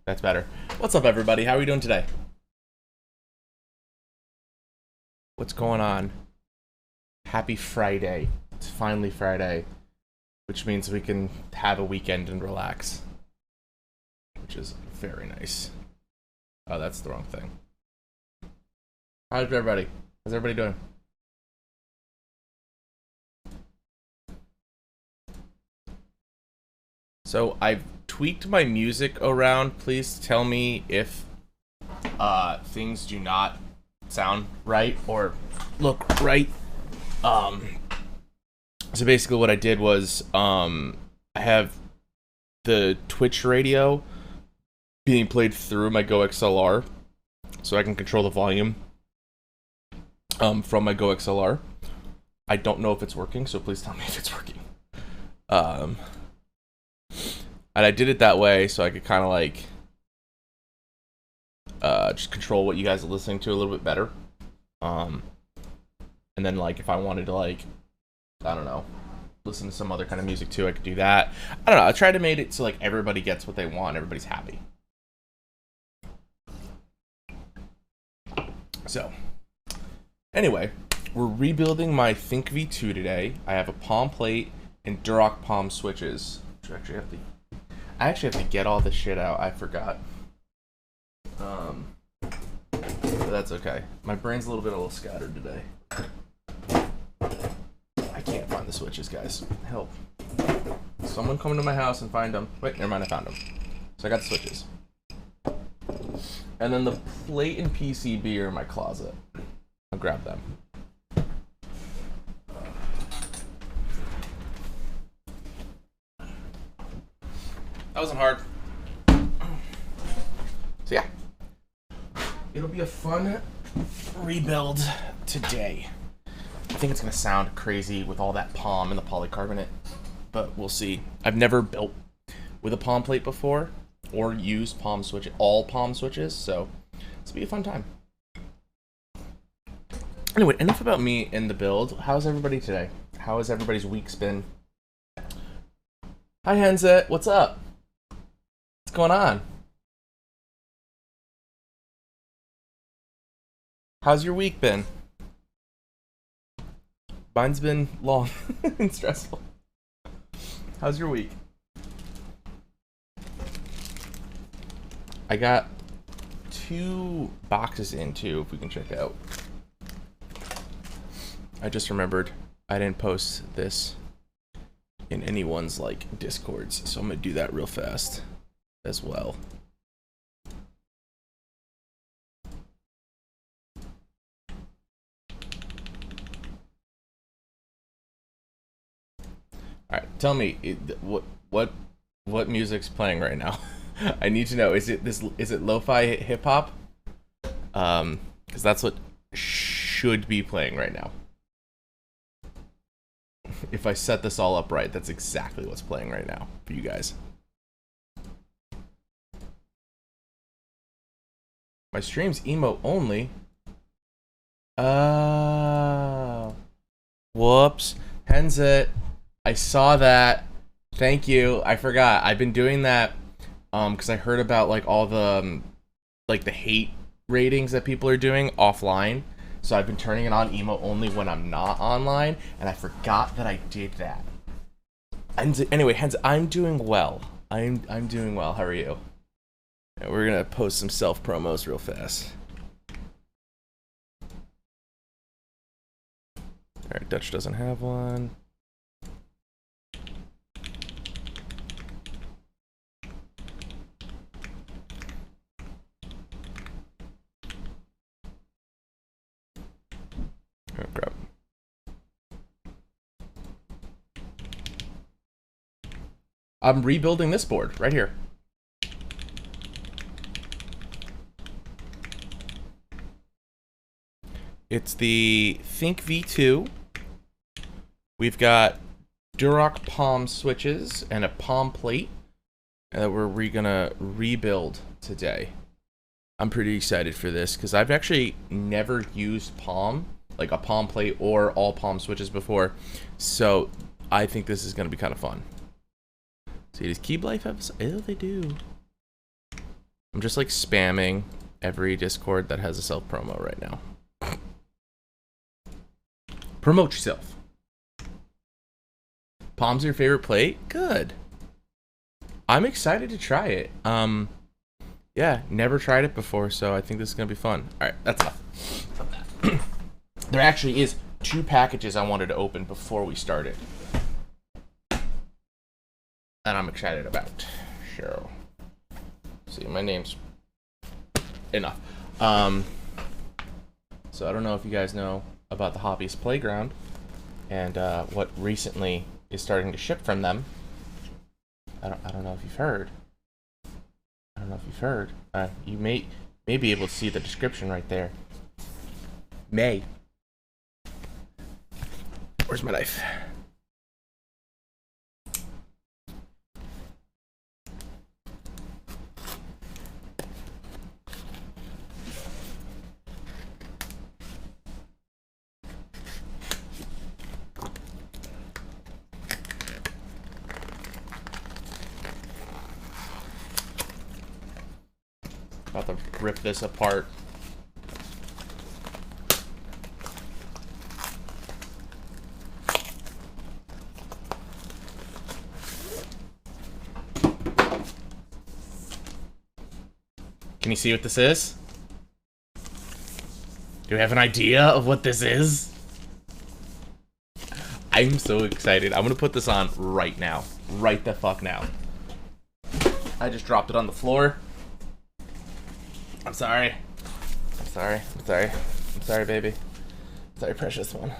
That's better. What's up, everybody? How are we doing today? What's going on? Happy Friday. It's finally Friday, which means we can have a weekend and relax, which is very nice. Oh, that's the wrong thing. How's everybody? How's everybody doing? So I've tweaked my music around. Please tell me if things do not sound right or look right. So basically what I did was I have the Twitch radio being played through my Go XLR, so I can control the volume from my Go XLR. I don't know if it's working, so please tell me if it's working. And I did it that way so I could kind of like just control what you guys are listening to a little bit better. And then like if I wanted to like, I don't know, listen to some other kind of music too, I could do that. I don't know. I tried to make it so like everybody gets what they want, everybody's happy. So, anyway, we're rebuilding my Think V2 today. I have a palm plate and Durock palm switches. I actually have to get all this shit out. I forgot. But that's okay. My brain's a little scattered today. I can't find the switches, guys. Help. Someone come to my house and find them. Wait, never mind, I found them. So I got the switches. And then the plate and PCB are in my closet. I'll grab them. That wasn't hard. So yeah. It'll be a fun rebuild today. I think it's gonna sound crazy with all that palm and the polycarbonate, but we'll see. I've never built with a palm plate before or used all palm switches, so it's gonna be a fun time. Anyway, enough about me and the build. How's everybody today? How has everybody's week's been? Hi Henset, what's up? What's going on? How's your week been? Mine's been long and stressful. How's your week? I got 2 boxes in too, if we can check out. I just remembered I didn't post this in anyone's like Discords, so I'm gonna do that real fast as well. All right, tell me what music's playing right now? I need to know. Is it lo-fi hip hop? Because that's what should be playing right now. If I set this all up right, that's exactly what's playing right now for you guys. My stream's emo only. Whoops. Henzit. I saw that. Thank you. I forgot. I've been doing that because I heard about like all the like the hate ratings that people are doing offline. So I've been turning it on emo only when I'm not online, and I forgot that I did that. And anyway, Henzit, I'm doing well. I'm doing well. How are you? Yeah, we're gonna post some self promos real fast. All right, Dutch doesn't have one. Oh, crap. I'm rebuilding this board right here. It's the Think V2. We've got Durock palm switches and a palm plate that we're gonna rebuild today. I'm pretty excited for this because I've actually never used palm, like a palm plate or all palm switches before. So I think this is gonna be kind of fun. See, does Keep Life have? Oh, they do. I'm just like spamming every Discord that has a self promo right now. Promote yourself. Palm's your favorite plate? Good. I'm excited to try it. Yeah, never tried it before, so I think this is gonna be fun. All right, that's enough. There actually is 2 packages I wanted to open before we started, and I'm excited about. Cheryl. See, my name's enough. So I don't know if you guys know about the Hobbyist Playground and what recently is starting to ship from them. I don't know if you've heard. I don't know if you've heard. You may be able to see the description right there. May. Where's my knife? About to rip this apart. Can you see what this is? Do you have an idea of what this is? I'm so excited. I'm gonna put this on right now. Right the fuck now. I just dropped it on the floor. I'm sorry. I'm sorry. I'm sorry. I'm sorry, baby. Sorry, precious one.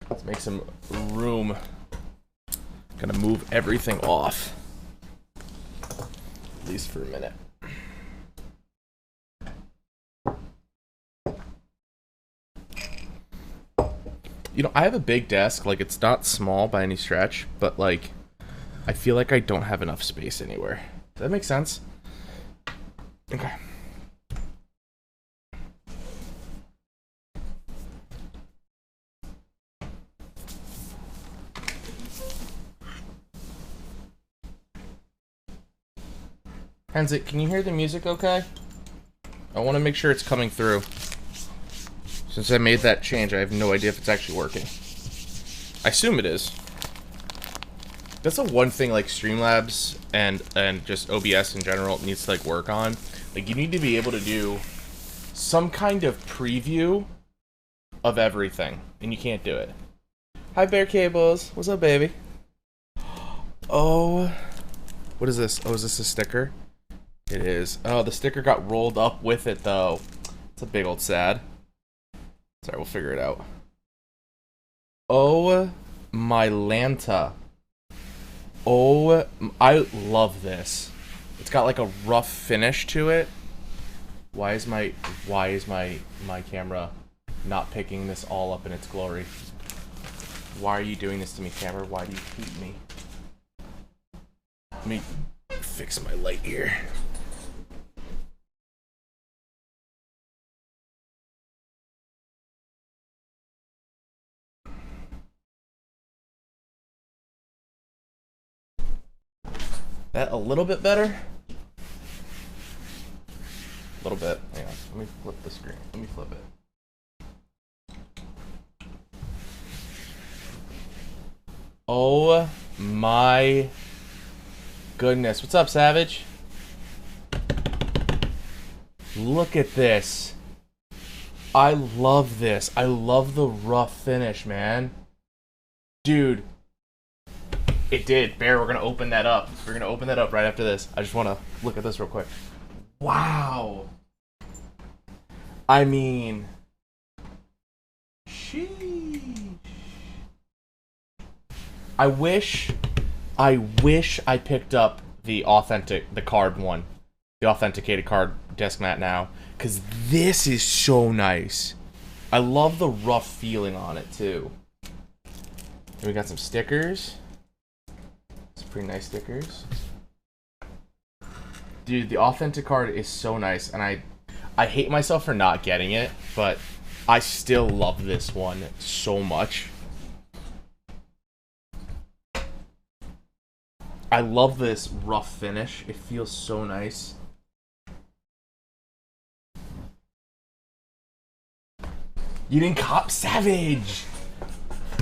Let's make some room. Gonna move everything off. At least for a minute. You know, I have a big desk. Like, it's not small by any stretch, but, like, I feel like I don't have enough space anywhere. Does that make sense? Okay. Hansit, can you hear the music okay? I want to make sure it's coming through. Since I made that change, I have no idea if it's actually working. I assume it is. That's the one thing like Streamlabs and just OBS in general needs to like work on. Like you need to be able to do some kind of preview of everything, and you can't do it. Hi Bear Cables, what's up, baby? Oh, what is this? Oh, is this a sticker? It is. Oh, the sticker got rolled up with it though. It's a big old sad. Sorry, we'll figure it out. Oh, my Lanta. Oh, I love this. It's got like a rough finish to it. Why is my camera not picking this all up in its glory? Why are you doing this to me, camera? Why do you hate me? Let me fix my light here. That a little bit better? A little bit. Hang on. Let me flip the screen. Let me flip it. Oh my goodness. What's up, Savage? Look at this. I love this. I love the rough finish, man. Dude. It did. Bear, we're going to open that up. We're going to open that up right after this. I just want to look at this real quick. Wow. I mean, sheesh. I wish I picked up the card one. The authenticated card desk mat now. Because this is so nice. I love the rough feeling on it, too. And we got some stickers. Some pretty nice stickers. Dude, the authentic card is so nice, and I hate myself for not getting it, but I still love this one so much. I love this rough finish. It feels so nice. You didn't cop Savage.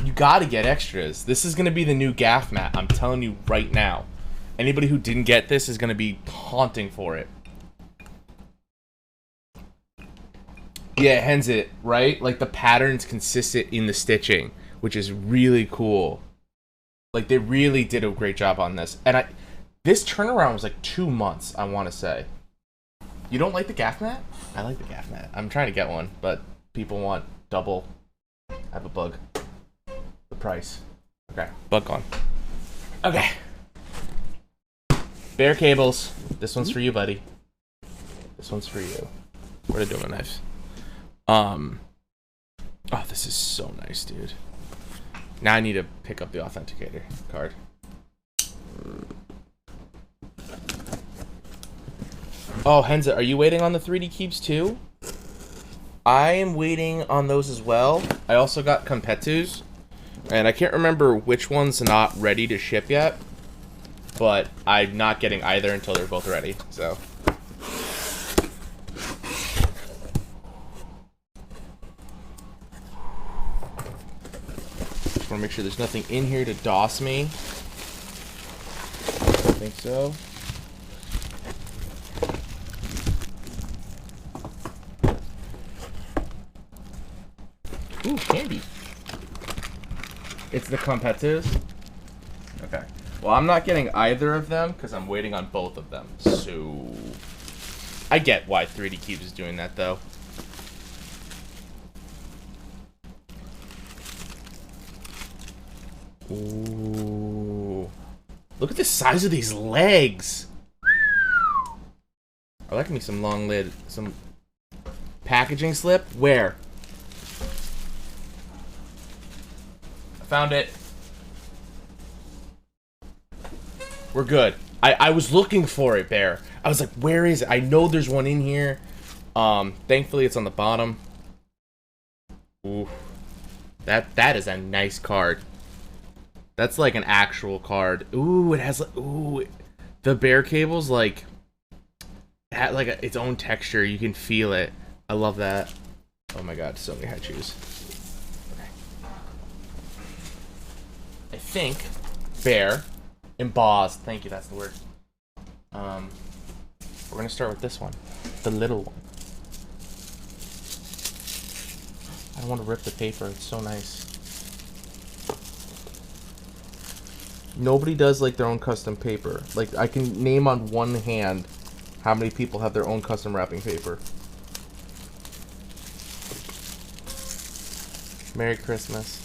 You gotta get extras. This is gonna be the new gaff mat. I'm telling you right now. Anybody who didn't get this is gonna be haunting for it. Yeah, it hens it, right? Like the pattern's consistent in the stitching, which is really cool. Like they really did a great job on this. And this turnaround was like 2 months, I want to say. You don't like the gaff mat? I like the gaff mat. I'm trying to get one, but people want double. I have a bug. The price. Okay, bug gone. Okay. Bear cables. This one's for you, buddy. This one's for you. Where'd I do my knives? Oh, this is so nice, dude. Now I need to pick up the authenticator card. Oh, Henza, are you waiting on the 3D keeps too? I am waiting on those as well. I also got Competus, and I can't remember which one's not ready to ship yet, but I'm not getting either until they're both ready, so. Just want to make sure there's nothing in here to DOS me. I think so. Ooh, candy. It's the Competus. Okay. Well, I'm not getting either of them because I'm waiting on both of them. So I get why 3D Cubes is doing that, though. Ooh. Look at the size of these legs. I like me some long lid, some packaging slip. Where? I found it. We're good. I was looking for it, Bear. I was like, where is it? I know there's one in here. Thankfully it's on the bottom. Ooh. That is a nice card. That's like an actual card. Ooh, it has like, ooh, the bear cable's like, had like its own texture. You can feel it. I love that. Oh my god, so many hat shoes. Okay. I think bear embossed. Thank you, that's the word. We're gonna start with this one, the little one. I don't want to rip the paper. It's so nice. Nobody does like their own custom paper. Like I can name on one hand how many people have their own custom wrapping paper. Merry Christmas.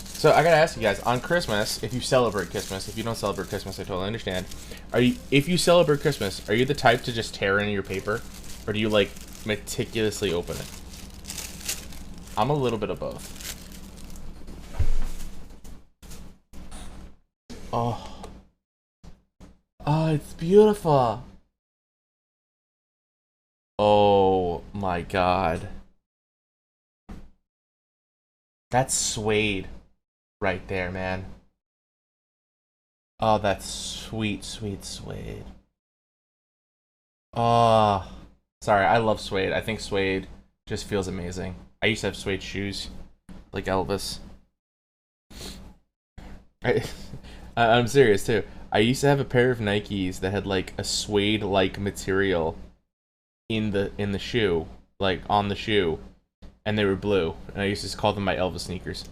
So I gotta ask you guys, on Christmas, if you celebrate Christmas, if you don't celebrate Christmas, I totally understand. If you celebrate Christmas, are you the type to just tear into your paper? Or do you like meticulously open it? I'm a little bit of both. Oh. Oh, it's beautiful. Oh my god. That's suede right there, man. Oh, that's sweet, sweet suede. Oh. Sorry, I love suede. I think suede just feels amazing. I used to have suede shoes, like Elvis. I'm serious too. I used to have a pair of Nikes that had like a suede-like material in the shoe, like on the shoe, and they were blue. And I used to just call them my Elvis sneakers.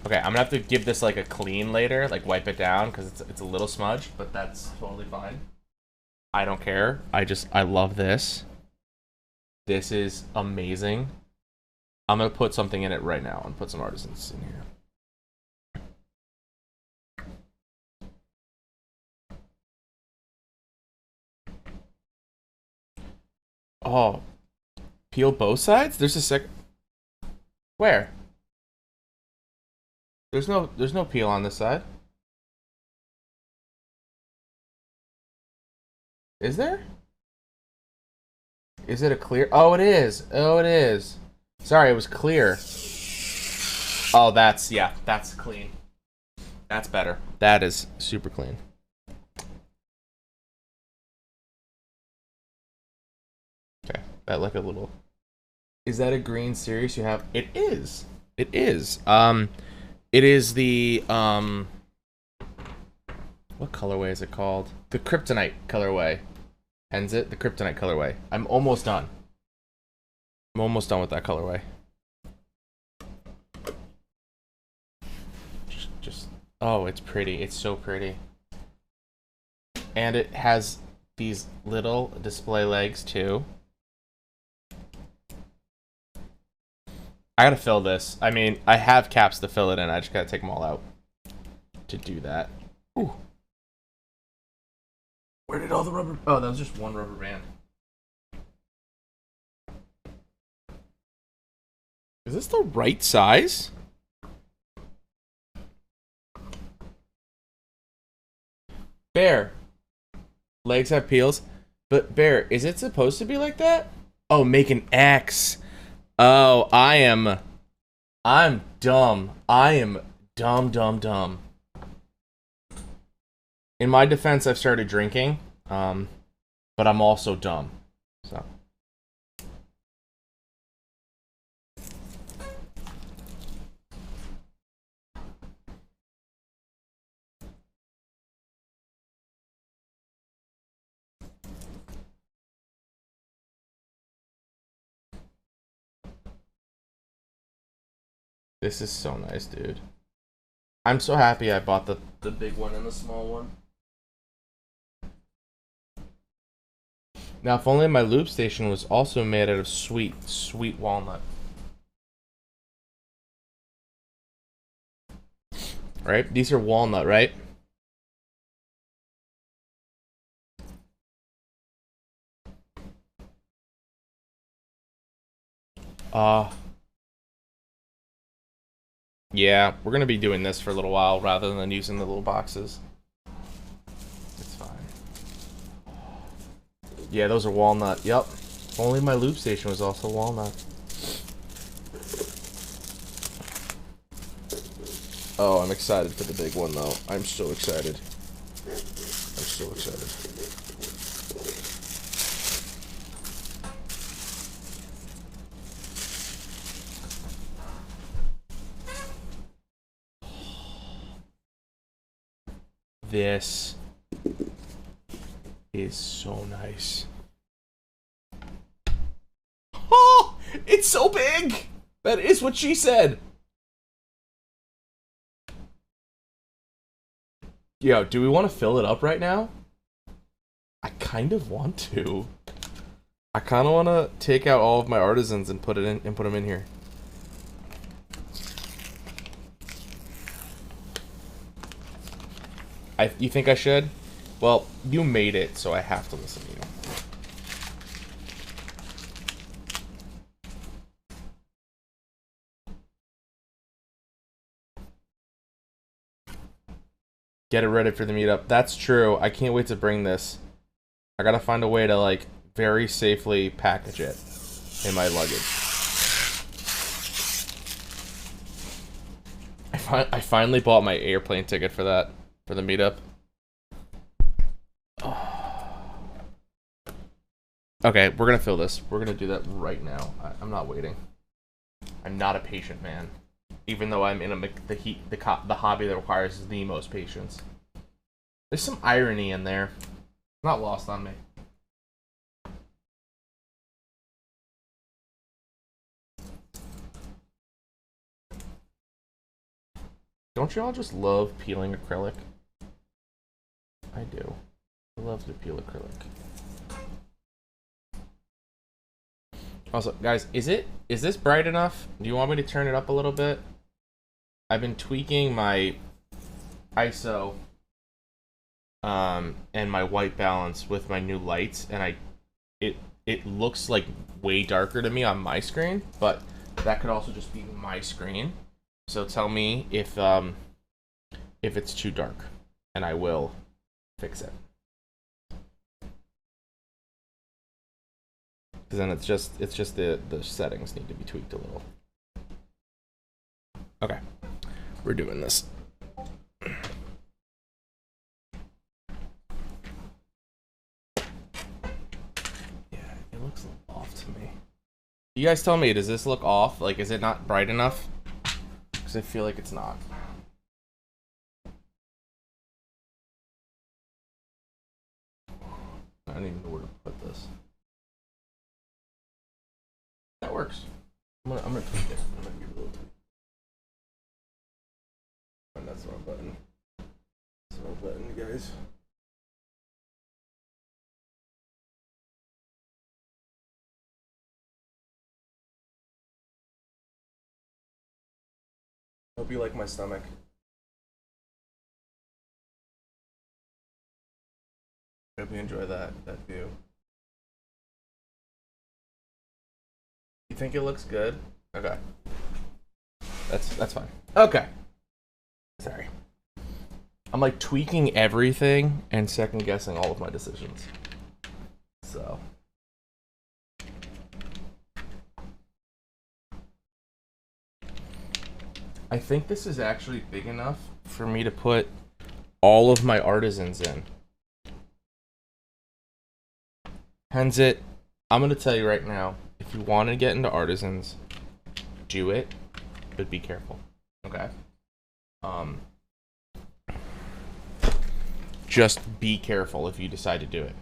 Okay, I'm gonna have to give this like a clean later, like wipe it down because it's a little smudged, but that's totally fine. I don't care. I love this. This is amazing. I'm gonna put something in it right now and put some artisans in here. Oh, peel both sides? There's a sec. Where? There's no peel on this side. Is there? Is it a clear? Oh, it is. Oh, it is. Sorry, it was clear. Oh, that's, yeah, that's clean. That's better. That is super clean. Okay, that like a little. Is that a green series you have? It is. It is. It is the what colorway is it called? The Kryptonite colorway. Hence it, the Kryptonite colorway. I'm almost done. I'm almost done with that colorway. Just oh, it's pretty. It's so pretty. And it has these little display legs too. I gotta fill this. I mean, I have caps to fill it in. I just gotta take them all out to do that. Ooh. Where did all the rubber... Oh, that was just one rubber band. Is this the right size? Bear. Legs have peels. But, Bear, is it supposed to be like that? Oh, make an X. Oh, I'm dumb. I am dumb. In my defense, I've started drinking, but I'm also dumb. So. This is so nice, dude. I'm so happy I bought the big one and the small one. Now, if only my loop station was also made out of sweet walnut. Right? These are walnut, right? Yeah, we're gonna be doing this for a little while rather than using the little boxes. It's fine. Yeah, those are walnut. Yep. If only my loop station was also walnut. Oh, I'm excited for the big one though. I'm so excited. I'm so excited. This is so nice. Oh, it's so big. That is what she said. Yo, do we want to fill it up right now? I kind of want to. I kind of want to take out all of my artisans and put them in here. You think I should? Well, you made it, so I have to listen to you. Get it ready for the meetup. That's true. I can't wait to bring this. I gotta find a way to, like, very safely package it in my luggage. I finally bought my airplane ticket for that. For the meetup. Oh. Okay, we're gonna fill this. We're gonna do that right now. I'm not waiting. I'm not a patient man, even though I'm in the hobby that requires the most patience. There's some irony in there. Not lost on me. Don't y'all just love peeling acrylic? I do. I love to peel acrylic. Also, guys, is this bright enough? Do you want me to turn it up a little bit? I've been tweaking my ISO and my white balance with my new lights, and it looks like way darker to me on my screen, but that could also just be my screen. So tell me if it's too dark, and I will fix it. Because then it's just the settings need to be tweaked a little. Okay, we're doing this. You guys tell me, does this look off? Like, is it not bright enough? Because I feel like it's not. I don't even know where to put this. That works. I'm gonna tweak it. I'm gonna give it a little tweak. And that's the wrong button. That's the wrong button, guys. Hope you like my stomach. Hope you enjoy that view. You think it looks good? Okay. That's fine. Okay. Sorry. I'm like tweaking everything and second guessing all of my decisions. So. I think this is actually big enough for me to put all of my artisans in. Henzit, I'm going to tell you right now, if you want to get into artisans, do it, but be careful. Okay? Just be careful if you decide to do it.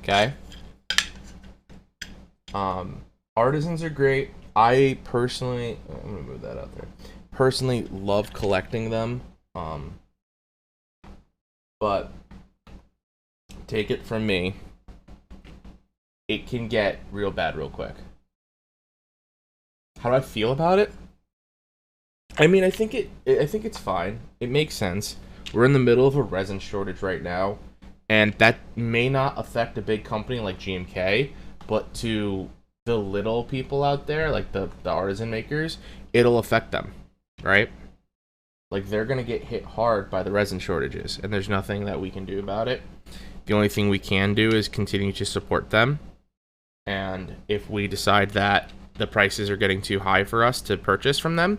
Okay? Artisans are great. I personally, I'm gonna move that out there. Personally, love collecting them. But take it from me, it can get real bad real quick. How do I feel about it? I mean, I think it's fine. It makes sense. We're in the middle of a resin shortage right now, and that may not affect a big company like GMK, but to the little people out there, like the artisan makers, it'll affect them, right? Like, they're gonna get hit hard by the resin shortages, and there's nothing that we can do about it. The only thing we can do is continue to support them, and if we decide that the prices are getting too high for us to purchase from them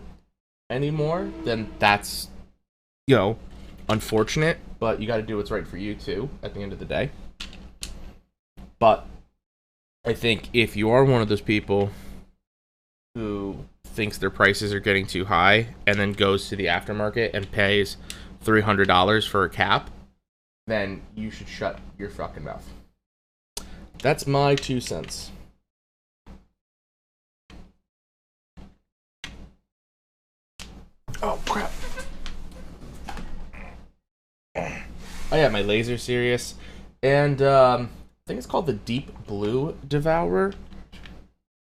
anymore, then that's, unfortunate, but you got to do what's right for you too at the end of the day. But I think if you are one of those people who thinks their prices are getting too high and then goes to the aftermarket and pays $300 for a cap, then you should shut your fucking mouth. That's my 2 cents. Oh, crap. Oh, yeah, my Laser Series. And, I think it's called the Deep Blue Devourer.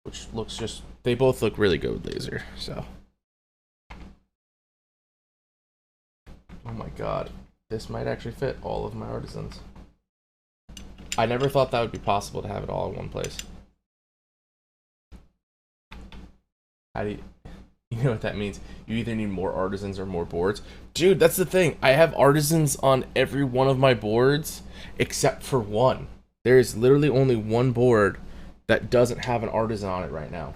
Which looks just... They both look really good with laser, so... Oh my god. This might actually fit all of my artisans. I never thought that would be possible to have it all in one place. How do you... You know what that means? You either need more artisans or more boards. Dude, that's the thing. I have artisans on every one of my boards except for one. There is literally only one board that doesn't have an artisan on it right now.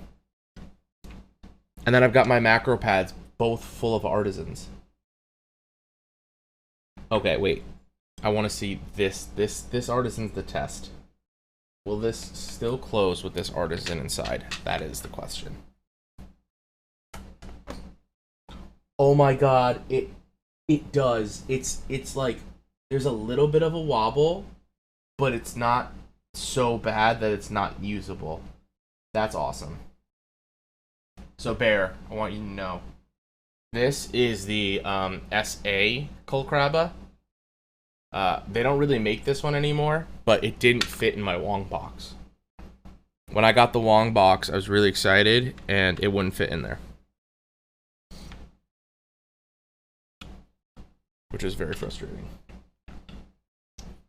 And then I've got my macro pads both full of artisans. Okay, wait. I want to see this. This artisan's the test. Will this still close with this artisan inside? That is the question. Oh my god, it does. It's like there's a little bit of a wobble, but it's not so bad that it's not usable. That's awesome. So Bear, I want you to know, this is the SA Kolkrabba. They don't really make this one anymore, but it didn't fit in my Wong box. When I got the Wong box, I was really excited, and it wouldn't fit in there. Which is very frustrating.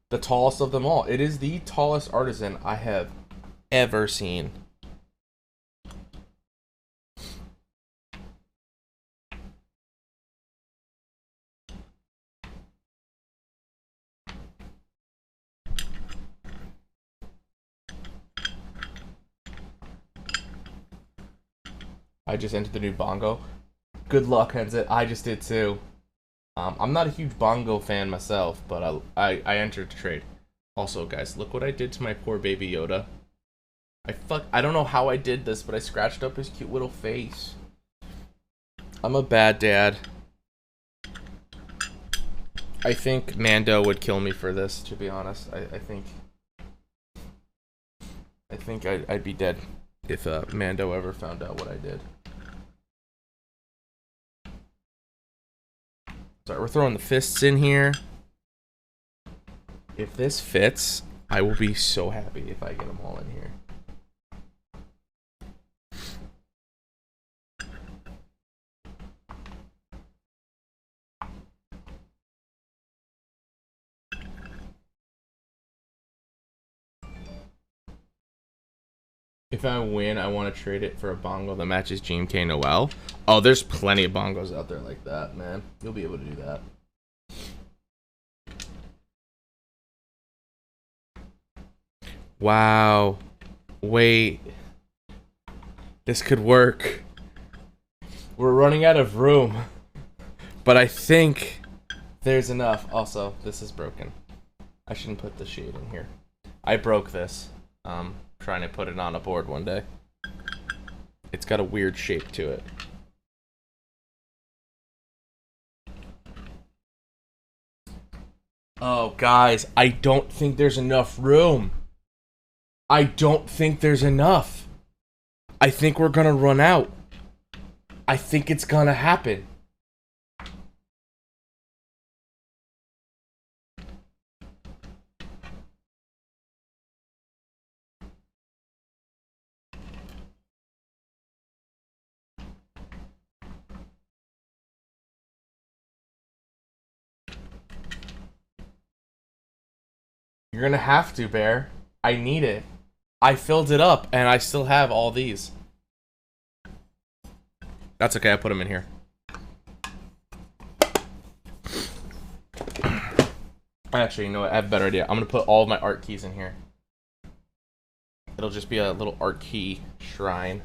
The tallest of them all. It is the tallest artisan I have ever seen. I just entered the new bongo. Good luck, Henzit. I just did too. I'm not a huge bongo fan myself, but I entered the trade. Also, guys, look what I did to my poor baby Yoda. I don't know how I did this, but I scratched up his cute little face. I'm a bad dad. I think Mando would kill me for this, to be honest. I think I'd be dead if Mando ever found out what I did. Sorry, we're throwing the fists in here. If this fits, I will be so happy if I get them all in here. If I win, I want to trade it for a bongo that matches GMK Noel. Oh, there's plenty of bongos out there like that, man. You'll be able to do that. Wow. Wait. This could work. We're running out of room. But I think there's enough. Also, this is broken. I shouldn't put the shade in here. I broke this. Trying to put it on a board one day. It's got a weird shape to it. Oh, guys, I don't think there's enough room. I don't think there's enough. I think we're gonna run out. I think it's gonna happen. You're gonna have to, Bear. I need it. I filled it up, and I still have all these. That's okay, I put them in here. Actually, you know what? I have a better idea. I'm gonna put all of my art keys in here. It'll just be a little art key shrine.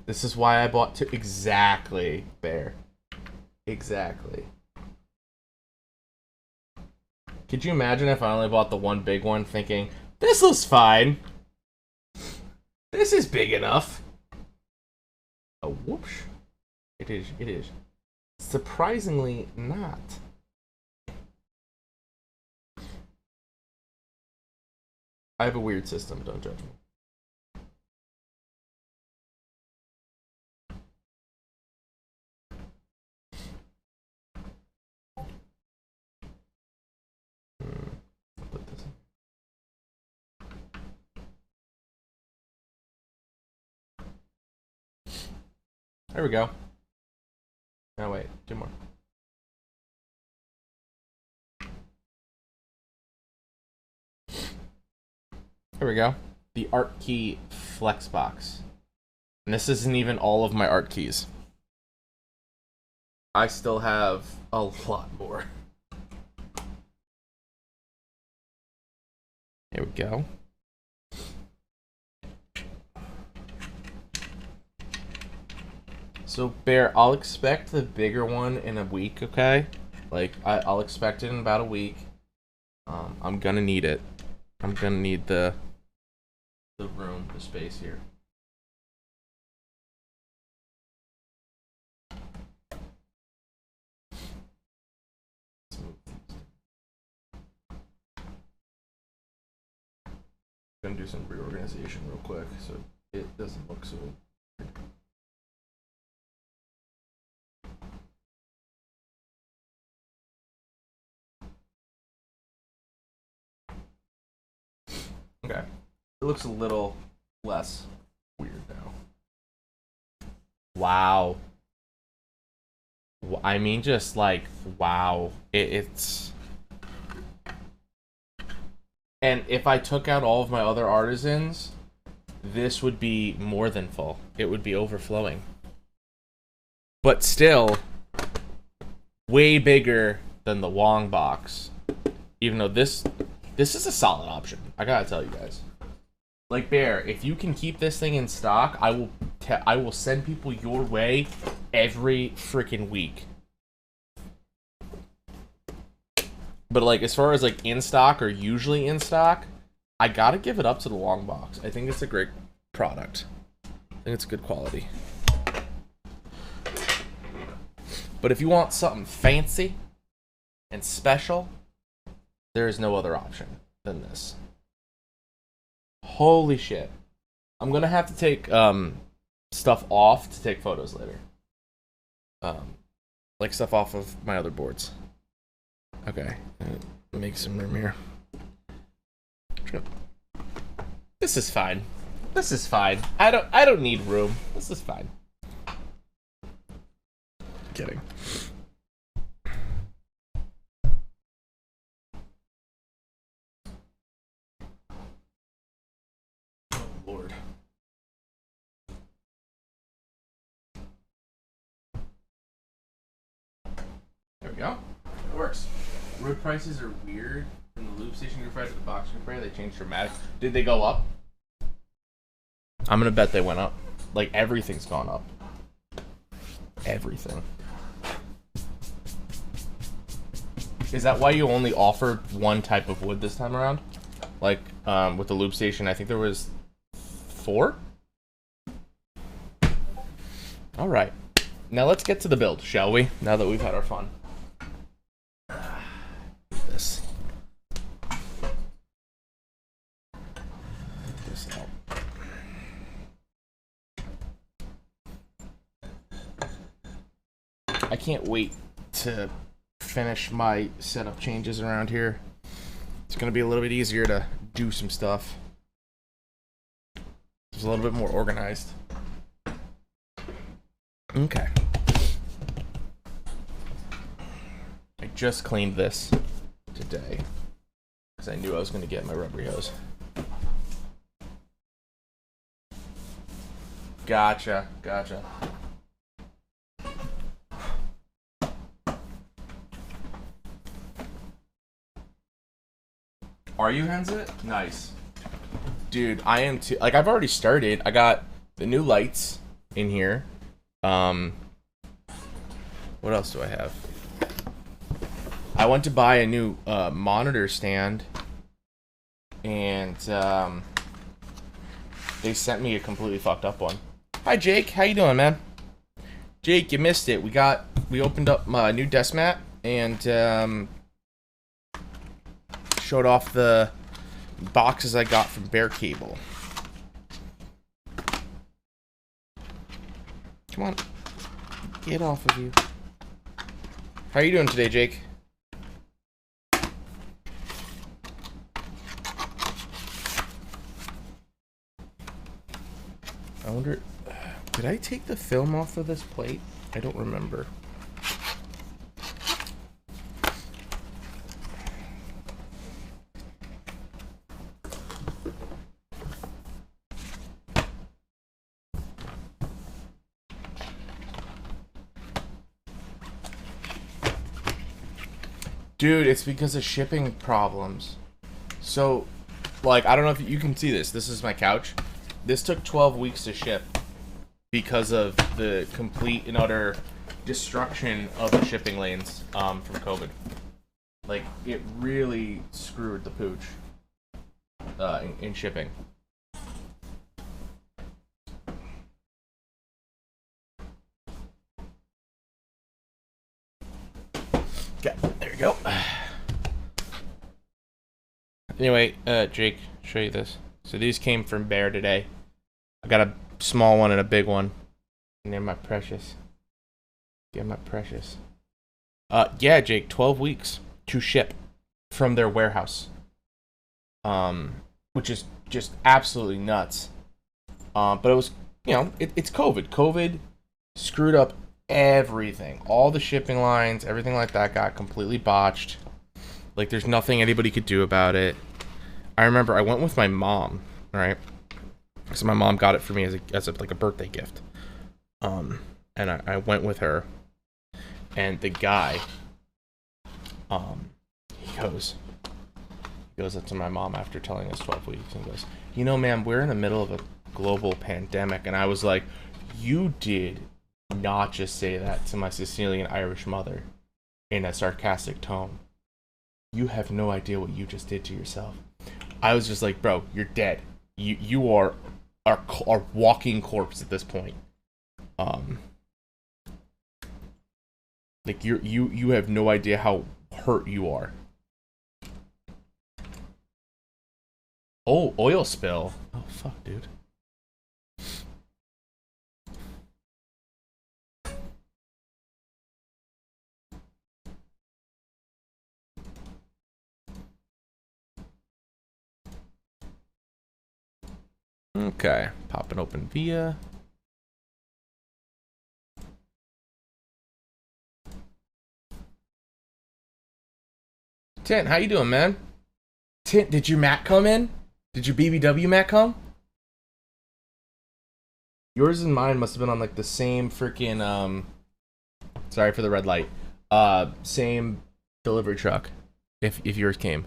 This is why I bought two. Exactly, Bear. Exactly. Could you imagine if I only bought the one big one thinking, this looks fine. This is big enough. Oh, whoops. It is. Surprisingly not. I have a weird system, don't judge me. Put this in. There we go. Oh wait, two more. There we go. The art key flex box. And this isn't even all of my art keys. I still have a lot more. Here we go. So, Bear, I'll expect the bigger one in a week, okay? Like, I'll expect it in about a week. I'm gonna need it. I'm gonna need the room, the space here. Gonna do some reorganization real quick so it doesn't look so. Okay, it looks a little less weird now. Wow. I mean, just like, wow. It's. And if I took out all of my other artisans, this would be more than full. It would be overflowing. But still, way bigger than the Wong box. Even though this is a solid option. I gotta tell you guys. Like Bear, if you can keep this thing in stock, I will send people your way every freaking week. But like as far as like in stock or usually in stock, I gotta give it up to the long box. I think it's a great product. I think it's good quality. But if you want something fancy and special, there is no other option than this. Holy shit. I'm gonna have to take stuff off to take photos later. Like stuff off of my other boards. Okay, make some room here. This is fine. This is fine. I don't need room. This is fine. Kidding. Oh Lord. There we go. It works. Road prices are weird. From the lube station group price to the box group price, they changed dramatically. Did they go up? I'm gonna bet they went up. Like everything's gone up. Everything. Is that why you only offered one type of wood this time around? Like with the lube station, I think there was 4. All right. Now let's get to the build, shall we? Now that we've had our fun. This out. I can't wait to finish my setup changes around here. It's gonna be a little bit easier to do some stuff. It's a little bit more organized. Okay. I just cleaned this today because I knew I was going to get my rubbery hose. Gotcha. Are you, Henzit? Nice. Dude, I am too. Like, I've already started. I got the new lights in here. What else do I have? I went to buy a new monitor stand, and they sent me a completely fucked up one. Hi, Jake. How you doing, man? Jake, you missed it. We opened up my new desk mat and showed off the boxes I got from Bear Cable. Come on. Get off of you. How are you doing today, Jake? I wonder, did I take the film off of this plate? I don't remember. Dude, it's because of shipping problems. So, like, I don't know if you can see this. This is my couch. This took 12 weeks to ship because of the complete and utter destruction of the shipping lanes from COVID. Like, it really screwed the pooch in shipping. Okay, there we go. Anyway, Jake, show you this. So these came from Bear today. I got a small one and a big one. And they're my precious. Yeah, my precious. Yeah, Jake, 12 weeks to ship from their warehouse. Which is just absolutely nuts. But it was, you know, it's COVID. COVID screwed up everything. All the shipping lines, everything like that got completely botched. Like, there's nothing anybody could do about it. I remember I went with my mom, right? So my mom got it for me as a like a birthday gift. And I went with her, and the guy, he goes, goes up to my mom after telling us 12 weeks and goes, you know, ma'am, we're in the middle of a global pandemic. And I was like, you did not just say that to my Sicilian Irish mother in a sarcastic tone. You have no idea what you just did to yourself. I was just like, bro, you're dead. You are walking corpse at this point. Like you have no idea how hurt you are. Oh, oil spill. Oh fuck, dude. Okay, popping open Via. Tint, how you doing, man? Tint, did your Mac come in? Did your BBW Mac come? Yours and mine must have been on like the same freaking sorry for the red light. Same delivery truck. If yours came.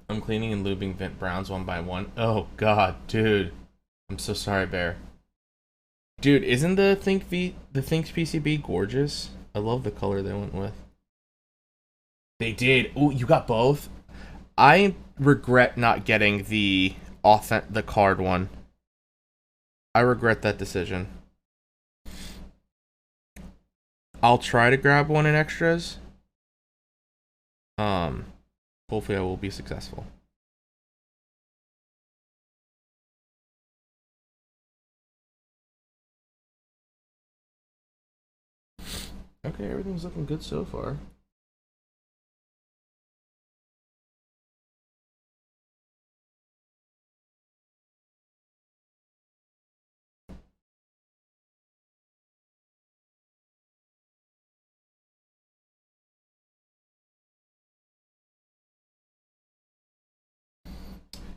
I'm cleaning and lubing vent browns one by one. Oh god, dude. I'm so sorry, Bear. Dude, isn't the Think PCB gorgeous? I love the color they went with. They did. Oh, you got both? I regret not getting the card one. I regret that decision. I'll try to grab one in extras. Hopefully I will be successful. Okay, everything's looking good so far.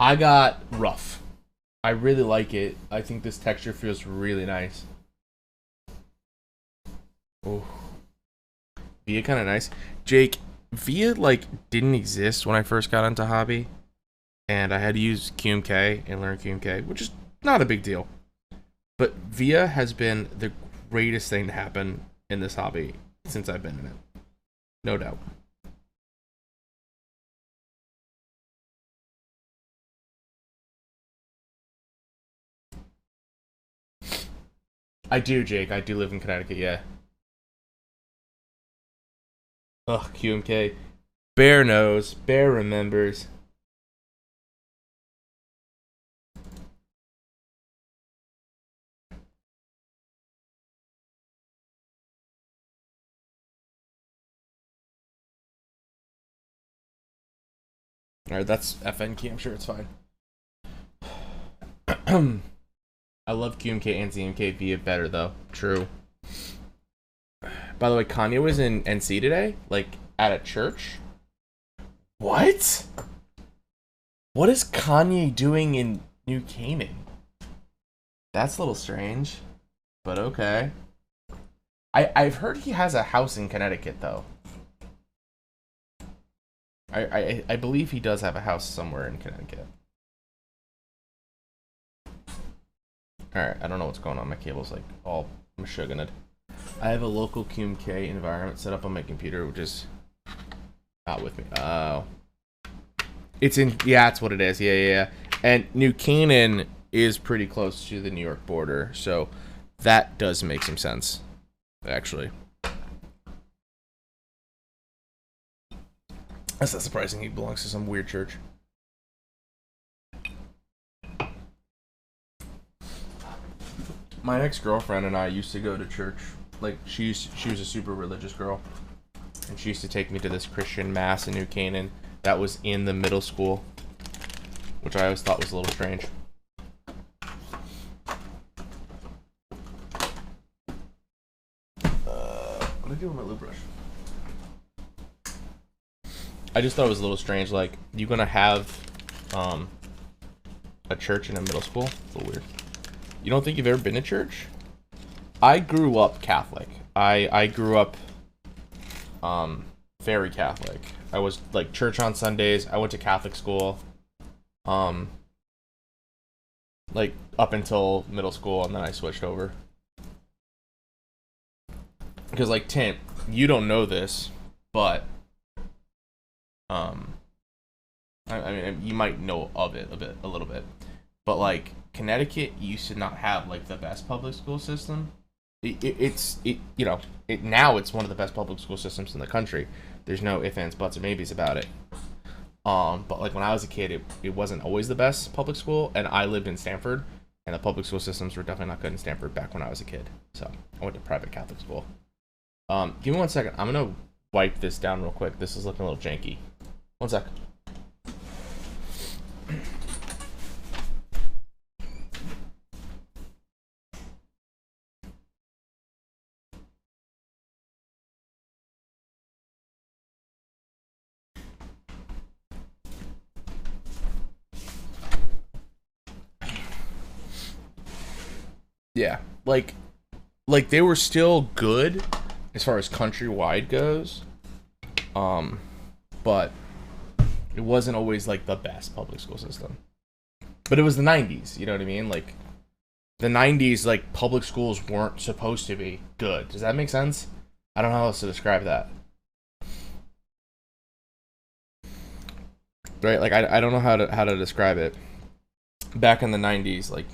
I got rough. I really like it. I think this texture feels really nice. Oh, Via kind of nice. Jake, Via like didn't exist when I first got into hobby, and I had to use QMK and learn QMK, which is not a big deal. But Via has been the greatest thing to happen in this hobby since I've been in it. No doubt. I do, Jake. I do live in Connecticut, yeah. Ugh, QMK. Bear knows. Bear remembers. Alright, that's FNK. I'm sure it's fine. I love QMK and ZMK Via better, though. True. By the way, Kanye was in NC today? Like, at a church? What? What is Kanye doing in New Canaan? That's a little strange. But okay. I've heard he has a house in Connecticut, though. I believe he does have a house somewhere in Connecticut. Alright, I don't know what's going on. My cable's like all mashugging. I have a local QMK environment set up on my computer, which is not with me. Oh. It's in, yeah, that's what it is. Yeah. And New Canaan is pretty close to the New York border, so that does make some sense, actually. That's not surprising. He belongs to some weird church. My ex-girlfriend and I used to go to church. Like, she was a super religious girl. And she used to take me to this Christian mass in New Canaan that was in the middle school, which I always thought was a little strange. What do I do with my lube brush? I just thought it was a little strange. Like, you gonna have um a church in a middle school? It's a little weird. You don't think you've ever been to church? I grew up Catholic. I grew up very Catholic. I was like church on Sundays. I went to Catholic school. Um like up until middle school, and then I switched over. Because like Tint, you don't know this, but um I mean you might know of it a little bit. But like Connecticut used to not have like the best public school system. It's you know, it now it's one of the best public school systems in the country. There's no ifs, ands, buts, or maybes about it. But like when I was a kid, it wasn't always the best public school, and I lived in Stamford, and the public school systems were definitely not good in Stamford back when I was a kid. So I went to private Catholic school. Give me 1 second. I'm gonna wipe this down real quick. This is looking a little janky. 1 sec. Yeah, like they were still good as far as countrywide goes, but it wasn't always like the best public school system. But it was the 90s, you know what I mean? Like the 90s, like public schools weren't supposed to be good. Does that make sense? I don't know how else to describe that. Right? Like I don't know how to describe it. Back in the 90s, like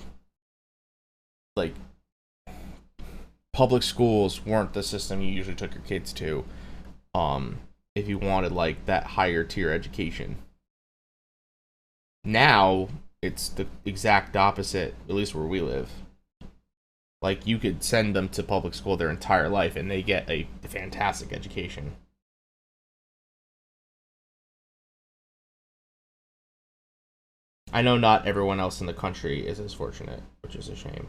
public schools weren't the system you usually took your kids to if you wanted like that higher tier education. Now it's the exact opposite, at least where we live. Like you could send them to public school their entire life and they get a fantastic education. I know not everyone else in the country is as fortunate, which is a shame.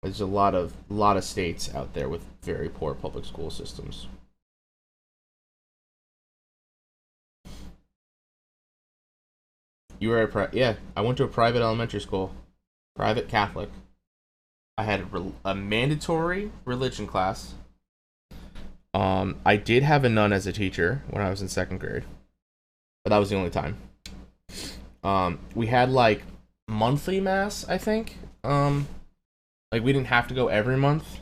There's a lot of states out there with very poor public school systems. You were yeah. I went to a private elementary school, private Catholic. I had a mandatory religion class. I did have a nun as a teacher when I was in second grade, but that was the only time. We had like monthly mass, I think. Like we didn't have to go every month,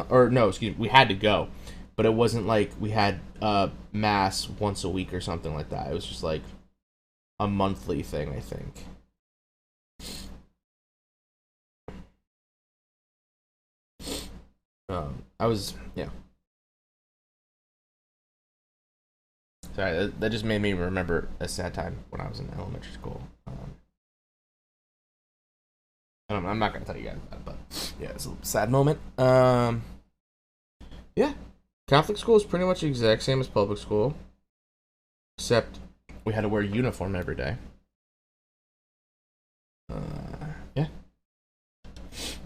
or no, excuse me, we had to go, but it wasn't like we had mass once a week or something like that. It was just like a monthly thing, I think. I was yeah. Sorry, that just made me remember a sad time when I was in elementary school. I'm not gonna tell you guys about it, but yeah, it's a sad moment. Yeah, Catholic school is pretty much the exact same as public school, except we had to wear a uniform every day. Yeah,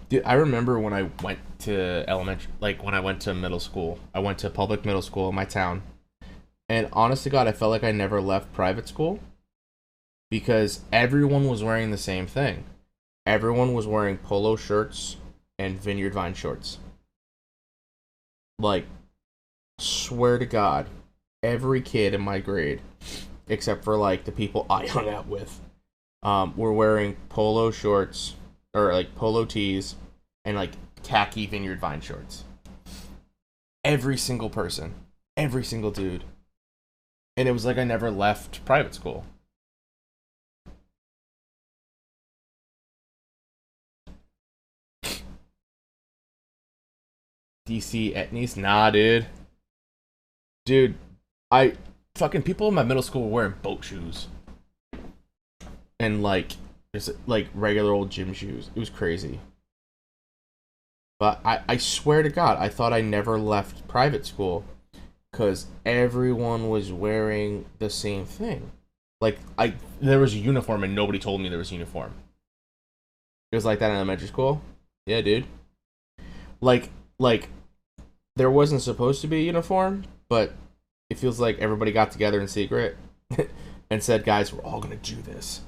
dude, I remember when I went to elementary, like when I went to middle school. I went to public middle school in my town, and honest to God, I felt like I never left private school because everyone was wearing the same thing. Everyone was wearing polo shirts and Vineyard Vine shorts. Like, swear to God, every kid in my grade, except for like the people I hung out with, were wearing polo shorts or like polo tees and like khaki Vineyard Vine shorts. Every single person, every single dude, and it was like I never left private school. DC Etnies? Nah, dude. Dude, I fucking people in my middle school were wearing boat shoes and like just like regular old gym shoes. It was crazy. But I swear to God, I thought I never left private school because everyone was wearing the same thing. Like there was a uniform and nobody told me there was a uniform. It was like that in elementary school. Yeah, dude. Like there wasn't supposed to be a uniform, but it feels like everybody got together in secret and said, guys, we're all gonna do this.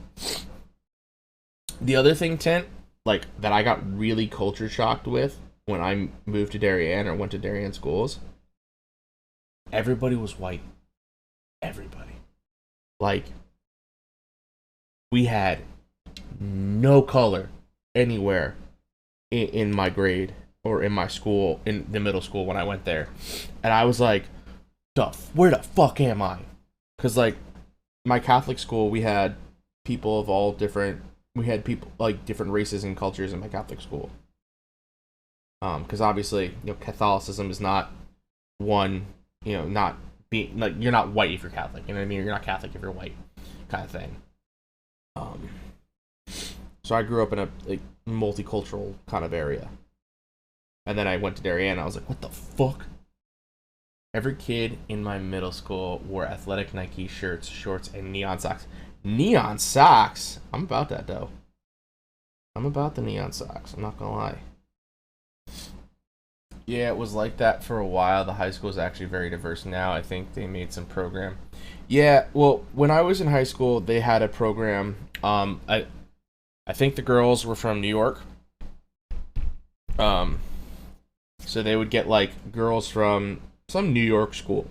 The other thing, Tint, like that I got really culture shocked with when I moved to Darien or went to Darien schools, everybody was white. Everybody. Like, we had no color anywhere in my grade or in my school, in the middle school when I went there. And I was like, where the fuck am I? Because, like, my Catholic school, we had people of all different, we had people, like, different races and cultures in my Catholic school. Because obviously, Catholicism is not one, not being, like, you're not white if you're Catholic, you know what I mean? You're not Catholic if you're white, kind of thing. So I grew up in a multicultural kind of area. And then I went to Darien, and I was like, what the fuck? Every kid in my middle school wore athletic Nike shirts, shorts, and neon socks. Neon socks? I'm about that, though. I'm about the neon socks, I'm not gonna lie. Yeah, it was like that for a while. The high school is actually very diverse now. I think they made some program. Yeah, well, when I was in high school, they had a program. I think the girls were from New York. So they would get like girls from some New York school,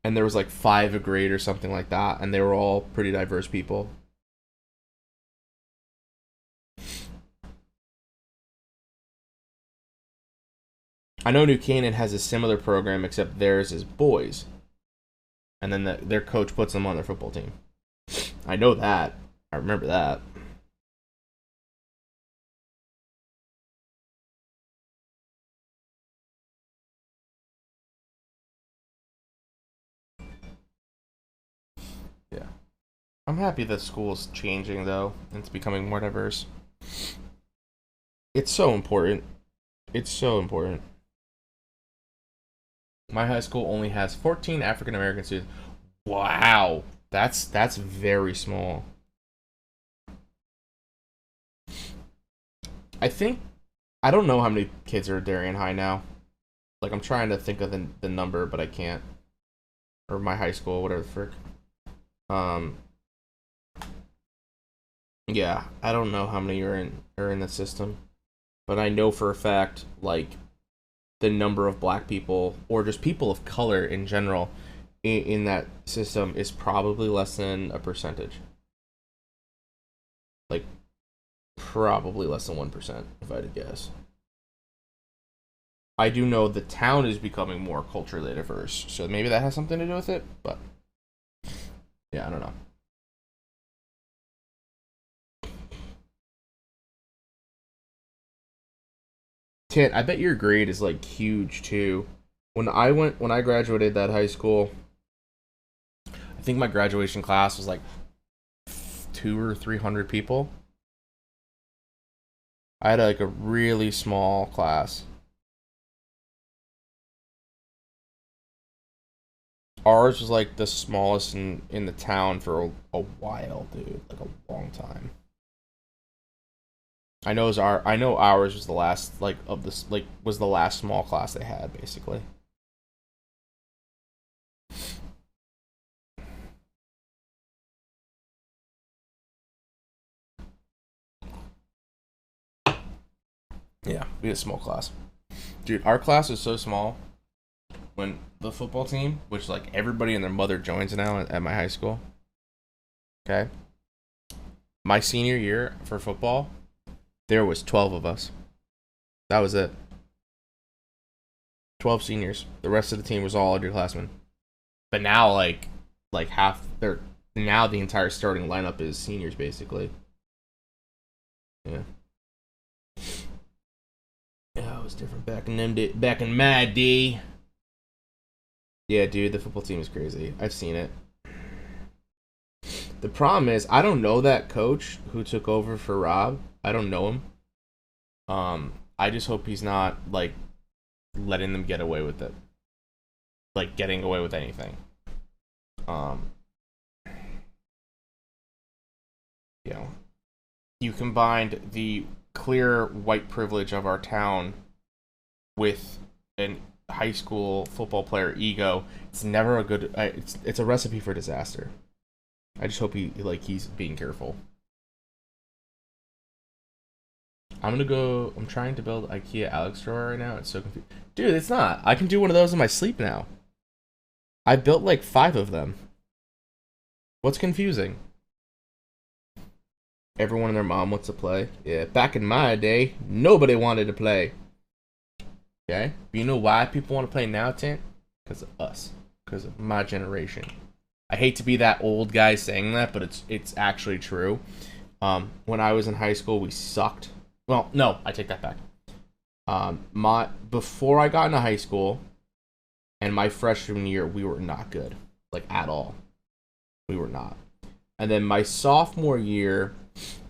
and there was like 5 a grade or something like that, and they were all pretty diverse people. I know New Canaan has a similar program, except theirs is boys, and then their coach puts them on their football team. I know that. I remember that. Yeah. I'm happy that school's changing, though, and it's becoming more diverse. It's so important. It's so important. My high school only has 14 African American students. Wow. That's very small. I think I don't know how many kids are at Darien High now. Like, I'm trying to think of the number, but I can't. Or my high school, whatever the frick. Um, yeah, I don't know how many are in the system, but I know for a fact, like, the number of black people or just people of color in general in that system is probably less than a percentage. Like, probably less than 1%, if I had to guess. I do know the town is becoming more culturally diverse, so maybe that has something to do with it, but yeah, I don't know. Tit, I bet your grade is like huge too. When I graduated that high school, I think my graduation class was like 200 or 300 people. I had like a really small class. Ours was like the smallest in the town for a while, dude. Like a long time. I know ours was the last like of this like was the last small class they had basically. Yeah, we had a small class. Dude, our class is so small when the football team, which like everybody and their mother joins now at my high school. Okay? My senior year for football, there was 12 of us. That was it. 12 seniors. The rest of the team was all underclassmen. But now like half they're now the entire starting lineup is seniors basically. Yeah. Yeah, it was different back in Mad D. Yeah, dude, the football team is crazy. I've seen it. The problem is I don't know that coach who took over for Rob. I don't know him. I just hope he's not like letting them get away with it. Like getting away with anything. Um you know, you combined the clear white privilege of our town with an high school football player ego, it's never a good. It's a recipe for disaster. I just hope he's being careful. I'm trying to build IKEA Alex drawer right now. It's so confusing, dude. It's not. I can do one of those in my sleep now. I built like 5 of them. What's confusing? Everyone and their mom wants to play. Yeah, back in my day, nobody wanted to play. Okay? But you know why people want to play now, Tint? Because of us. Because of my generation. I hate to be that old guy saying that, but it's actually true. When I was in high school, we sucked. Well, no, I take that back. Before I got into high school and my freshman year, we were not good. Like, at all. We were not. And then my sophomore year,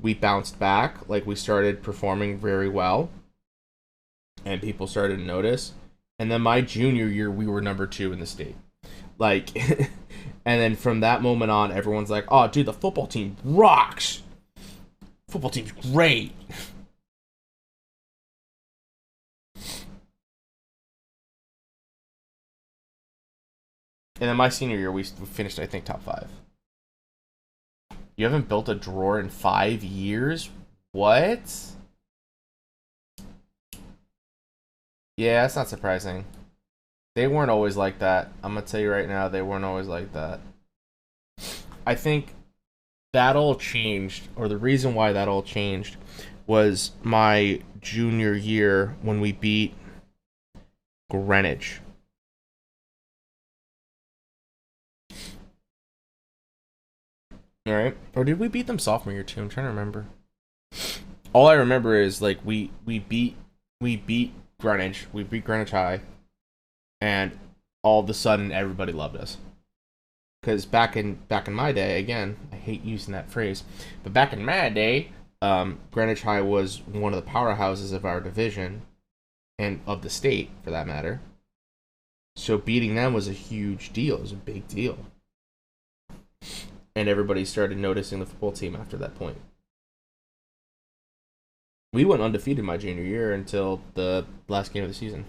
we bounced back. Like, we started performing very well. And people started to notice. And then my junior year, we were number 2 in the state. Like, and then from that moment on, everyone's like, oh, dude, the football team rocks. Football team's great. And then my senior year, we finished, I think, top 5. You haven't built a drawer in 5 years? What? Yeah, that's not surprising. They weren't always like that. I'm going to tell you right now, they weren't always like that. I think that all changed, or the reason why that all changed, was my junior year when we beat Greenwich. All right, or did we beat them sophomore year too? I'm trying to remember. All I remember is like we beat Greenwich, we beat Greenwich High, and all of a sudden everybody loved us. Because back in my day, again, I hate using that phrase, but back in my day, Greenwich High was one of the powerhouses of our division, and of the state for that matter. So beating them was a huge deal. It was a big deal. And everybody started noticing the football team after that point. We went undefeated my junior year until the last game of the season.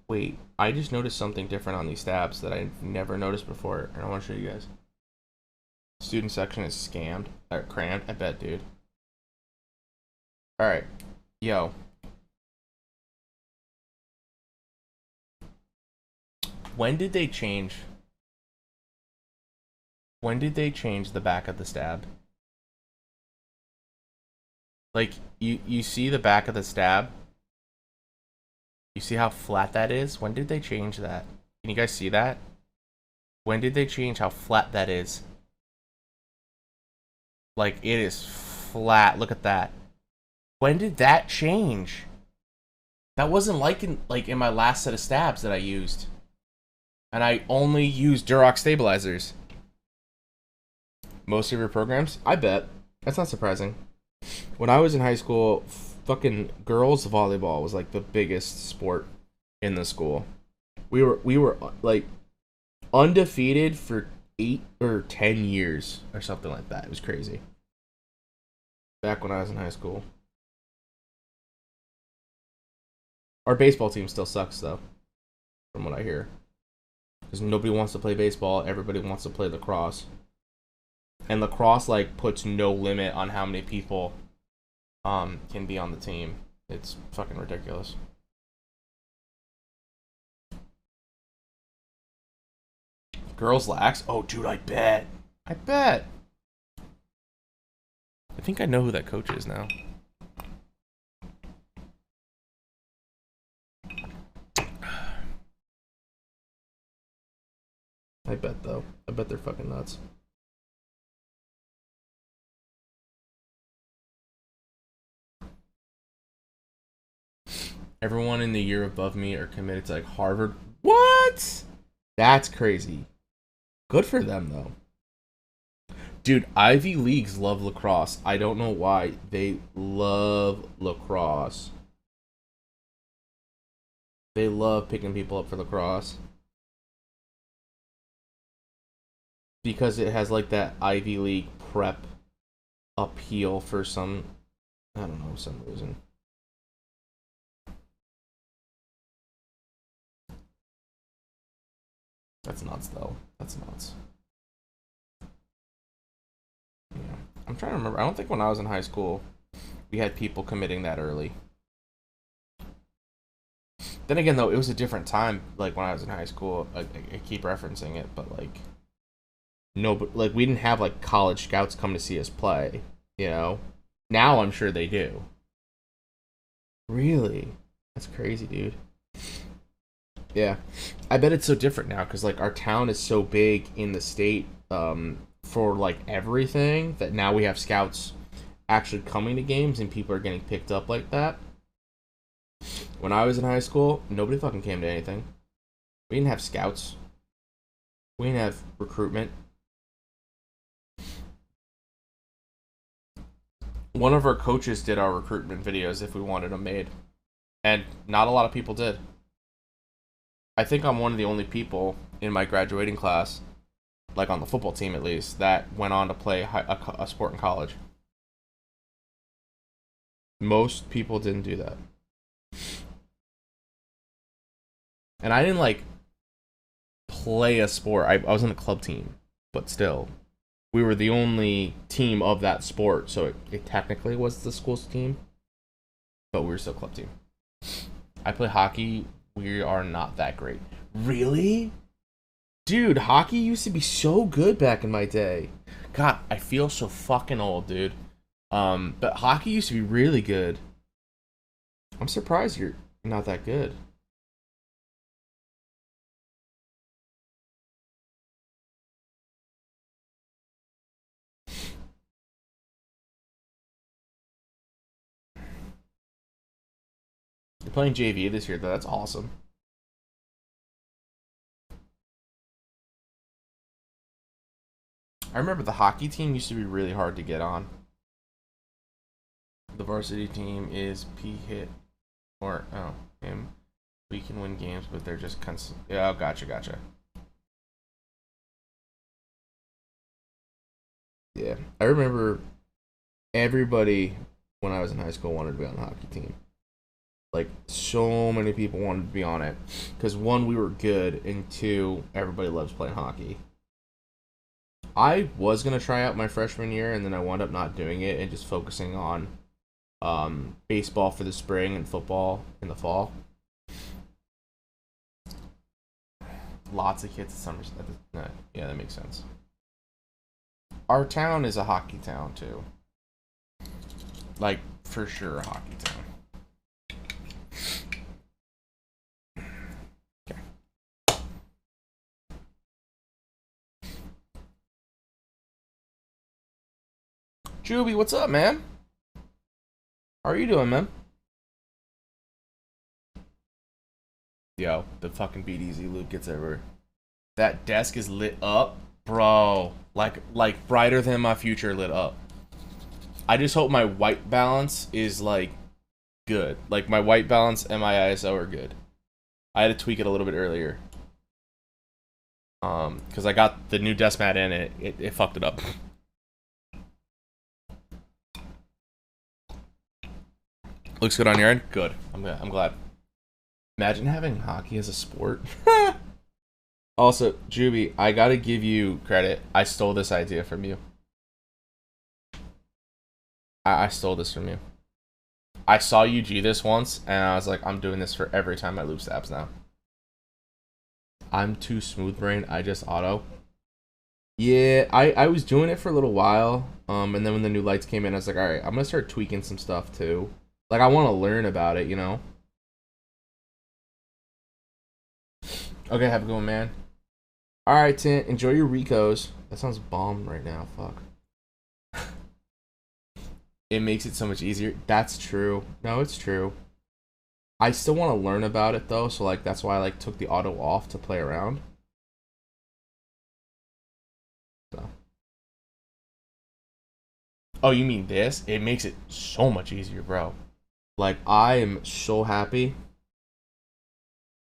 Wait, I just noticed something different on these tabs that I've never noticed before, and I want to show you guys. Student section is scammed, or crammed, I bet, dude. Alright, yo. When did they change the back of the stab? Like, you see the back of the stab? You see how flat that is? When did they change that? Can you guys see that? When did they change how flat that is? Like, it is flat. Look at that. When did that change? That wasn't like in my last set of stabs that I used. And I only use Durox stabilizers. Most of your programs? I bet. That's not surprising. When I was in high school, fucking girls volleyball was like the biggest sport in the school. We were like undefeated for 8 or 10 years or something like that. It was crazy. Back when I was in high school. Our baseball team still sucks though, from what I hear. Because nobody wants to play baseball, everybody wants to play lacrosse. And lacrosse like puts no limit on how many people can be on the team. It's fucking ridiculous. Girls lax? Oh dude, I bet. I think I know who that coach is now. I bet though. I bet they're fucking nuts. Everyone in the year above me are committed to like Harvard. What? That's crazy. Good for them though. Dude, Ivy Leagues love lacrosse. I don't know why. They love lacrosse. They love picking people up for lacrosse. Because it has like that Ivy League prep appeal for some, I don't know, some reason. That's nuts, though. That's nuts. Yeah. I'm trying to remember. I don't think when I was in high school, we had people committing that early. Then again, though, it was a different time. Like when I was in high school, I keep referencing it, but like, no, but like we didn't have like college scouts come to see us play. You know, now I'm sure they do. Really, that's crazy, dude. Yeah, I bet it's so different now because like our town is so big in the state for like everything that now we have scouts actually coming to games and people are getting picked up like that. When I was in high school, nobody fucking came to anything. We didn't have scouts. We didn't have recruitment. One of our coaches did our recruitment videos if we wanted them made, and not a lot of people did. I think I'm one of the only people in my graduating class, like on the football team at least, that went on to play a sport in college. Most people didn't do that. And I didn't like play a sport. I was on a club team, but still, we were the only team of that sport, so it technically was the school's team, but we were still club team. I play hockey. We are not that great. Really? Dude, hockey used to be so good back in my day. God, I feel so fucking old, dude. But hockey used to be really good. I'm surprised you're not that good. You're playing JV this year, though. That's awesome. I remember the hockey team used to be really hard to get on. The varsity team is P hit or him. We can win games, but they're just yeah. Oh, gotcha. Yeah, I remember everybody when I was in high school wanted to be on the hockey team. Like so many people wanted to be on it because one, we were good, and two, everybody loves playing hockey. I was gonna try out my freshman year, and then I wound up not doing it and just focusing on baseball for the spring and football in the fall. Lots of kids at summers. Yeah, that makes sense. Our town is a hockey town too. Like for sure, a hockey town. Okay. Juby, what's up, man? How are you doing, man? Yo, the fucking BDZ loop gets everywhere. That desk is lit up, bro. Like brighter than my future lit up. I just hope my white balance is like good. Like my white balance and my ISO are good. I had to tweak it a little bit earlier. Because I got the new desk mat in and it fucked it up. Looks good on your end? Good. I'm glad. Imagine having hockey as a sport. Also, Juby, I gotta give you credit. I stole this idea from you. I stole this from you. I saw you G this once, and I was like, I'm doing this for every time I loop stabs now. I'm too smooth brain. I just auto. Yeah, I was doing it for a little while. And then when the new lights came in, I was like, all right, I'm gonna start tweaking some stuff too. Like, I want to learn about it, you know? Okay, have a good one, man. Alright, Tint, enjoy your Ricos. That sounds bomb right now, fuck. It makes it so much easier. That's true. No, it's true. I still want to learn about it, though, so, like, that's why I, like, took the auto off to play around. So. Oh, you mean this? It makes it so much easier, bro. Like, I am so happy.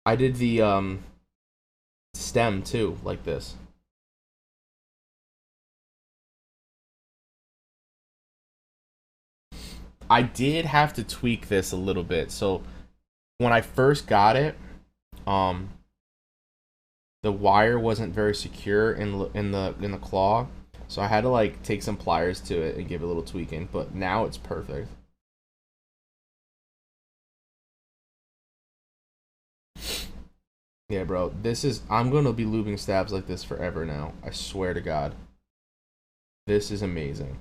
I did the, stem, too, like this. I did have to tweak this a little bit. So when I first got it, um, the wire wasn't very secure in the claw, so I had to like take some pliers to it and give it a little tweaking. But now it's perfect. Yeah, bro. This is I'm gonna be lubing stabs like this forever now. I swear to God. This is amazing.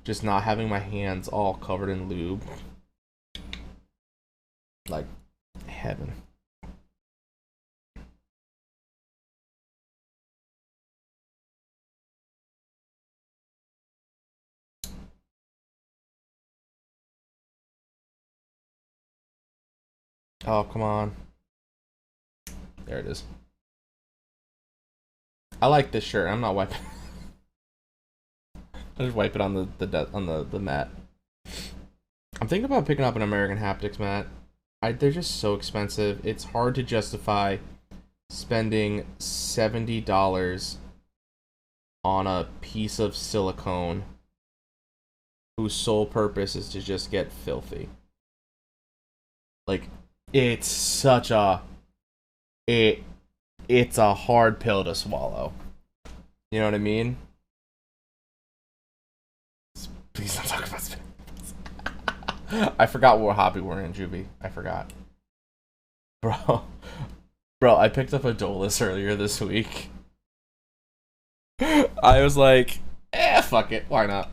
Just not having my hands all covered in lube. Like heaven. Oh, come on. There it is. I like this shirt. I'm not wiping. I just wipe it on the mat. I'm thinking about picking up an American Haptics mat. They're just so expensive. It's hard to justify spending $70 on a piece of silicone whose sole purpose is to just get filthy. Like, it's such a it's a hard pill to swallow. You know what I mean? Please don't talk about spinning. I forgot what hobby we're in, Juvie. I forgot. Bro, I picked up a Dolus earlier this week. I was like, fuck it. Why not?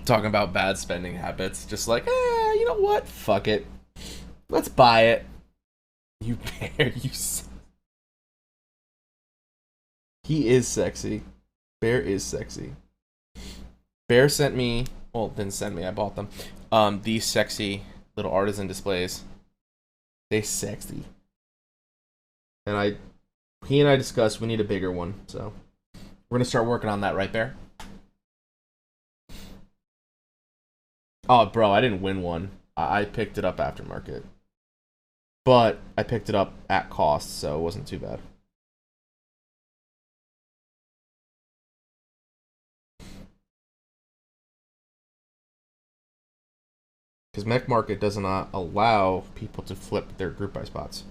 Talking about bad spending habits. Just like, you know what? Fuck it. Let's buy it. You bear, you. He is sexy. Bear is sexy. Bear sent me, well, didn't send me, I bought them. These sexy little artisan displays. They sexy. And he and I discussed we need a bigger one, so we're gonna start working on that, right, Bear? Oh, bro, I didn't win one. I picked it up aftermarket. But I picked it up at cost, so it wasn't too bad. Because Mech Market does not allow people to flip their group buy spots.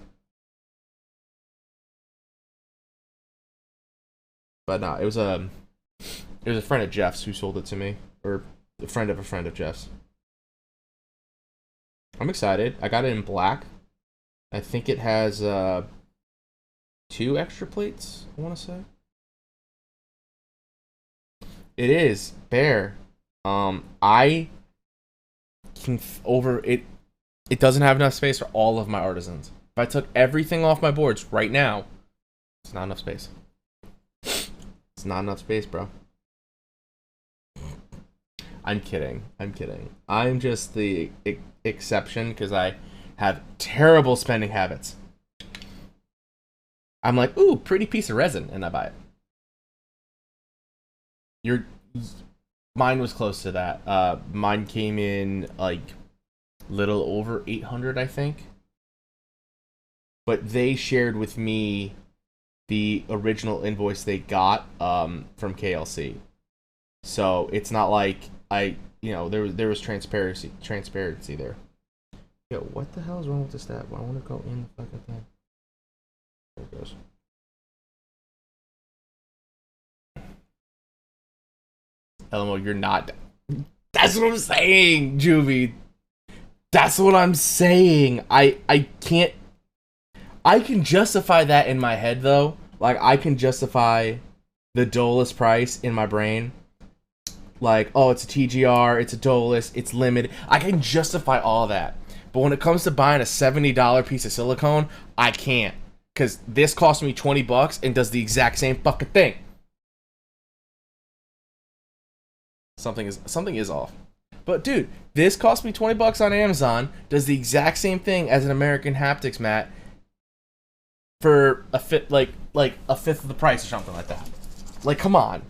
But no, it was a friend of Jeff's who sold it to me, or a friend of Jeff's. I'm excited. I got it in black. I think it has 2 extra plates, I want to say. It is Bear. I can over it. It doesn't have enough space for all of my artisans. If I took everything off my boards right now, it's not enough space. It's not enough space, bro. I'm kidding. I'm just the exception because I have terrible spending habits. I'm like, ooh, pretty piece of resin, and I buy it. Mine was close to that. Mine came in like little over 800, I think. But they shared with me the original invoice they got from KLC. So it's not like there was transparency there. Yo, what the hell is wrong with this tab? I want to go in the fucking thing. There it goes. LMO, you're not. That's what I'm saying, Juvie. That's what I'm saying. I can't. I can justify that in my head though. Like I can justify the Dolus price in my brain. Like, oh, it's a TGR, it's a Dolus, it's limited. I can justify all that. But when it comes to buying a $70 piece of silicone, I can't. Because this cost me $20 and does the exact same fucking thing. Something is off. But dude, this cost me $20 on Amazon, does the exact same thing as an American Haptics mat for a fifth of the price or something like that. Like, come on.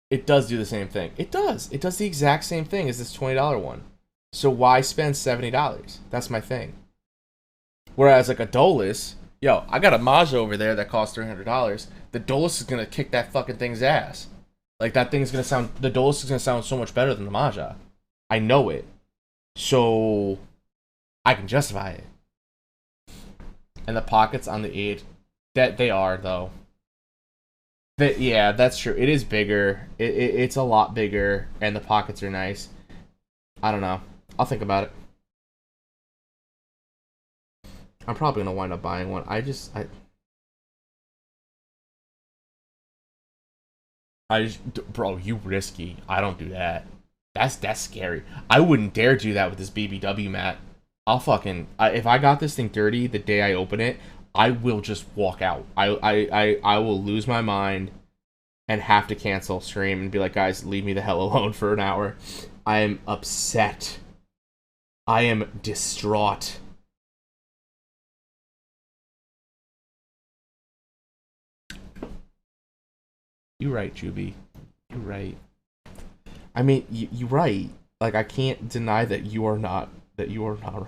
It does do the same thing. It does. It does the exact same thing as this $20 one. So why spend $70? That's my thing. Whereas like a Dolus, yo, I got a Maja over there that costs $300. The Dolus is gonna kick that fucking thing's ass. Like that thing's gonna sound. The Dolus is gonna sound so much better than the Maja. I know it, so I can justify it. And the pockets on the 8, that they are though. That yeah, that's true. It is bigger. It's a lot bigger, and the pockets are nice. I don't know. I'll think about it. I'm probably gonna wind up buying one. Bro, you risky. I don't do that. That's scary. I wouldn't dare do that with this BBW mat. I'll fucking if I got this thing dirty the day I open it, I will just walk out. I will lose my mind and have to cancel stream and be like, guys, leave me the hell alone for an hour. I am upset. I am distraught. You're right, Juby. You're right. I mean, you're right. Like, I can't deny that you are not right.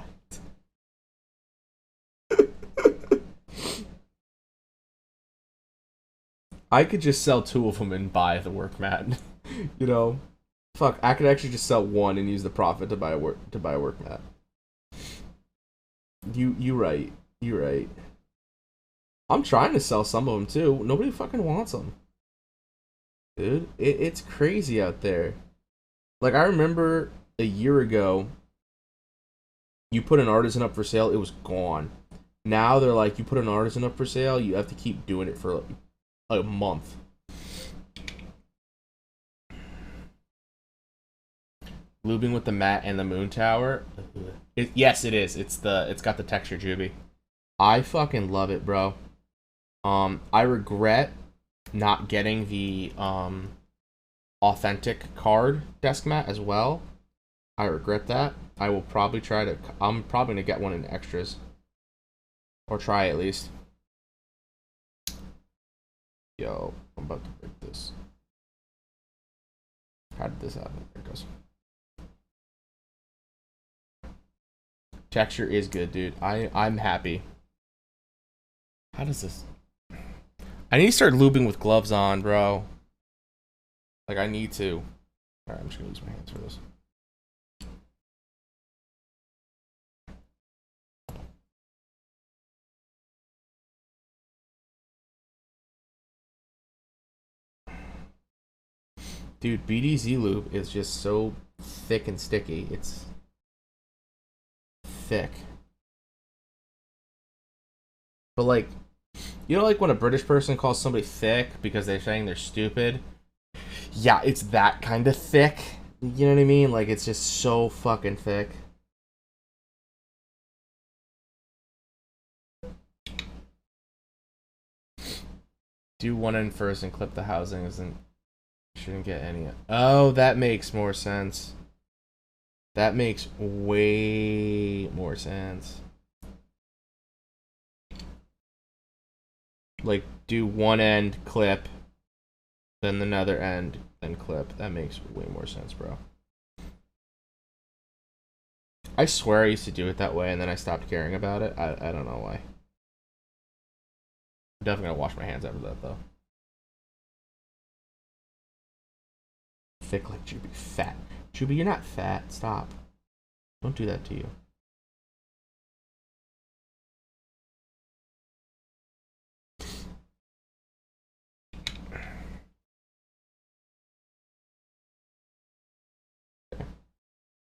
I could just sell 2 of them and buy the work mat. You know, fuck. I could actually just sell 1 and use the profit to buy a work mat. You right. You're right. I'm trying to sell some of them too. Nobody fucking wants them, dude. It's crazy out there. Like, I remember a year ago, you put an artisan up for sale, it was gone. Now they're like, you put an artisan up for sale, you have to keep doing it for like a month. Lubing with the mat and the moon tower. Yes, it is. It's got the texture, Juby. I fucking love it, bro. I regret not getting the authentic card desk mat as well. I regret that. I will probably try to. I'm probably gonna get one in extras, or try at least. Yo, I'm about to break this. How did this happen? There it goes. Texture is good, dude. I'm happy. How does this? I need to start lubing with gloves on, bro. Like, I need to. Alright, I'm just gonna use my hands for this. Dude, BDZ lube is just so thick and sticky. It's thick. But like, you know, like when a British person calls somebody thick because they're saying they're stupid? Yeah, it's that kind of thick. You know what I mean? Like, it's just so fucking thick. Do one end first and clip the housings and shouldn't get any. Oh, that makes more sense. That makes way more sense. Like, do one end clip, then another end, then clip. That makes way more sense, bro. I swear I used to do it that way, and then I stopped caring about it. I don't know why. I'm definitely gonna wash my hands after that, though. Thick like Juby. Fat. Juby, you're not fat. Stop. Don't do that to you.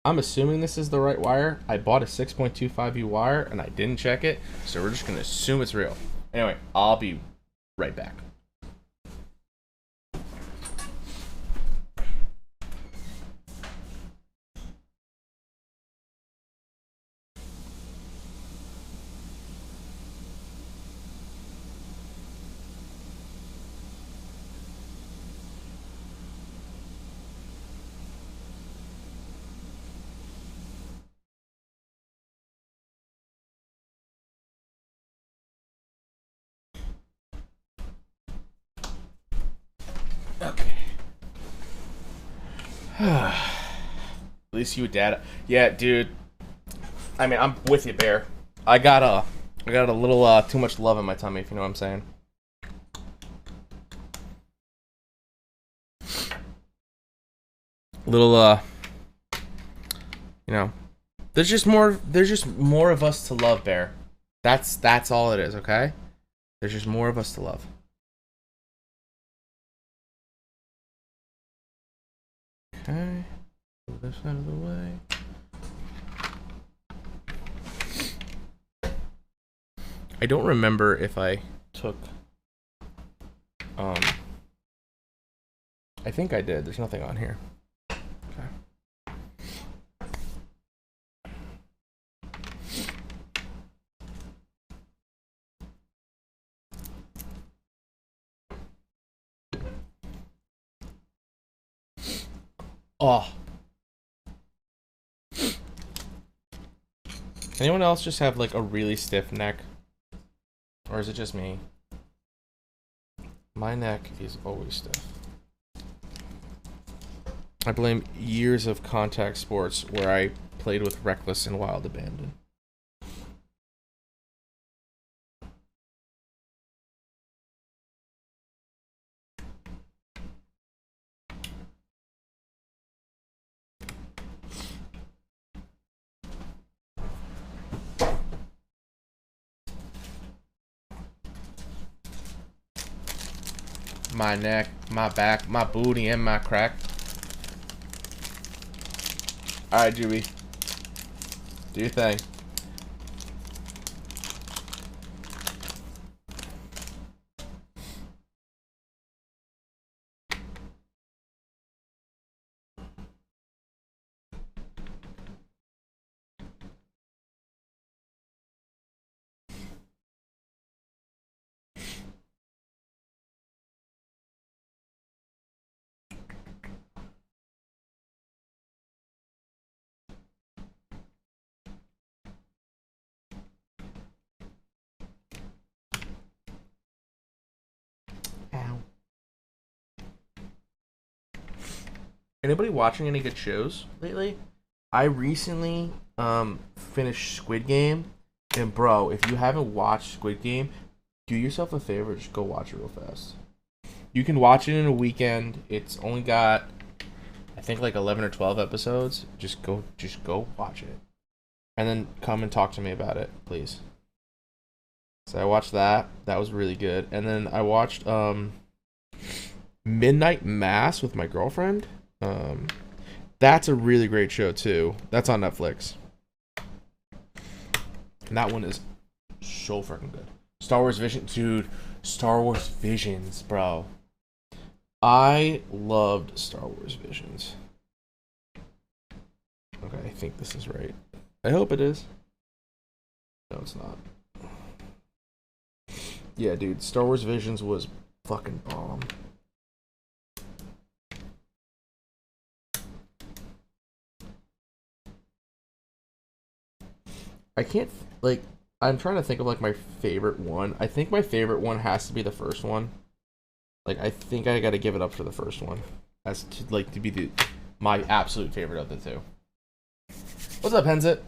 I'm assuming this is the right wire. I bought a 6.25U wire and I didn't check it, so we're just gonna assume it's real. Anyway, I'll be right back. Okay. At least you dad. Yeah, dude. I mean, I'm with you, Bear. I got a little too much love in my tummy, if you know what I'm saying. Little you know, there's just more of us to love, Bear. That's all it is, okay? There's just more of us to love. Okay. Move this out of the way. I don't remember if I took I think I did. There's nothing on here. Okay. Oh. Anyone else just have like a really stiff neck? Or is it just me? My neck is always stiff. I blame years of contact sports where I played with reckless and wild abandon. My neck, my back, my booty, and my crack. Alright, Juby. Do your thing. Anybody watching any good shows lately? I recently finished Squid Game, and bro, if you haven't watched Squid Game, do yourself a favor, just go watch it real fast. You can watch it in a weekend. It's only got I think like 11 or 12 episodes. Just go watch it. And then come and talk to me about it, please. So I watched that. That was really good. And then I watched Midnight Mass with my girlfriend. That's a really great show too. That's on Netflix. And that one is so freaking good. Star Wars Vision, dude. Star Wars Visions, bro. I loved Star Wars Visions. Okay, I think this is right. I hope it is. No, it's not. Yeah, dude, Star Wars Visions was fucking bomb. I can't, like, I'm trying to think of, like, my favorite one. I think my favorite one has to be the first one. Like, I think I gotta give it up for the first one. As to, like, to be my absolute favorite of the two. What's up, Henzit?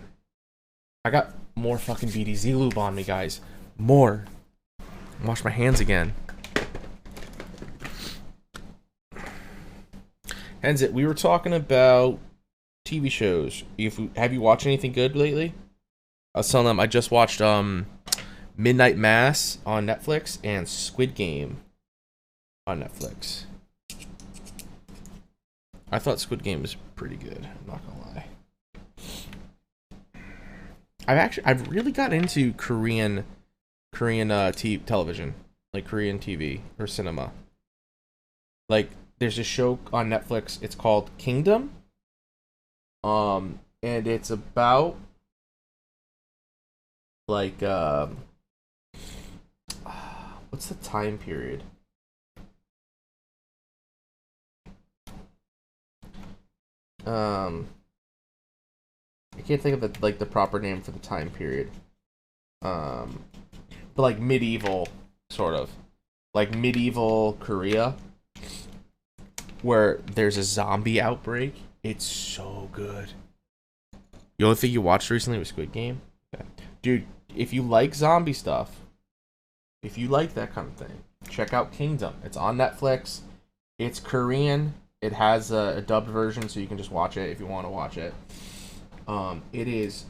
I got more fucking BDZ lube on me, guys. More. Wash my hands again. Henzit, we were talking about TV shows. Have you watched anything good lately? I was telling them I just watched Midnight Mass on Netflix and Squid Game on Netflix. I thought Squid Game was pretty good. I'm not gonna lie. I've really got into Korean television, like Korean TV or cinema. Like there's a show on Netflix. It's called Kingdom. And it's about like what's the time period? I can't think of the proper name for the time period. But like medieval, sort of, like medieval Korea, where there's a zombie outbreak It's so good. The only thing you watched recently was Squid Game? Okay. Dude, if you like zombie stuff, if you like that kind of thing, check out Kingdom. It's on Netflix. It's Korean. It has a dubbed version, so you can just watch it if you want to watch it. It is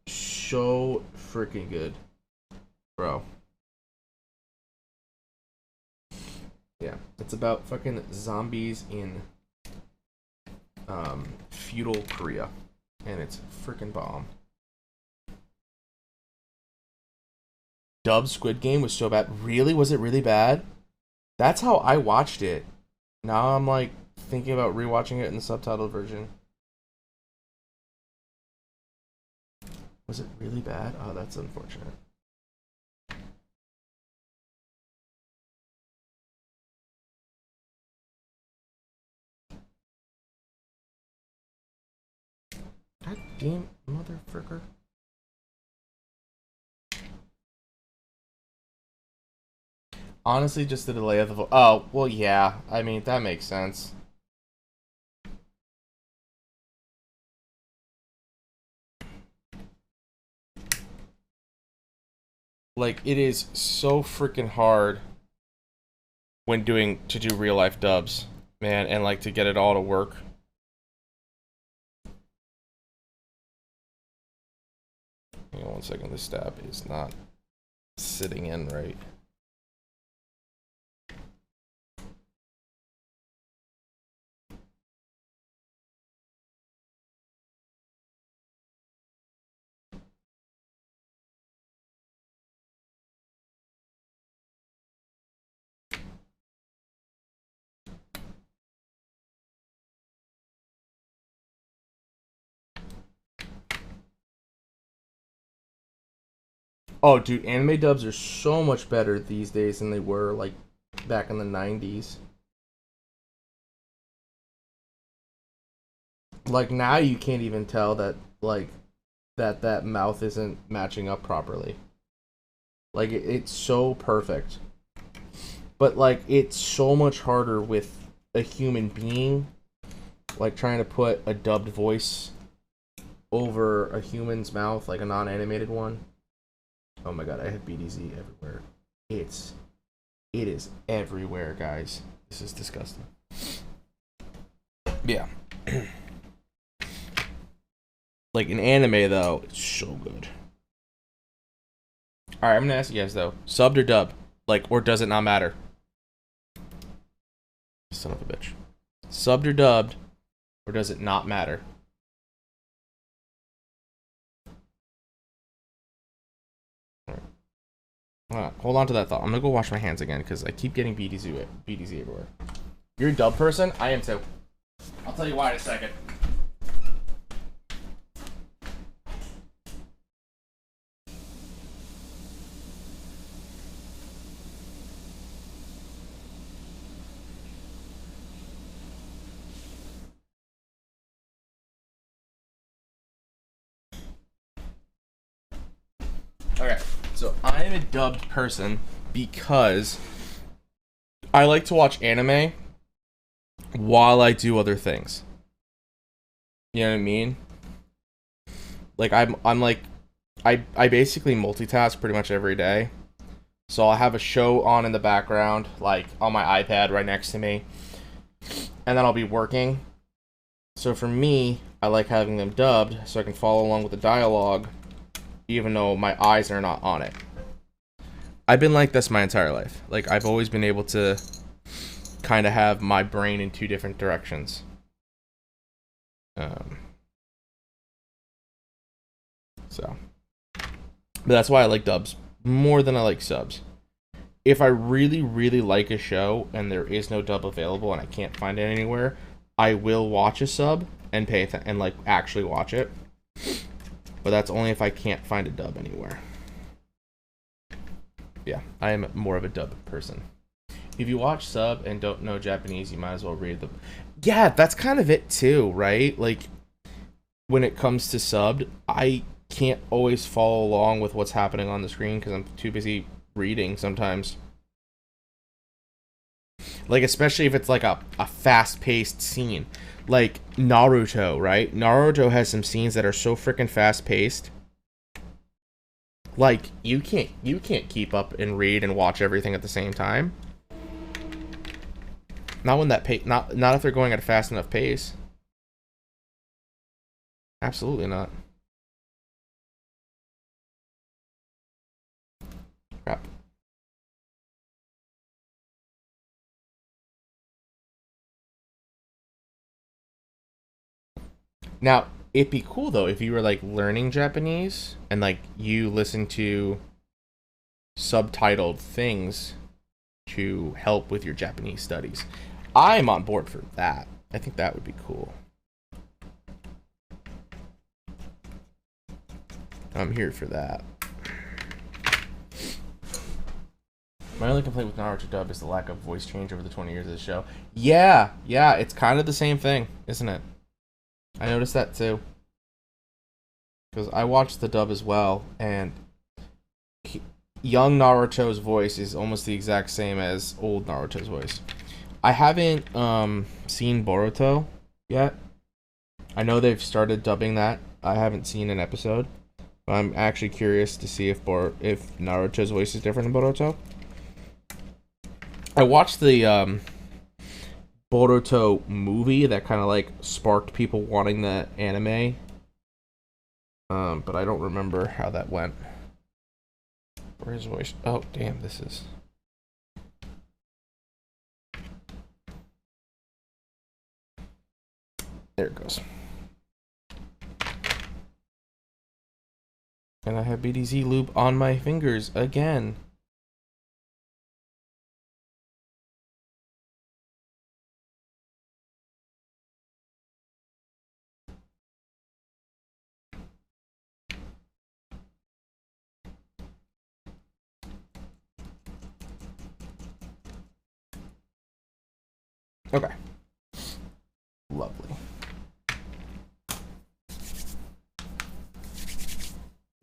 so freaking good, bro. Yeah, it's about fucking zombies in feudal Korea, and it's freaking bomb. Dubbed Squid Game was so bad. Really? Was it really bad? That's how I watched it. Now I'm like thinking about rewatching it in the subtitled version. Was it really bad? Oh, that's unfortunate. God damn motherfucker. Honestly, just the delay of the oh, well, yeah. I mean, that makes sense. Like, it is so freaking hard when to do real life dubs, man, and like to get it all to work. Hang on 1 second. This stab is not sitting in right. Oh, dude, anime dubs are so much better these days than they were like back in the 90s. Like now you can't even tell that like that mouth isn't matching up properly. Like it's so perfect. But like it's so much harder with a human being like trying to put a dubbed voice over a human's mouth, like a non-animated one. Oh my god, I have BDZ everywhere. It is everywhere, guys. This is disgusting. Yeah. Like in anime though, it's so good. Alright, I'm gonna ask you guys though. Subbed or dubbed? Like, or does it not matter? Son of a bitch. Subbed or dubbed, or does it not matter? Hold on to that thought. I'm gonna go wash my hands again because I keep getting BDZ everywhere. You're a dub person? I am too. I'll tell you why in a second. Okay, so I am a dubbed person because I like to watch anime while I do other things. You know what I mean? Like I'm like I basically multitask pretty much every day. So I'll have a show on in the background, like on my iPad right next to me, and then I'll be working. So for me, I like having them dubbed so I can follow along with the dialogue, even though my eyes are not on it. I've been like this my entire life. Like I've always been able to kind of have my brain in two different directions. So, but that's why I like dubs more than I like subs. If I really, really like a show and there is no dub available and I can't find it anywhere, I will watch a sub and and like actually watch it. But that's only if I can't find a dub anywhere. Yeah, I am more of a dub person. If you watch sub and don't know Japanese, you might as well read the. Yeah, that's kind of it too, right? Like when it comes to subbed, I can't always follow along with what's happening on the screen because I'm too busy reading sometimes. Like, especially if it's like a fast-paced scene. Like Naruto, right? Naruto has some scenes that are so freaking fast-paced. Like, you can't keep up and read and watch everything at the same time. Not when that not if they're going at a fast enough pace. Absolutely not. Crap. Now, it'd be cool though if you were like learning Japanese and like you listen to subtitled things to help with your Japanese studies. I'm on board for that. I think that would be cool. I'm here for that. My only complaint with Naruto dub is the lack of voice change over the 20 years of the show. Yeah, it's kind of the same thing, isn't it? I noticed that too. Because I watched the dub as well, and young Naruto's voice is almost the exact same as old Naruto's voice. I haven't seen Boruto yet. I know they've started dubbing that. I haven't seen an episode. But I'm actually curious to see if Naruto's voice is different in Boruto. I watched the Boruto movie that kind of like sparked people wanting the anime. But I don't remember how that went. Where's his voice? Oh, damn, this is... There it goes. And I have BDZ loop on my fingers again. Okay. Lovely.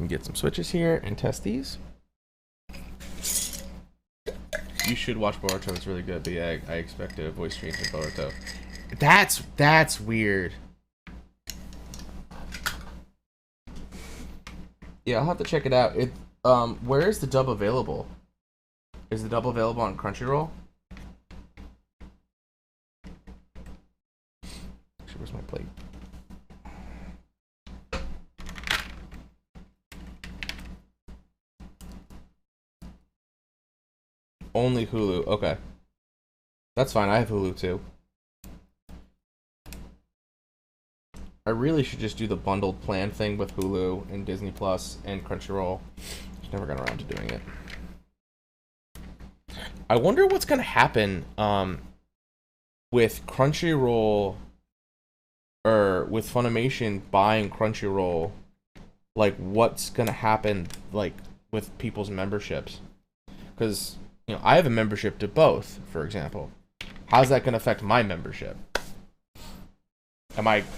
Get some switches here and test these. You should watch Boruto, it's really good, but yeah, I expected a voice change in Boruto. That's weird. Yeah, I'll have to check it out. Where is the dub available? Is the dub available on Crunchyroll? Actually, where's my plate? Only Hulu. Okay. That's fine. I have Hulu too. I really should just do the bundled plan thing with Hulu and Disney Plus and Crunchyroll. Just never got around to doing it. I wonder what's gonna happen with Crunchyroll or with Funimation buying Crunchyroll. Like, what's gonna happen like with people's memberships? Because I have a membership to both, for example. How's that going to affect my membership?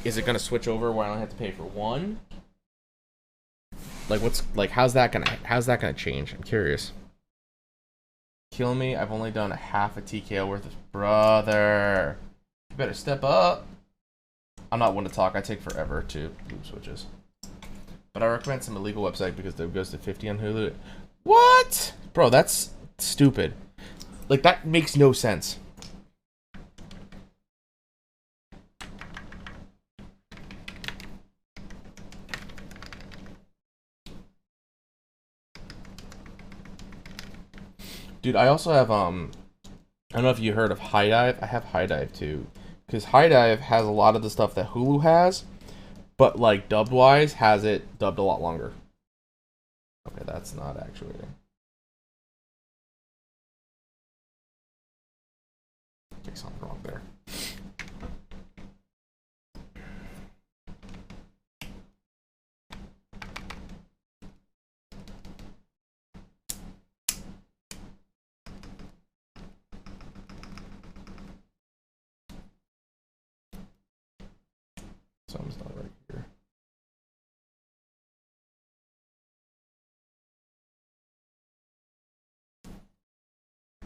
Is it going to switch over where I don't have to pay for one? How's that going to change? I'm curious. Kill me. I've only done a half a TKO worth of brother. You better step up. I'm not one to talk. I take forever to loop switches. But I recommend some illegal website because it goes to 50 on Hulu. What? Bro, that's stupid. Like, that makes no sense. Dude, I also have I don't know if you heard of HiDive. I have HiDive too, because HiDive has a lot of the stuff that Hulu has, but like dubbed wise has it dubbed a lot longer. Okay, that's not actuating. Take something wrong there. Something's not right here.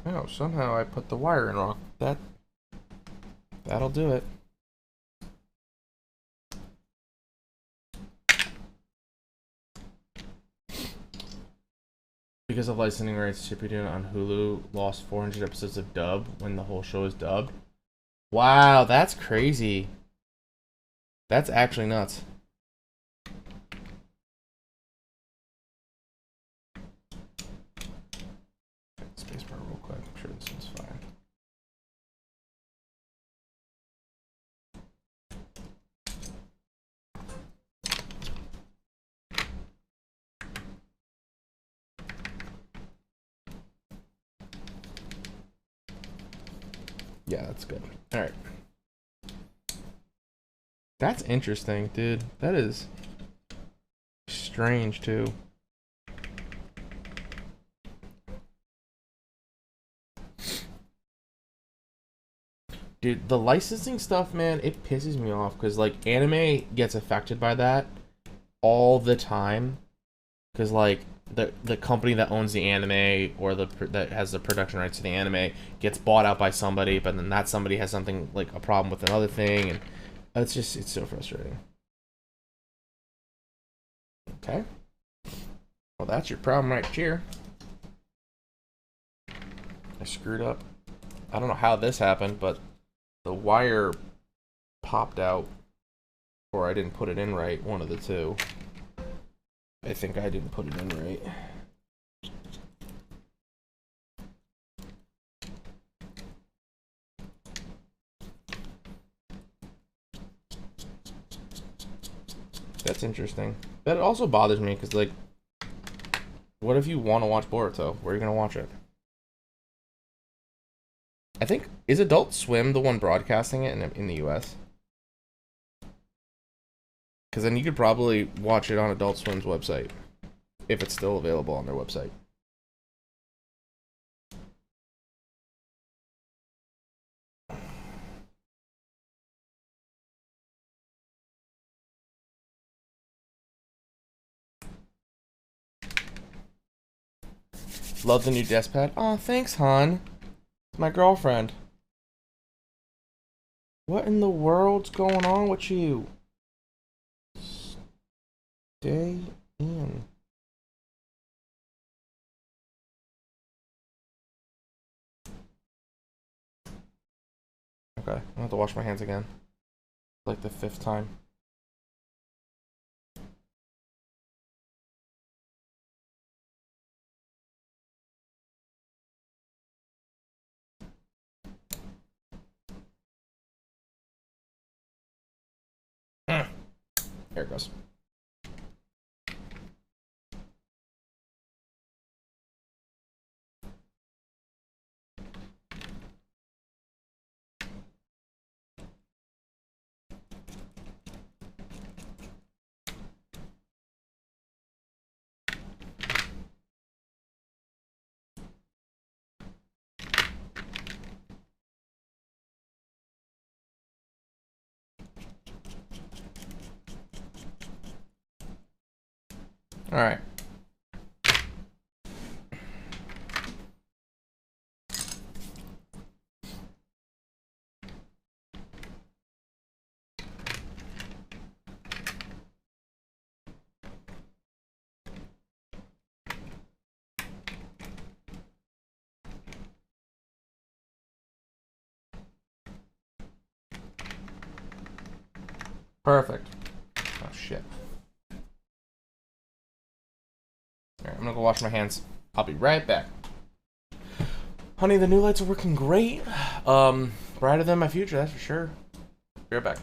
Oh, somehow I put the wire in wrong. That'll do it. Because of licensing rights, Shippuden on Hulu lost 400 episodes of dub when the whole show is dubbed. Wow, that's crazy. That's actually nuts. Spacebar real quick. I'm sure this one's fine. Yeah, that's good. All right. That's interesting, dude. That is strange, too. Dude, the licensing stuff, man, it pisses me off because, like, anime gets affected by that all the time. Because, like, the company that owns the anime or that has the production rights to the anime gets bought out by somebody, but then that somebody has something, like, a problem with another thing, and it's so frustrating. Okay. Well, that's your problem right here. I screwed up. I don't know how this happened, but the wire popped out, or I didn't put it in right. One of the two. I think I didn't put it in right. That's interesting. That also bothers me because, like, what if you want to watch Boruto? Where are you gonna watch it? I think, is Adult Swim the one broadcasting it in the US? Because then you could probably watch it on Adult Swim's website if it's still available on their website. Love the new desk pad. Aw, thanks, hon. It's my girlfriend. What in the world's going on with you? Stay in. Okay, I have to wash my hands again. Like the 5th time. There it goes. All right. Perfect. Oh, shit. Alright, I'm gonna go wash my hands. I'll be right back. Honey, the new lights are working great. Brighter than my future, that's for sure. Be right back.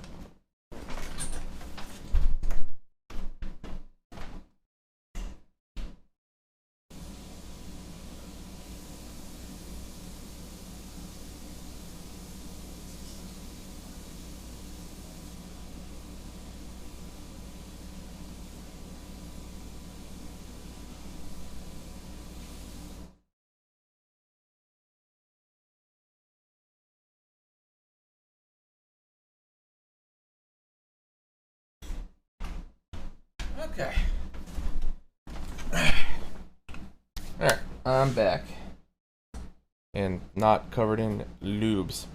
Okay. Alright, I'm back. and not covered in lubes.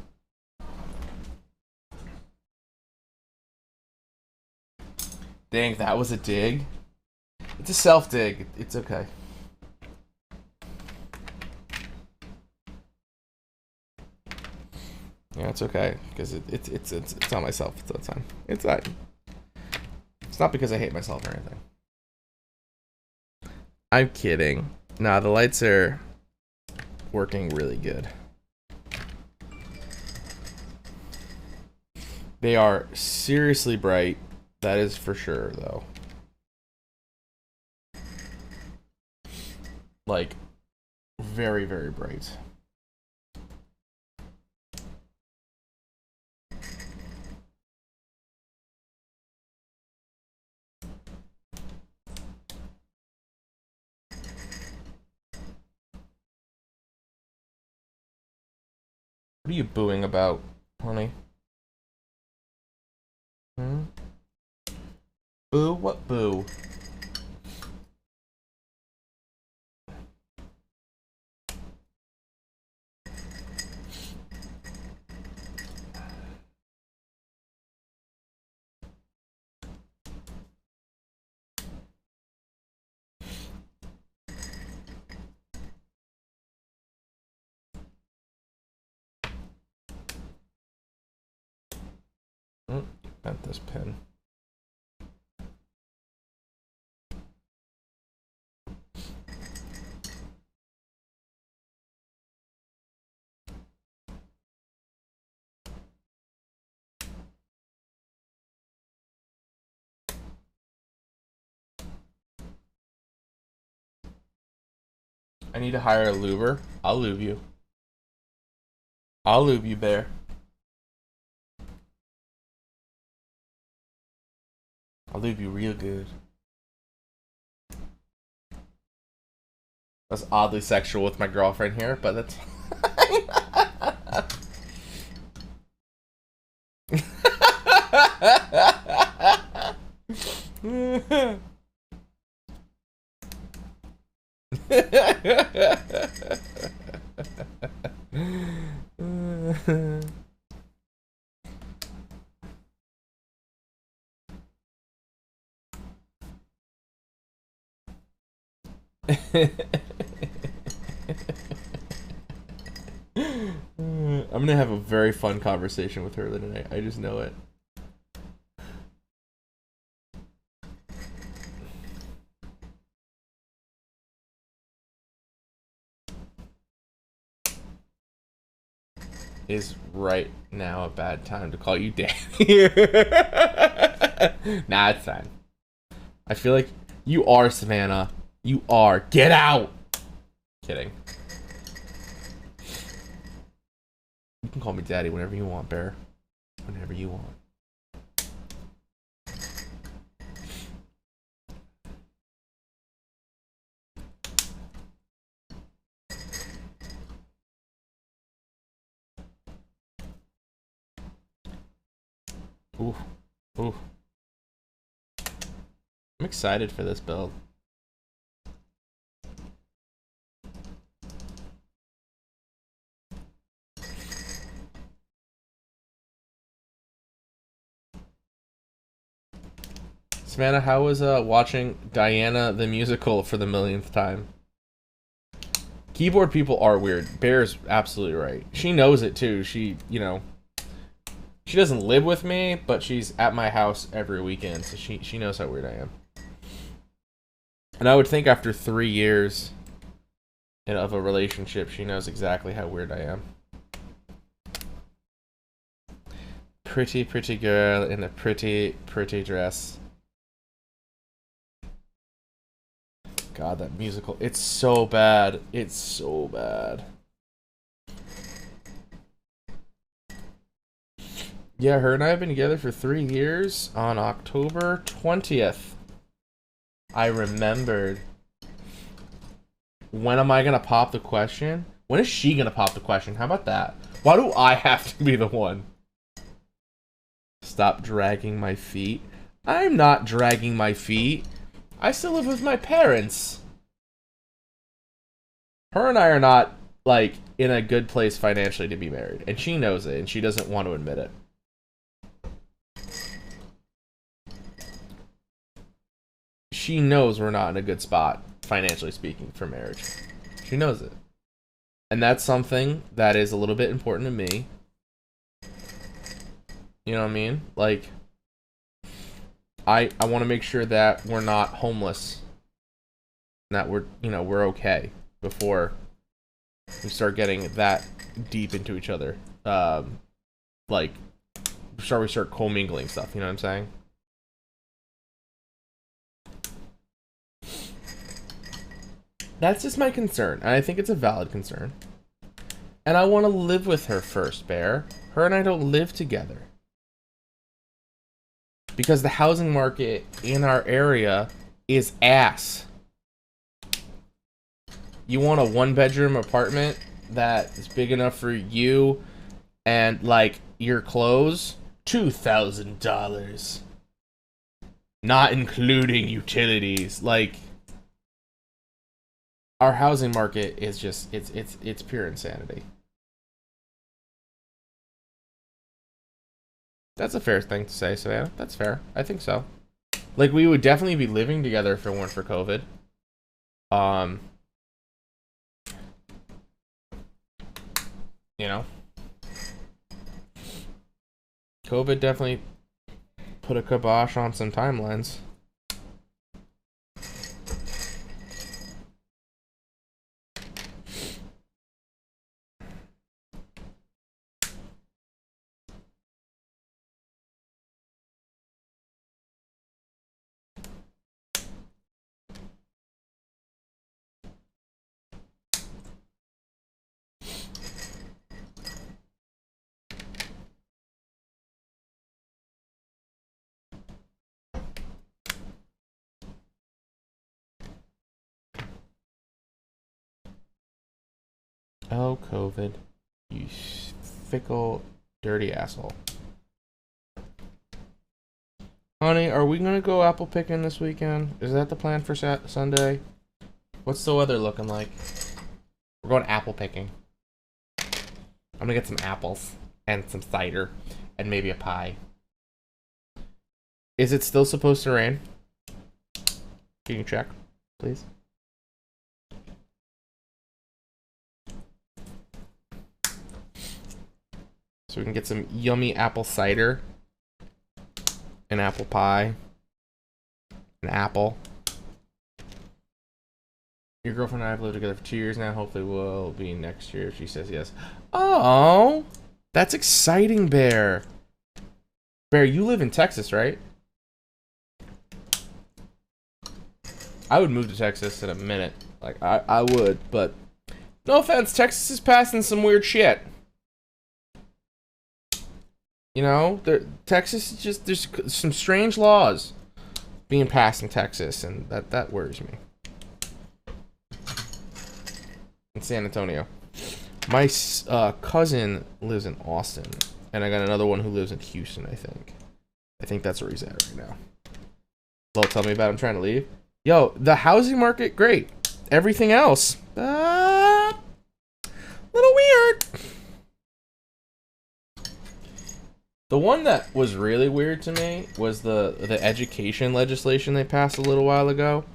Dang, that was a dig. It's a self-dig. It's okay. Yeah, it's okay because it's on myself the time. It's not. It's not because I hate myself or anything. I'm kidding. Nah, the lights are working really good. They are seriously bright. That is for sure, though. Like, very, very bright. What are you booing about, honey? Hmm? Boo? What boo? Bent this pin. I need to hire a luber. I'll lube you. I'll lube you, bear. I'll lube you real good. That's oddly sexual with my girlfriend here, but that's I'm gonna have a very fun conversation with her tonight. I just know it. Is right now a bad time to call you Danny? Nah, it's fine. I feel like you are Savannah. You are. Get out! Kidding. You can call me Daddy whenever you want, Bear. Whenever you want. Ooh. Ooh. I'm excited for this build. Savannah, how was watching Diana the musical for the millionth time? Keyboard people are weird. Bear's absolutely right. She knows it too. She, you know, she doesn't live with me, but she's at my house every weekend, so she knows how weird I am. And I would think after 3 years of a relationship, she knows exactly how weird I am. Pretty, pretty girl in a pretty, pretty dress. God, that musical. It's so bad. It's so bad. Yeah, her and I have been together for 3 years on October 20th. I remembered. When am I gonna pop the question? When is she gonna pop the question? How about that? Why do I have to be the one? Stop dragging my feet. I'm not dragging my feet. I still live with my parents. Her and I are not, like in a good place financially to be married, and she knows it, and she doesn't want to admit it. She knows we're not in a good spot financially speaking for marriage. She knows it, and that's something that is a little bit important to me. You know what I mean? Like, I want to make sure that we're not homeless, and that we're okay before we start getting that deep into each other. Like, before we start commingling stuff. You know what I'm saying? That's just my concern, and I think it's a valid concern. And I want to live with her first, Bear. Her and I don't live together. Because the housing market in our area is ass. You want a one-bedroom apartment that is big enough for you and, like, your clothes? $2,000. Not including utilities. Like, our housing market is just, it's pure insanity. That's a fair thing to say, Savannah. That's fair. I think so. Like, we would definitely be living together if it weren't for COVID. You know? COVID definitely put a kibosh on some timelines. Oh, COVID. You fickle, dirty asshole. Honey, are we gonna go apple picking this weekend? Is that the plan for Sunday? What's the weather looking like? We're going apple picking. I'm gonna get some apples and some cider and maybe a pie. Is it still supposed to rain? Can you check, please? So we can get some yummy apple cider, an apple pie, an apple. Your girlfriend and I have lived together for 2 years now. Hopefully we'll be next year if she says yes. Oh, that's exciting, Bear. Bear, you live in Texas, right? I would move to Texas in a minute. Like, I would, but no offense, Texas is passing some weird shit. You know, Texas is just, there's some strange laws being passed in Texas, and that worries me. In San Antonio. My cousin lives in Austin, and I got another one who lives in Houston, I think. I think that's where he's at right now. They'll tell me about him trying to leave. Yo, the housing market, great. Everything else, little weird. The one that was really weird to me was the education legislation they passed a little while ago,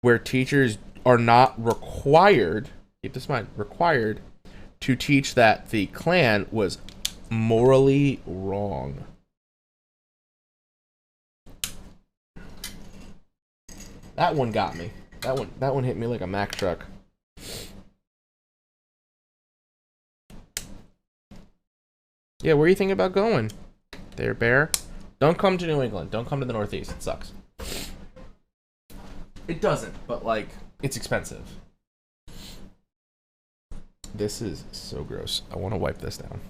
where teachers are not required, keep this in mind, required to teach that the Klan was morally wrong. That one got me. That one hit me like a Mack truck. Yeah, where are you thinking about going? There, Bear. Don't come to New England. Don't come to the Northeast. It sucks. It doesn't, but, like, it's expensive. This is so gross. I want to wipe this down.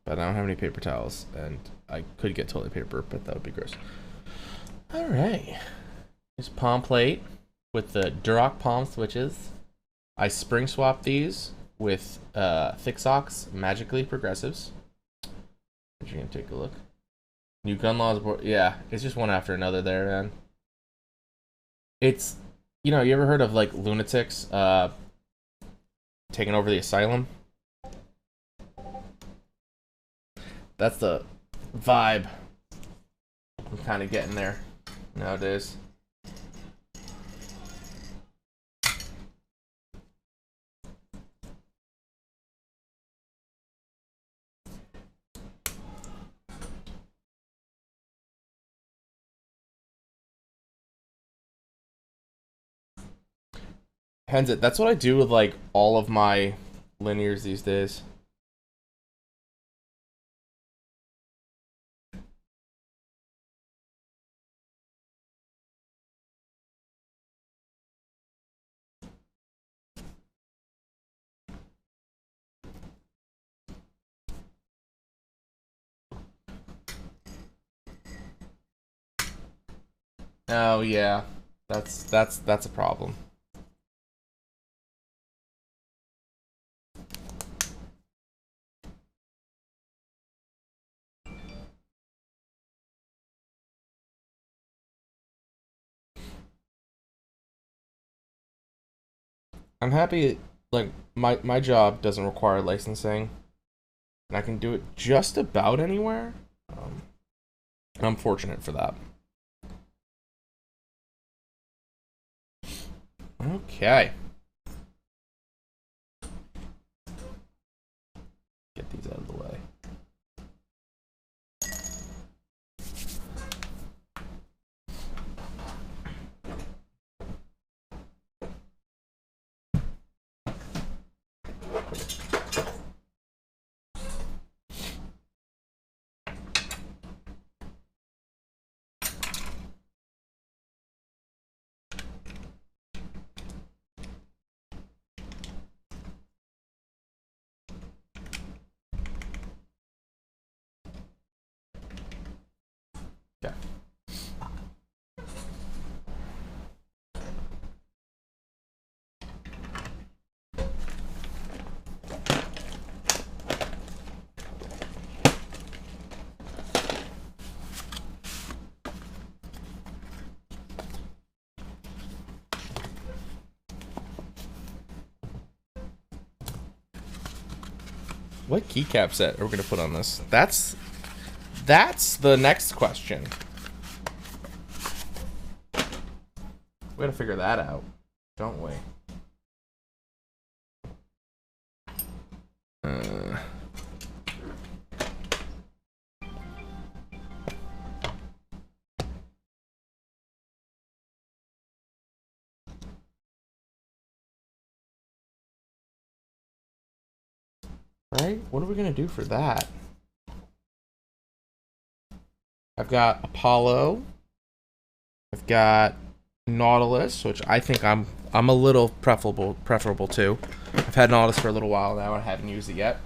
But I don't have any paper towels, and I could get toilet paper, but that would be gross. Alright. This palm plate with the Duroc palm switches. I spring swapped these with Thick Socks Magically Progressives. You're gonna take a look. New gun laws, yeah, it's just one after another there, man. It's, you know, you ever heard of like lunatics taking over the asylum. That's the vibe I'm kind of getting there nowadays. Hence that's what I do with like all of my linears these days. Oh yeah, that's a problem. I'm happy like my job doesn't require licensing, and I can do it just about anywhere. I'm fortunate for that. Okay. Get these out of the way. Okay. What keycap set are we gonna put on this? That's the next question. We gotta figure that out, don't we? Right? What are we gonna do for that? I've got Apollo. I've got Nautilus, which I think I'm a little preferable to. I've had Nautilus for a little while now. I haven't used it yet.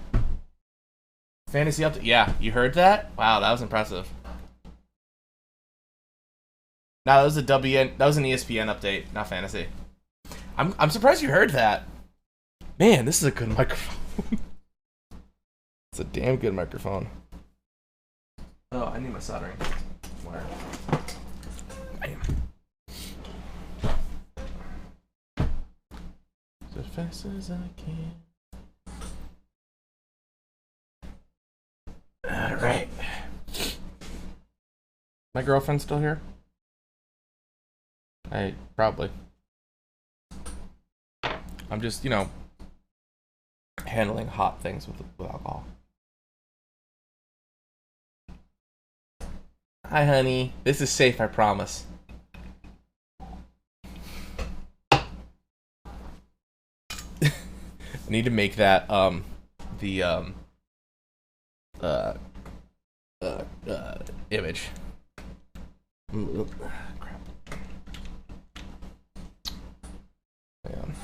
Fantasy update. Yeah, you heard that? Wow, that was impressive. No, that was a WN. That was an ESPN update, not fantasy. I'm surprised you heard that. Man, this is a good microphone. It's a damn good microphone. Oh, I need my soldering wire. Bam. As fast as I can. Alright. My girlfriend's still here? Probably. I'm just, handling hot things with alcohol. Hi, honey. This is safe, I promise. I need to make that, image. Crap. Man.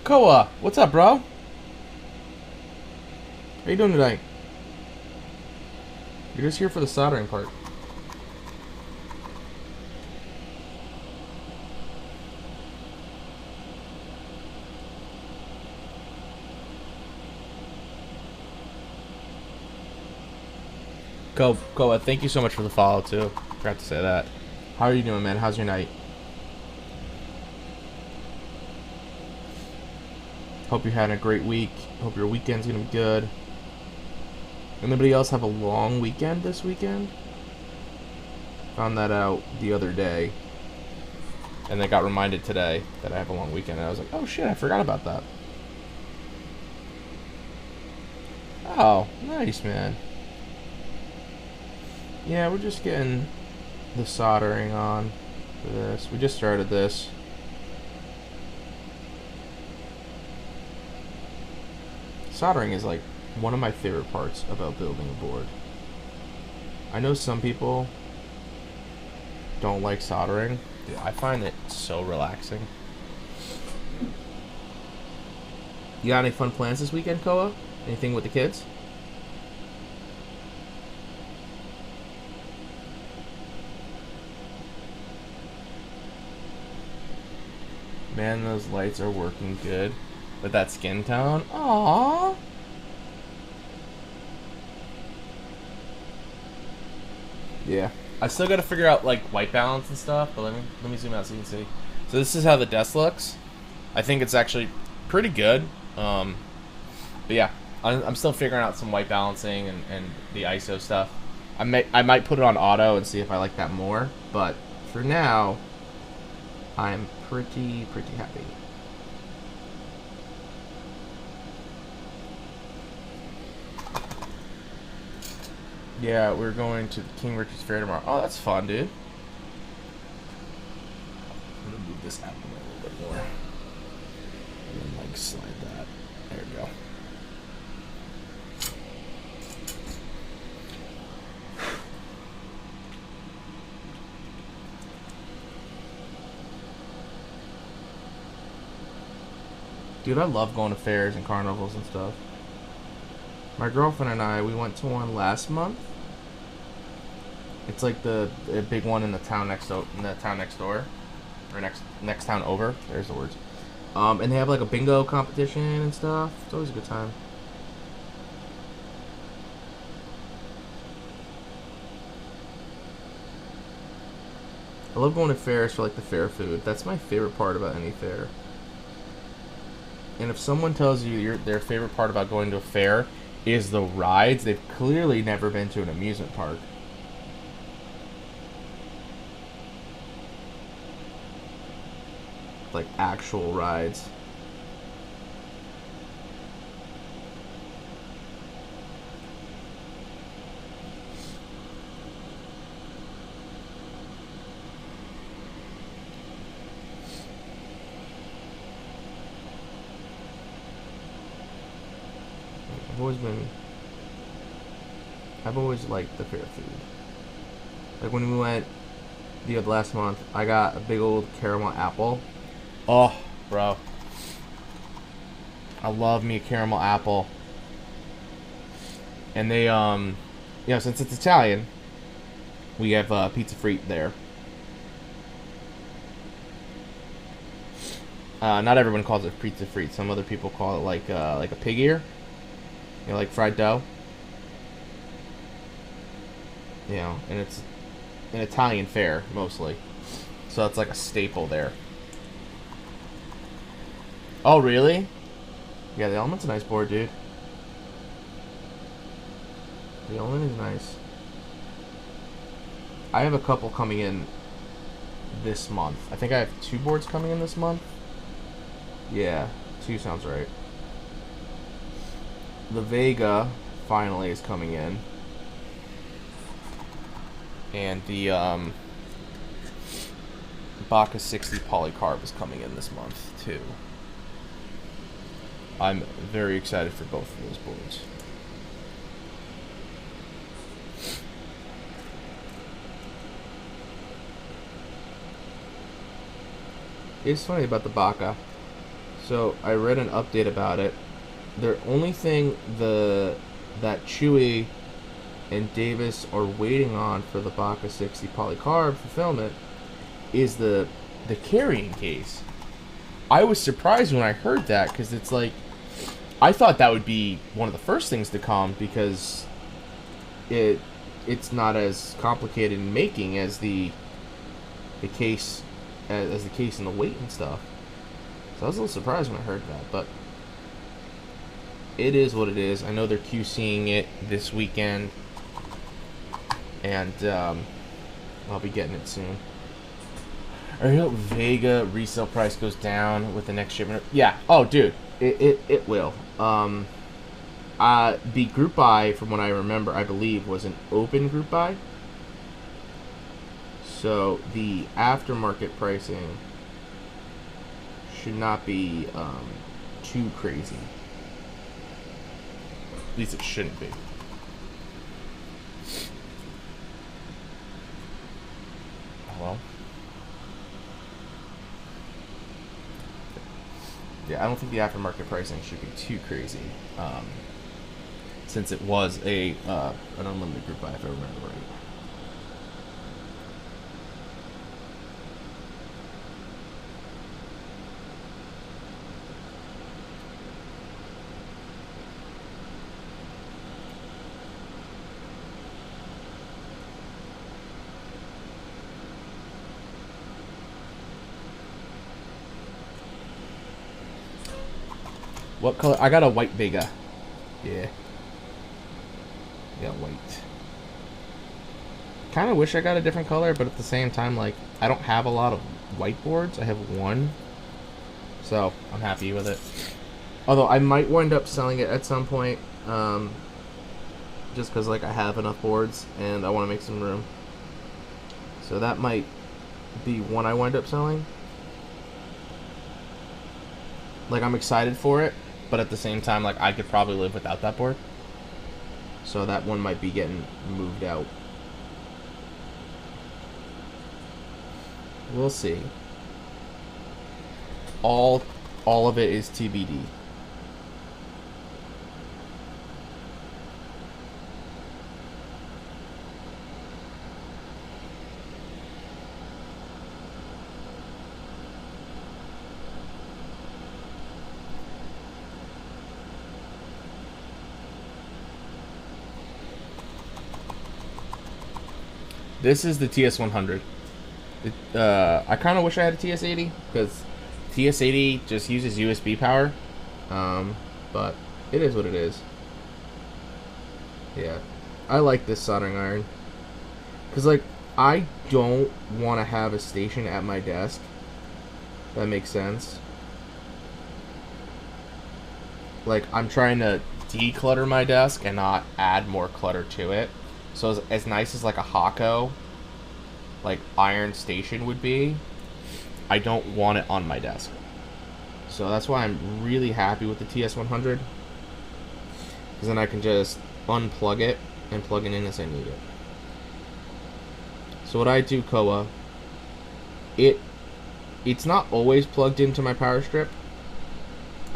Koa, what's up, bro? How you doing tonight? You're just here for the soldering part. Koa, thank you so much for the follow, too. Forgot to say that. How are you doing, man? How's your night? Hope you're having a great week. Hope your weekend's gonna be good. Anybody else have a long weekend this weekend? Found that out the other day. And then got reminded today that I have a long weekend. And I was like, oh shit, I forgot about that. Oh, nice, man. Yeah, we're just getting the soldering on for this. We just started this. Soldering is like one of my favorite parts about building a board. I know some people don't like soldering. Dude, I find it so relaxing. You got any fun plans this weekend, Koa? Anything with the kids? Man, those lights are working good. With that skin tone. Aww. Yeah. I still gotta figure out like white balance and stuff, but let me zoom out so you can see. So this is how the desk looks. I think it's actually pretty good. But yeah, I'm still figuring out some white balancing and the ISO stuff. I might put it on auto and see if I like that more, but for now, I'm pretty happy. Yeah, we're going to the King Richard's Fair tomorrow. Oh, that's fun, dude. I'm gonna move this out a little bit more. And then, like, slide that. There we go. Dude, I love going to fairs and carnivals and stuff. My girlfriend and I, we went to one last month. It's like the big one in the town next door, or next town over. There's the words. And they have like a bingo competition and stuff. It's always a good time. I love going to fairs for like the fair food. That's my favorite part about any fair. And if someone tells you their favorite part about going to a fair is the rides, they've clearly never been to an amusement park. Like actual rides. I've always liked the fair food. Like when we went the last month, I got a big old caramel apple. Oh, bro. I love me a caramel apple. And they, since it's Italian, we have pizza frite there. Not everyone calls it pizza frite. Some other people call it like a pig ear. You know, like fried dough. You know, and it's an Italian fare, mostly. So it's like a staple there. Oh, really? Yeah, the Element's a nice board, dude. The Element is nice. I have a couple coming in this month. I think I have 2 boards coming in this month. Yeah, 2 sounds right. The Vega finally is coming in. And the Baka 60 Polycarb is coming in this month, too. I'm very excited for both of those boards. It's funny about the Baka. So I read an update about it. The only thing that Chewy and Davis are waiting on for the Baka 60 polycarb fulfillment is the carrying case. I was surprised when I heard that because it's like I thought that would be one of the first things to come because it's not as complicated in making as the case as the case and the weight and stuff. So I was a little surprised when I heard that, but it is what it is. I know they're QCing it this weekend, and I'll be getting it soon. I hope Vega resale price goes down with the next shipment. Yeah. Oh, dude, it will. The group buy, from what I remember, I believe, was an open group buy. So the aftermarket pricing should not be too crazy. At least it shouldn't be. Well. Yeah, I don't think the aftermarket pricing should be too crazy. Since it was an unlimited group buy, if I remember right. What color? I got a white Vega. Yeah. Yeah, white. Kind of wish I got a different color, but at the same time, like, I don't have a lot of whiteboards. I have one. So, I'm happy with it. Although, I might wind up selling it at some point. Just because, like, I have enough boards and I want to make some room. So, that might be one I wind up selling. Like, I'm excited for it, but at the same time, like, I could probably live without that board. So that one might be getting moved out. We'll see. All of it is TBD. This is the TS100. I kind of wish I had a TS80 because TS80 just uses USB power. But it is what it is. Yeah, I like this soldering iron because, like, I don't want to have a station at my desk. That makes sense. Like, I'm trying to declutter my desk and not add more clutter to it. So as nice as, like, a Hako, like, iron station would be, I don't want it on my desk. So that's why I'm really happy with the TS100. Because then I can just unplug it and plug it in as I need it. So what I do, Koa, it's not always plugged into my power strip.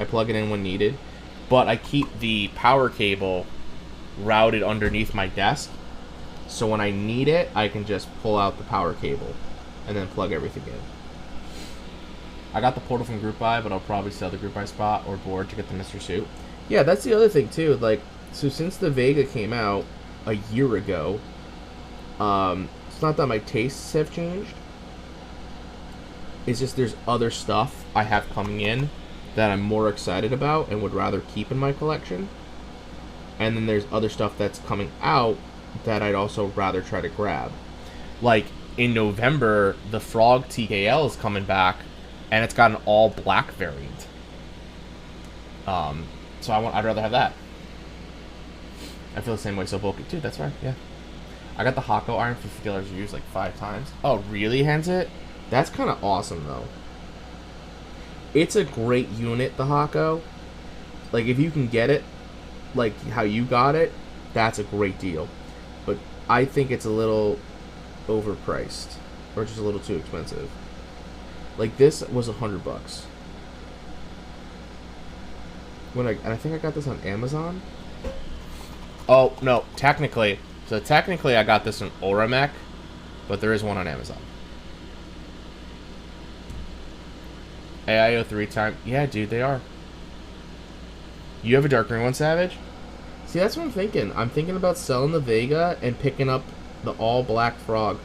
I plug it in when needed. But I keep the power cable routed underneath my desk. So when I need it, I can just pull out the power cable and then plug everything in. I got the Portal from Group Buy, but I'll probably sell the Group Buy spot or board to get the Mr. Suit. Yeah, that's the other thing too. Like, so since the Vega came out a year ago, it's not that my tastes have changed. It's just there's other stuff I have coming in that I'm more excited about and would rather keep in my collection. And then there's other stuff that's coming out that I'd also rather try to grab. Like, in November, the Frog TKL is coming back, and it's got an all-black variant. So I'd rather have that. I feel the same way, so bulky. Dude, that's right, yeah. I got the Hako iron for $50 used like 5 times. Oh, really, Hensit? That's kind of awesome, though. It's a great unit, the Hako. Like, if you can get it, like how you got it, that's a great deal. But I think it's a little overpriced, or just a little too expensive. Like, this was $100. And I think I got this on Amazon. Oh no, technically. So technically, I got this on Oramek, but there is one on Amazon. AIO 3 time. Yeah, dude, they are. You have a dark green one, Savage? See, that's what I'm thinking. I'm thinking about selling the Vega and picking up the all black frog.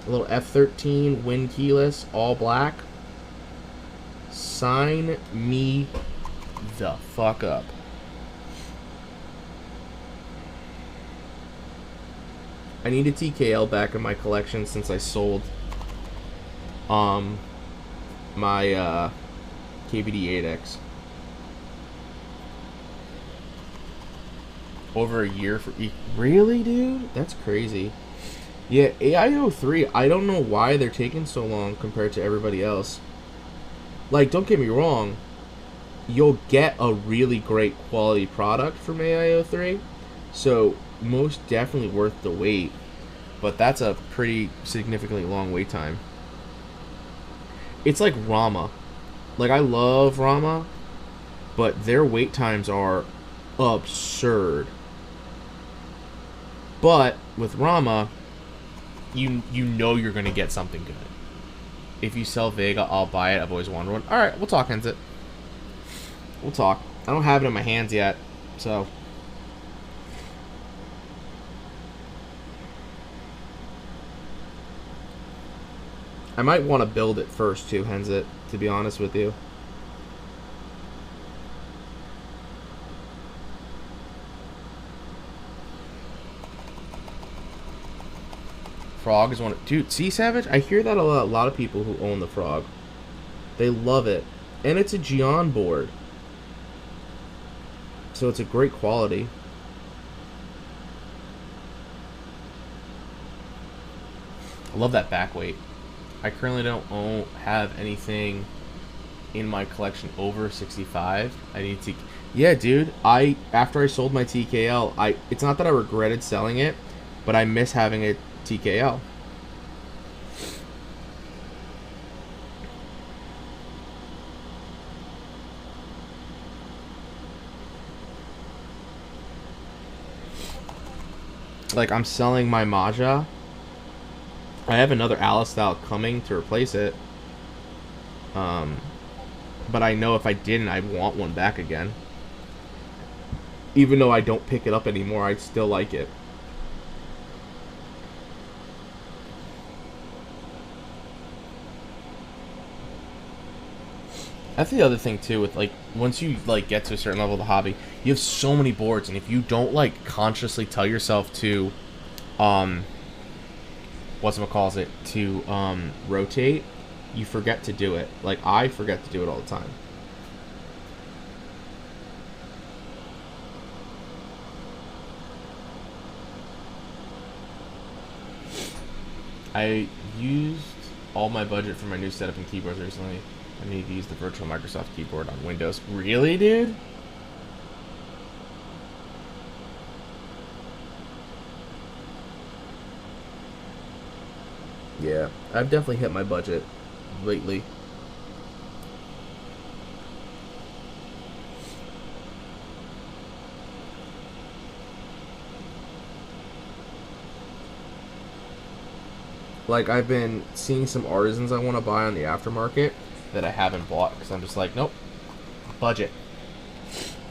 A little F13 wind keyless, all black. Sign me the fuck up. I need a TKL back in my collection since I sold my KVD-8X. Over a year for really, dude? That's crazy. Yeah, AIO 3, I don't know why they're taking so long compared to everybody else. Like, don't get me wrong, you'll get a really great quality product from AIO 3, so most definitely worth the wait, but that's a pretty significantly long wait time. It's like Rama. Like, I love Rama, but their wait times are absurd. But with Rama, you know you're going to get something good. If you sell Vega, I'll buy it. I've always wanted one. Alright, we'll talk, Henzit. We'll talk. I don't have it in my hands yet, so... I might want to build it first, too, Henzit, to be honest with you. Frog is one of... Dude, see, Savage? I hear that a lot of people who own the Frog. They love it. And it's a Gion board. So it's a great quality. I love that back weight. I currently don't have anything in my collection over 65. I need to... Yeah, dude. After I sold my TKL, it's not that I regretted selling it, but I miss having a TKL. Like, I'm selling my Maja. I have another Alistyle coming to replace it. But I know if I didn't, I'd want one back again. Even though I don't pick it up anymore, I'd still like it. That's the other thing too, with like once you like get to a certain level of the hobby, you have so many boards, and if you don't like consciously tell yourself to rotate, you forget to do it. Like, I forget to do it all the time. I used all my budget for my new setup and keyboards recently. I need to use the virtual Microsoft keyboard on Windows. Really, dude? Yeah, I've definitely hit my budget lately. Like, I've been seeing some artisans I want to buy on the aftermarket that I haven't bought because I'm just like, nope, budget.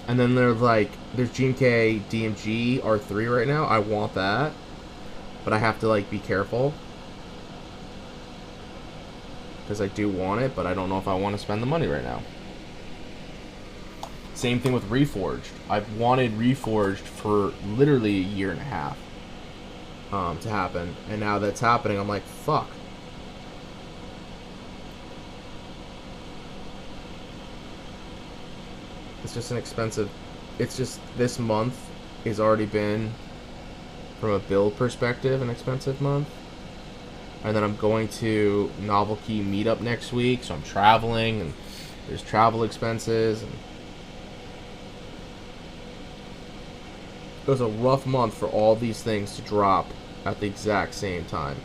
And then there's GMK DMG R3 right now. I want that, but I have to like be careful because I do want it, but I don't know if I want to spend the money right now. Same thing with Reforged. I've wanted Reforged for literally a year and a half to happen, and now that's happening, I'm like, fuck. It's just an expensive... It's just, this month has already been, from a build perspective, an expensive month. And then I'm going to Novel Key meetup next week, so I'm traveling, and there's travel expenses. And it was a rough month for all these things to drop at the exact same time.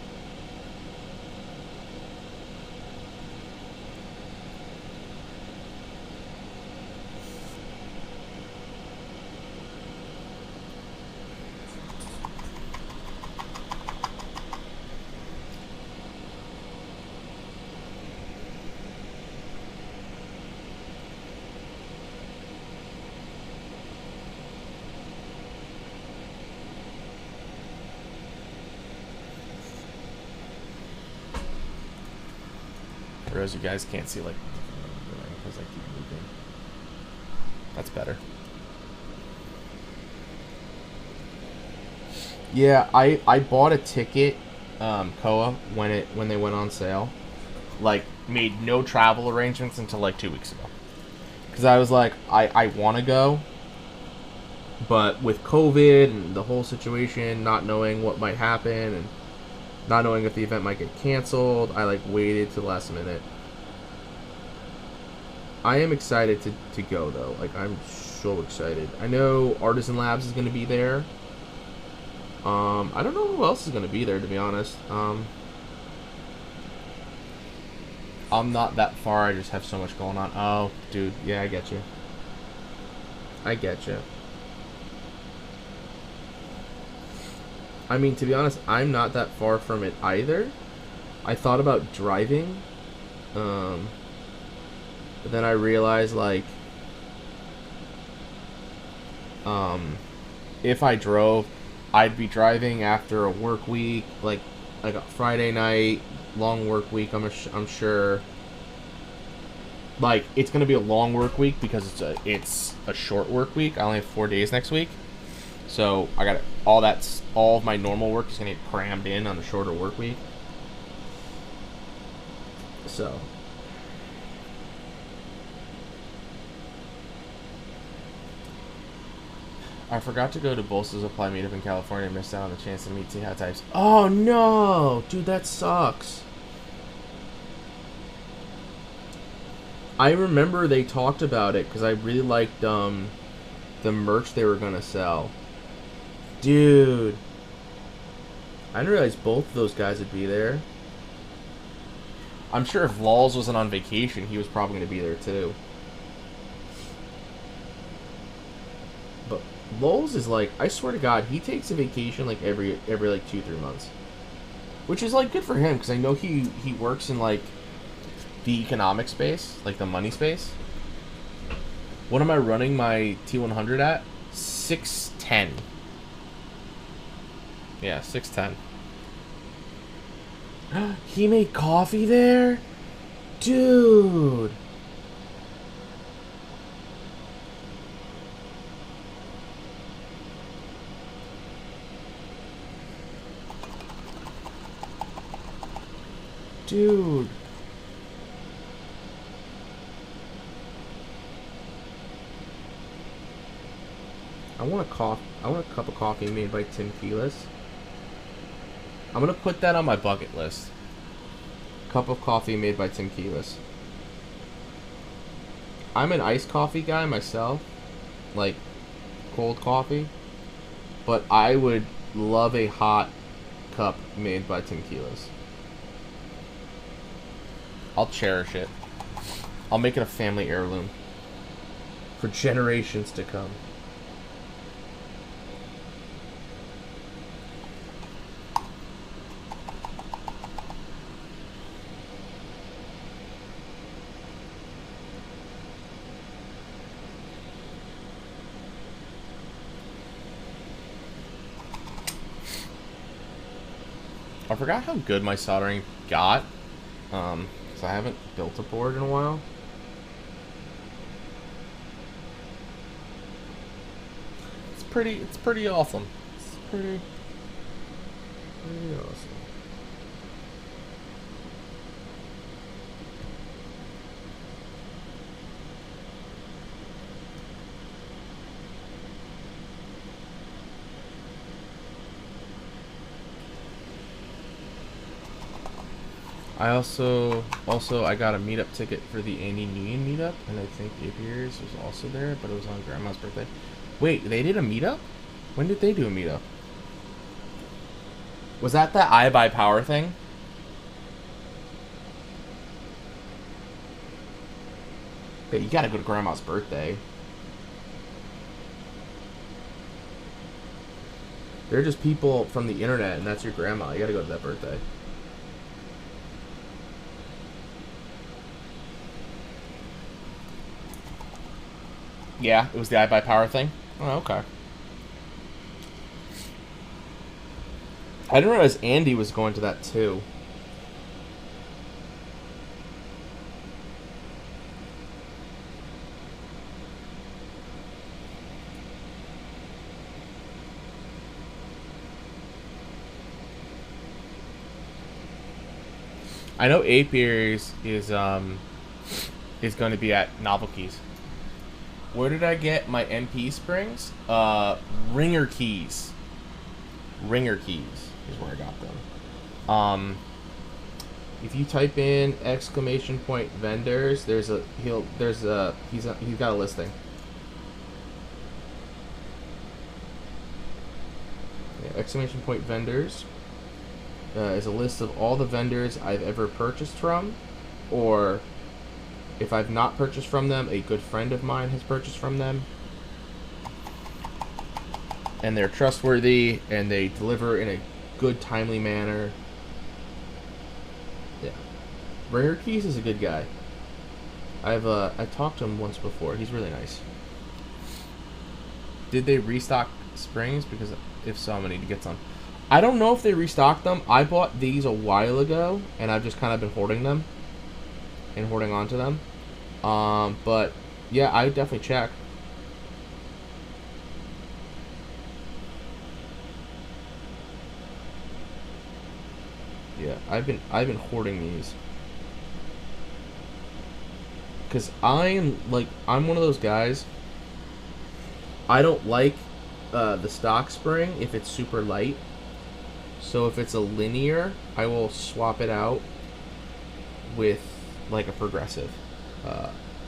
For those you guys can't see, like, because I keep moving. That's better. Yeah, I bought a ticket, Koa, when they went on sale. Like, made no travel arrangements until like 2 weeks ago. Because I was like, I want to go. But with COVID and the whole situation, not knowing what might happen and not knowing if the event might get canceled, I like waited to the last minute. I am excited to go though. Like, I'm so excited. I know Artisan Labs is going to be there. I don't know who else is going to be there, to be honest. I'm not that far. I just have so much going on. Oh, dude. Yeah, I get you. I get you. I mean, to be honest, I'm not that far from it either. I thought about driving. But then I realized, like, if I drove, I'd be driving after a work week, like a Friday night, long work week. I'm sure. Like, it's gonna be a long work week because it's a short work week. I only have 4 days next week, so I got all of my normal work is gonna get crammed in on the shorter work week. So. I forgot to go to Bolsa's Apply meetup in California and missed out on the chance to meet Seahawk types. Oh no! Dude, that sucks. I remember they talked about it because I really liked the merch they were going to sell. Dude. I didn't realize both of those guys would be there. I'm sure if Lawls wasn't on vacation, he was probably going to be there too. But Lowell's is like, I swear to God, he takes a vacation like every like 2-3 months, which is like good for him because I know he works in like the economic space, like the money space. What am I running my T100 at? 610. Yeah, 610. He made coffee there, dude. Dude. I want a cup of coffee made by Tim Keelis. I'm gonna put that on my bucket list. Cup of coffee made by Tim Keelis. I'm an iced coffee guy myself, like cold coffee, but I would love a hot cup made by Tim Keelis. I'll cherish it. I'll make it a family heirloom for generations to come. I forgot how good my soldering got, because I haven't built a board in a while. It's pretty awesome. It's pretty awesome. I also I got a meetup ticket for the Andy Nguyen meetup, and I think Apiers was also there, but it was on Grandma's birthday. Wait, they did a meetup? When did they do a meetup? Was that the I Buy Power thing? But you gotta go to Grandma's birthday. They're just people from the internet, and that's your grandma. You gotta go to that birthday. Yeah, it was the I Buy Power thing. Oh, okay. I didn't realize Andy was going to that too. I know Apiary is going to be at Novel Keys. Where did I get my MP springs? Ringer Keys. Ringer Keys is where I got them. If you type in !vendors, he's got a listing. Yeah, !vendors is a list of all the vendors I've ever purchased from, or if I've not purchased from them, a good friend of mine has purchased from them. And they're trustworthy, and they deliver in a good, timely manner. Yeah. Ringer Keys is a good guy. I talked to him once before. He's really nice. Did they restock springs? Because if so, I'm going to need to get some. I don't know if they restocked them. I bought these a while ago, and I've just kind of been hoarding them. And holding on to them. But yeah, I would definitely check. Yeah, I've been hoarding these. Cause I'm one of those guys. I don't like the stock spring if it's super light. So if it's a linear, I will swap it out with like a progressive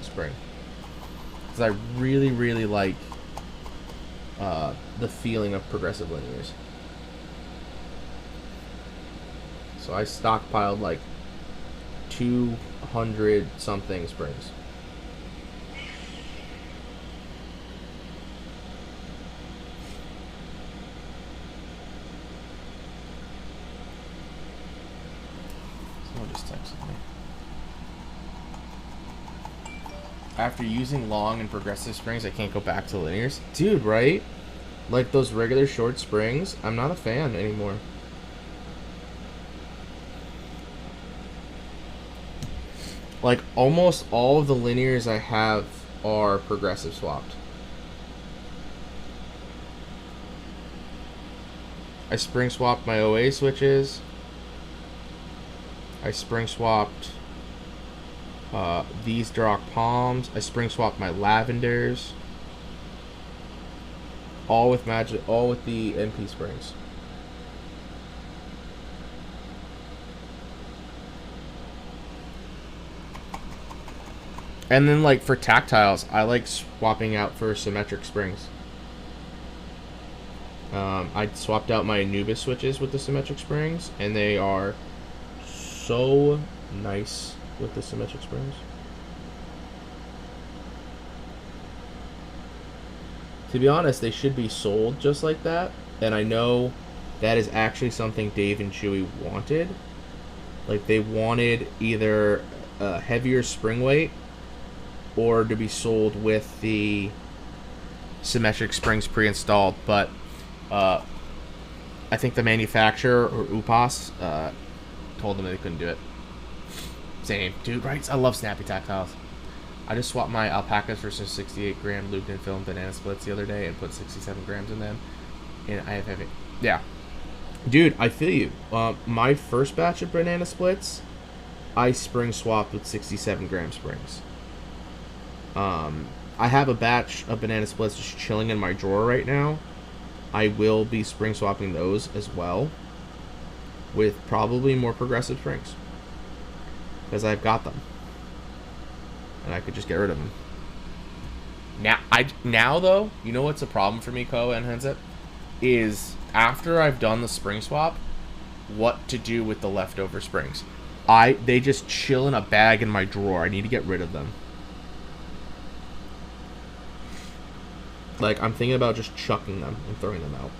spring, because I really like the feeling of progressive linears. So I stockpiled like 200 something springs. Someone just texted me. After using long and progressive springs, I can't go back to linears. Dude, right? Like those regular short springs, I'm not a fan anymore. Like almost all of the linears I have are progressive swapped. I spring swapped my OA switches. I spring swapped these Duroc Palms. I spring swapped my Lavenders. All with the MP springs. And then like for tactiles, I like swapping out for symmetric springs. I swapped out my Anubis switches with the symmetric springs, and they are so nice with the symmetric springs. To be honest, they should be sold just like that, and I know that is actually something Dave and Chewy wanted. Like they wanted either a heavier spring weight or to be sold with the symmetric springs pre-installed, but I think the manufacturer, or UPAS, told them they couldn't do it. Same. Dude, right? I love snappy tactiles. I just swapped my alpacas for some 68 gram Lugden film banana splits the other day and put 67 grams in them. And I have heavy. Yeah. Dude, I feel you. My first batch of banana splits, I spring swapped with 67 gram springs. I have a batch of banana splits just chilling in my drawer right now. I will be spring swapping those as well with probably more progressive springs, because I've got them and I could just get rid of them. Now though, you know what's a problem for me, Ko and Henzit, is after I've done the spring swap, what to do with the leftover springs. They just chill in a bag in my drawer. I need to get rid of them. Like, I'm thinking about just chucking them and throwing them out,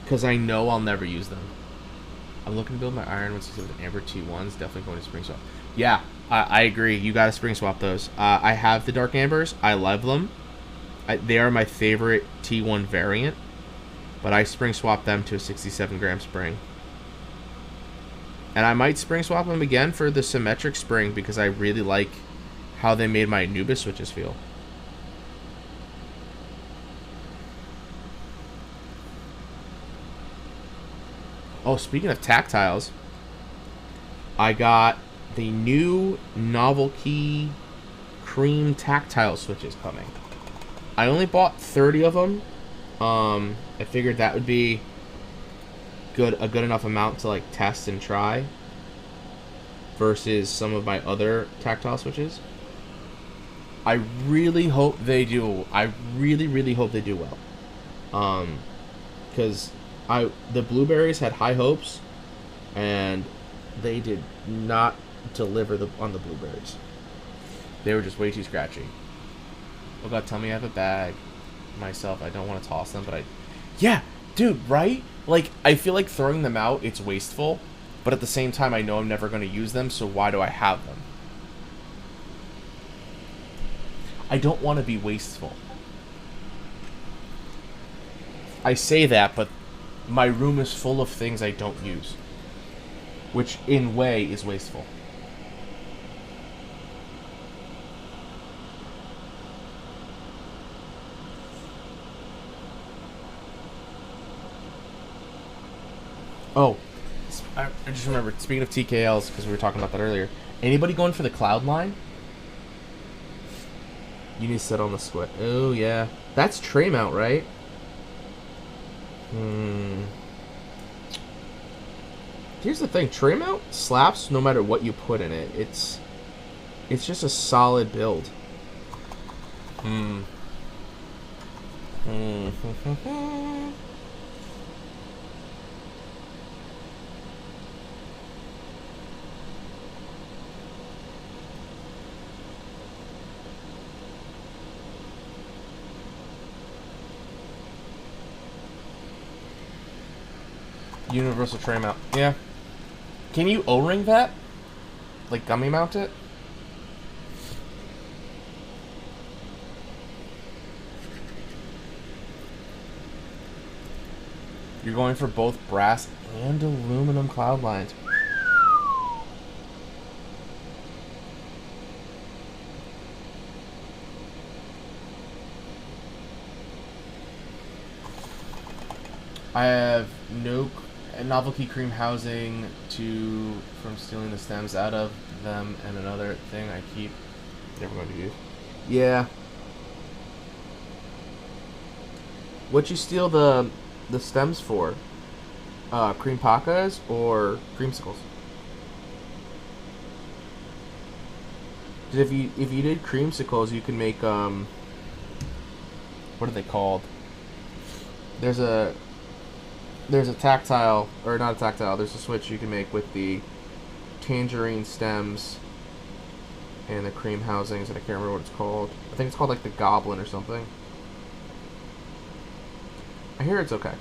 because I know I'll never use them. I'm looking to build my Iron 160 with an Amber T1s. Definitely going to spring swap. Yeah, I agree. You got to spring swap those. I have the Dark Ambers. I love them. They are my favorite T1 variant, but I spring swap them to a 67 gram spring. And I might spring swap them again for the symmetric spring, because I really like how they made my Anubis switches feel. Oh, speaking of tactiles, I got the new Novelty Cream tactile switches coming. I only bought 30 of them. I figured that would be a good enough amount to like test and try versus some of my other tactile switches. I really hope they do. I really hope they do well. Because the blueberries had high hopes, and they did not deliver on the blueberries. They were just way too scratchy. Oh god, tell me I have a bag myself. I don't want to toss them, but yeah, dude, right? Like, I feel like throwing them out, it's wasteful, but at the same time, I know I'm never going to use them, so why do I have them? I don't want to be wasteful. I say that, but my room is full of things I don't use, which in way is wasteful. Oh, I just remembered, speaking of TKLs, because we were talking about that earlier, anybody going for the cloud line? You need to sit on the squid. Oh, yeah. That's tray mount, right? Here's the thing. Tray mount slaps no matter what you put in it. It's just a solid build. Universal tray mount. Yeah. Can you O-ring that? Like gummy mount it? You're going for both brass and aluminum cloud lines. I have no novelty cream housing from stealing the stems out of them, and another thing I keep never going to use. Yeah. What'd you steal the stems for? Cream pacas or creamsicles? If you did creamsicles, you can make what are they called? There's a tactile, or not a tactile, there's a switch you can make with the tangerine stems and the cream housings, and I can't remember what it's called. I think it's called like the Goblin or something. I hear it's okay.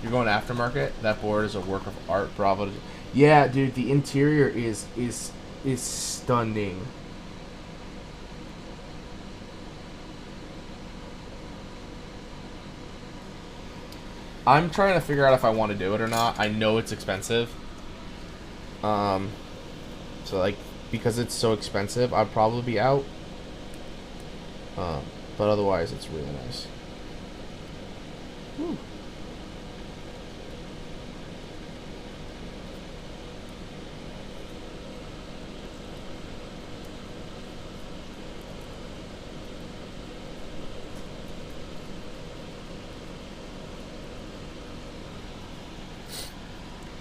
You're going aftermarket? That board is a work of art, bravo. Yeah, dude, the interior is stunning. I'm trying to figure out if I want to do it or not. I know it's expensive. So like, because it's so expensive, I'd probably be out. But otherwise, it's really nice. Whew.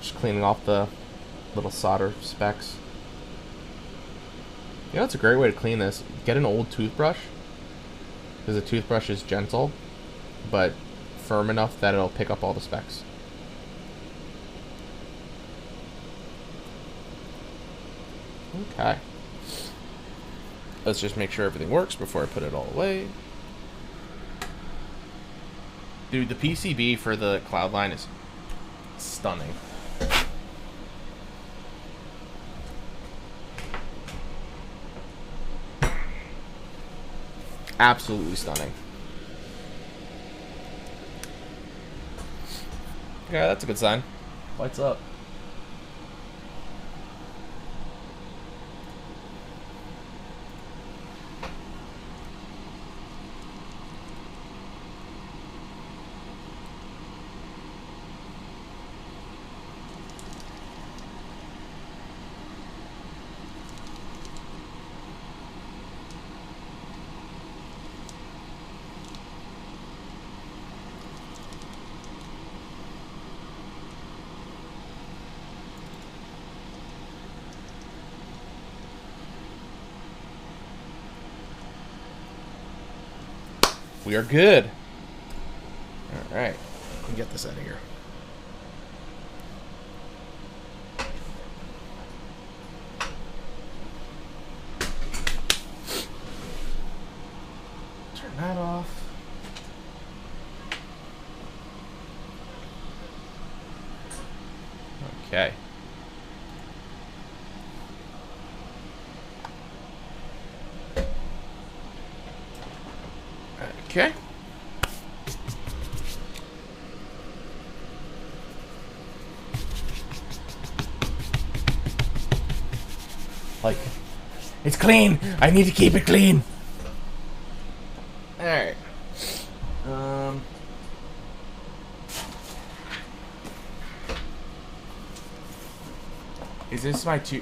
Just cleaning off the little solder specks. You know, it's a great way to clean this. Get an old toothbrush, because the toothbrush is gentle, but firm enough that it'll pick up all the specks. Okay. Let's just make sure everything works before I put it all away. Dude, the PCB for the cloud line is stunning. Absolutely stunning. Yeah, that's a good sign. Lights up. We are good. All right. Let me get this out of here. Turn that off. Okay. Okay. Like, it's clean. I need to keep it clean. All right. Is this my two?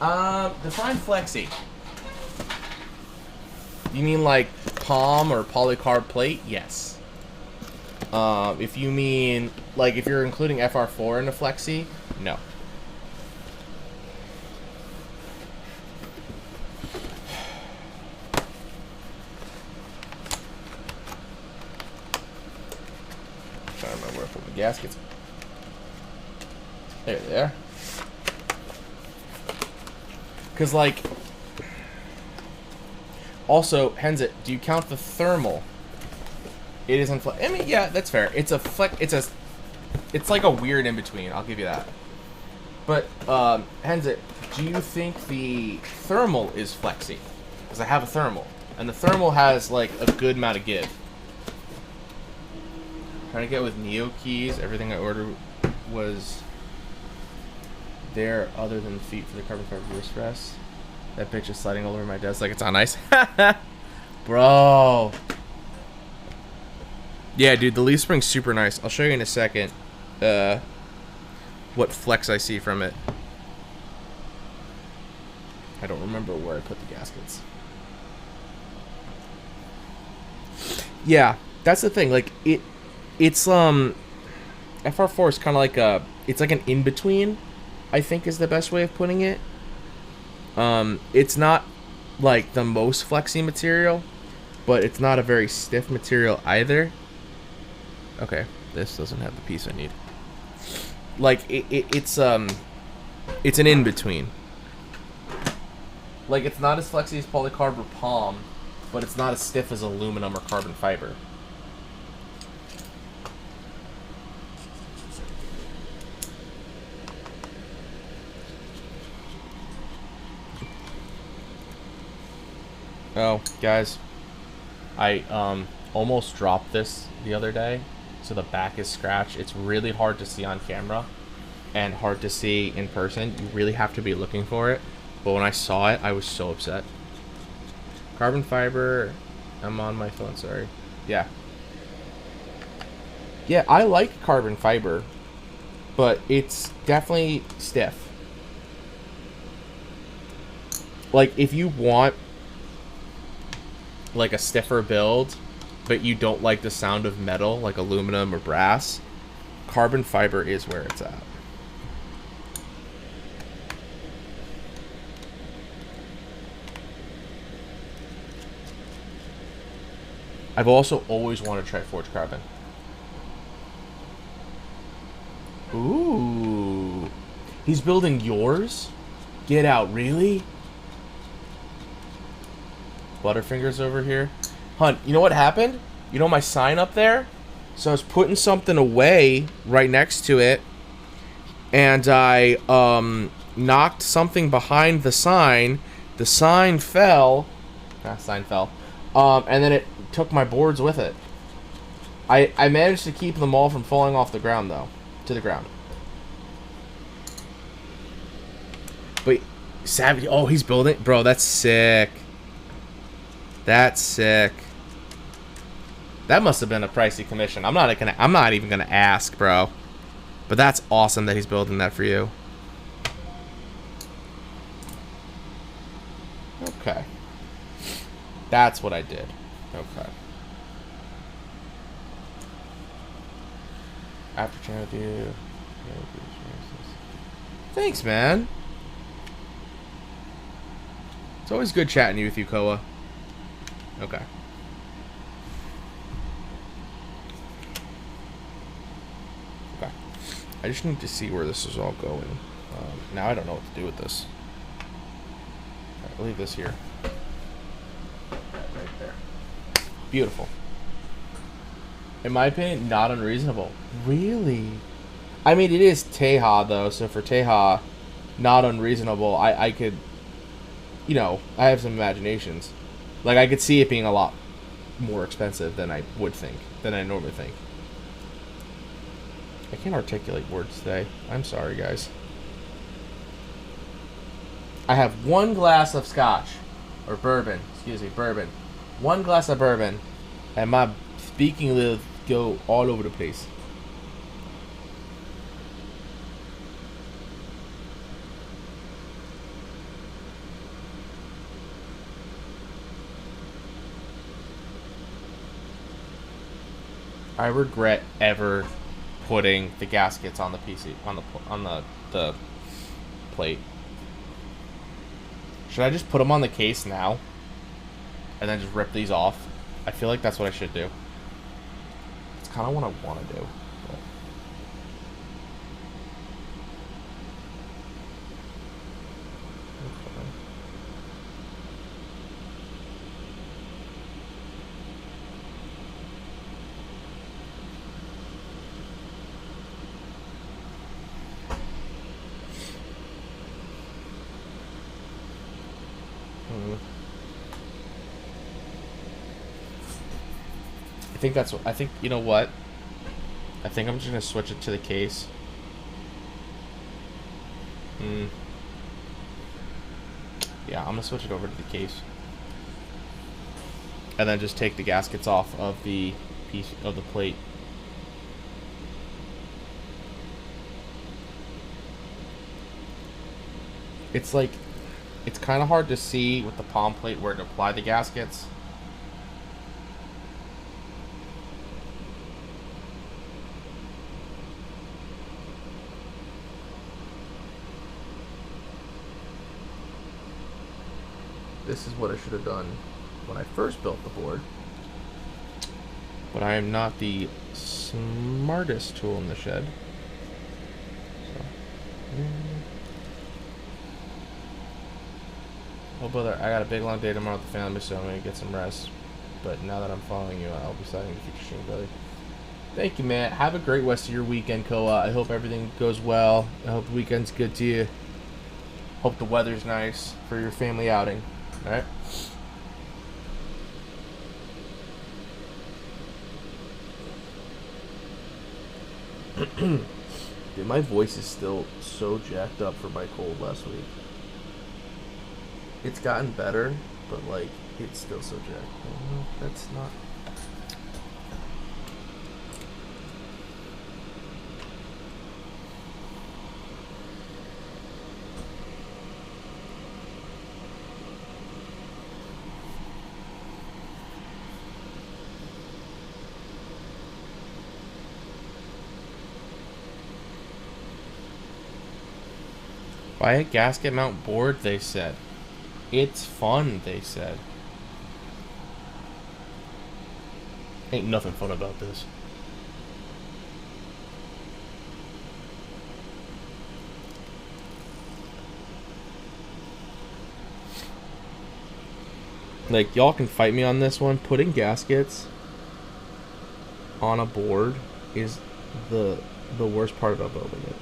Define flexi. You mean like palm or polycarb plate? Yes. If you mean like if you're including FR4 in a flexi, no. Trying to remember where I put the gaskets. There they are. Cause like, also Henze, do you count the thermal? It isn't. I mean, yeah, that's fair. It's a it's like a weird in between. I'll give you that. But Henze, do you think the thermal is flexi? Because I have a thermal, and the thermal has like a good amount of give. Trying to get with Neo keys. Everything I ordered was there other than the feet for the carbon fiber wrist rest. That bitch is sliding all over my desk like it's on ice. Bro. Yeah, dude, the leaf spring's super nice. I'll show you in a second what flex I see from it. I don't remember where I put the gaskets. Yeah, that's the thing. Like it's FR4 is kind of like it's like an in between, I think is the best way of putting it. It's not like the most flexy material, but it's not a very stiff material either. Okay, this doesn't have the piece I need. Like it's an in between. Like it's not as flexy as polycarb or palm, but it's not as stiff as aluminum or carbon fiber. Oh, guys, I almost dropped this the other day, so the back is scratched. It's really hard to see on camera and hard to see in person. You really have to be looking for it. But when I saw it, I was so upset. Carbon fiber, I'm on my phone, sorry. Yeah. Yeah, I like carbon fiber, but it's definitely stiff. Like, if you want like a stiffer build, but you don't like the sound of metal, like aluminum or brass, carbon fiber is where it's at. I've also always wanted to try forged carbon. Ooh. He's building yours? Get out, really? Butterfingers over here. Hunt, you know what happened? You know my sign up there? So I was putting something away right next to it, and I knocked something behind the sign. The sign fell. Sign fell. And then it took my boards with it. I managed to keep them all from falling off the ground, though. To the ground. But Savage, oh, he's building. Bro, that's sick. That's sick. That must have been a pricey commission. I'm not even gonna ask, bro. But that's awesome that he's building that for you. Okay. That's what I did. Okay. After channel do. Thanks, man. It's always good chatting with you, Koa. Okay. I just need to see where this is all going. Now I don't know what to do with this. I'll leave this here. Right there. Beautiful. In my opinion, not unreasonable. Really? I mean, it is Teja, though, so for Teja, not unreasonable. I could, you know, I have some imaginations. Like, I could see it being a lot more expensive than I would think, than I normally think. I can't articulate words today. I'm sorry, guys. I have one glass of scotch, or bourbon, excuse me, bourbon. One glass of bourbon, and my speaking will go all over the place. I regret ever putting the gaskets on the PC on the plate. Should I just put them on the case now and then just rip these off? I feel like that's what I should do. It's kind of what I want to do. But. I think, you know what? I think I'm just going to switch it to the case. Yeah, I'm going to switch it over to the case. And then just take the gaskets off of the piece of the plate. It's like, it's kind of hard to see with the palm plate where to apply the gaskets. This is what I should have done when I first built the board. But I am not the smartest tool in the shed. So. Oh, brother, I got a big long day tomorrow with the family, so I'm going to get some rest. But now that I'm following you, I'll be starting the future stream, brother. Thank you, man. Have a great rest of your weekend, Koa. I hope everything goes well. I hope the weekend's good to you. Hope the weather's nice for your family outing. Alright. Dude, my voice is still so jacked up for my cold last week. It's gotten better, but like, it's still so jacked. No, that's not. Buy a gasket mount board, they said. It's fun, they said. Ain't nothing fun about this. Like, y'all can fight me on this one. Putting gaskets on a board is the worst part about building it.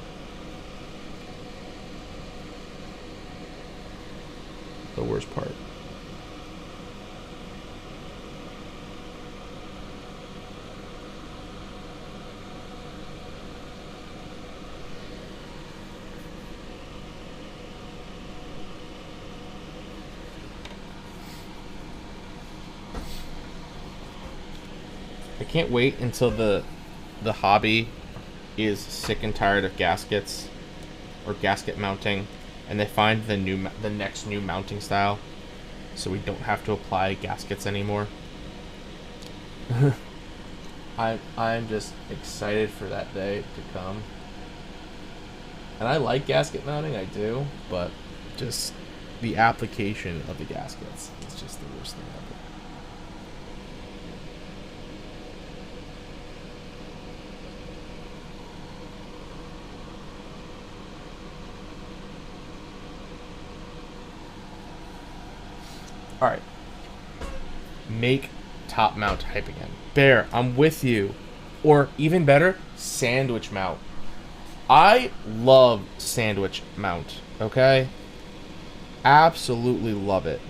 The worst part. I can't wait until the hobby is sick and tired of gaskets or gasket mounting, and they find the next new mounting style, so we don't have to apply gaskets anymore. I'm just excited for that day to come. And I like gasket mounting, I do, but just the application of the gaskets is just the worst thing ever. All right. Make top mount hype again. Bear, I'm with you. Or even better, sandwich mount. I love sandwich mount, okay? Absolutely love it.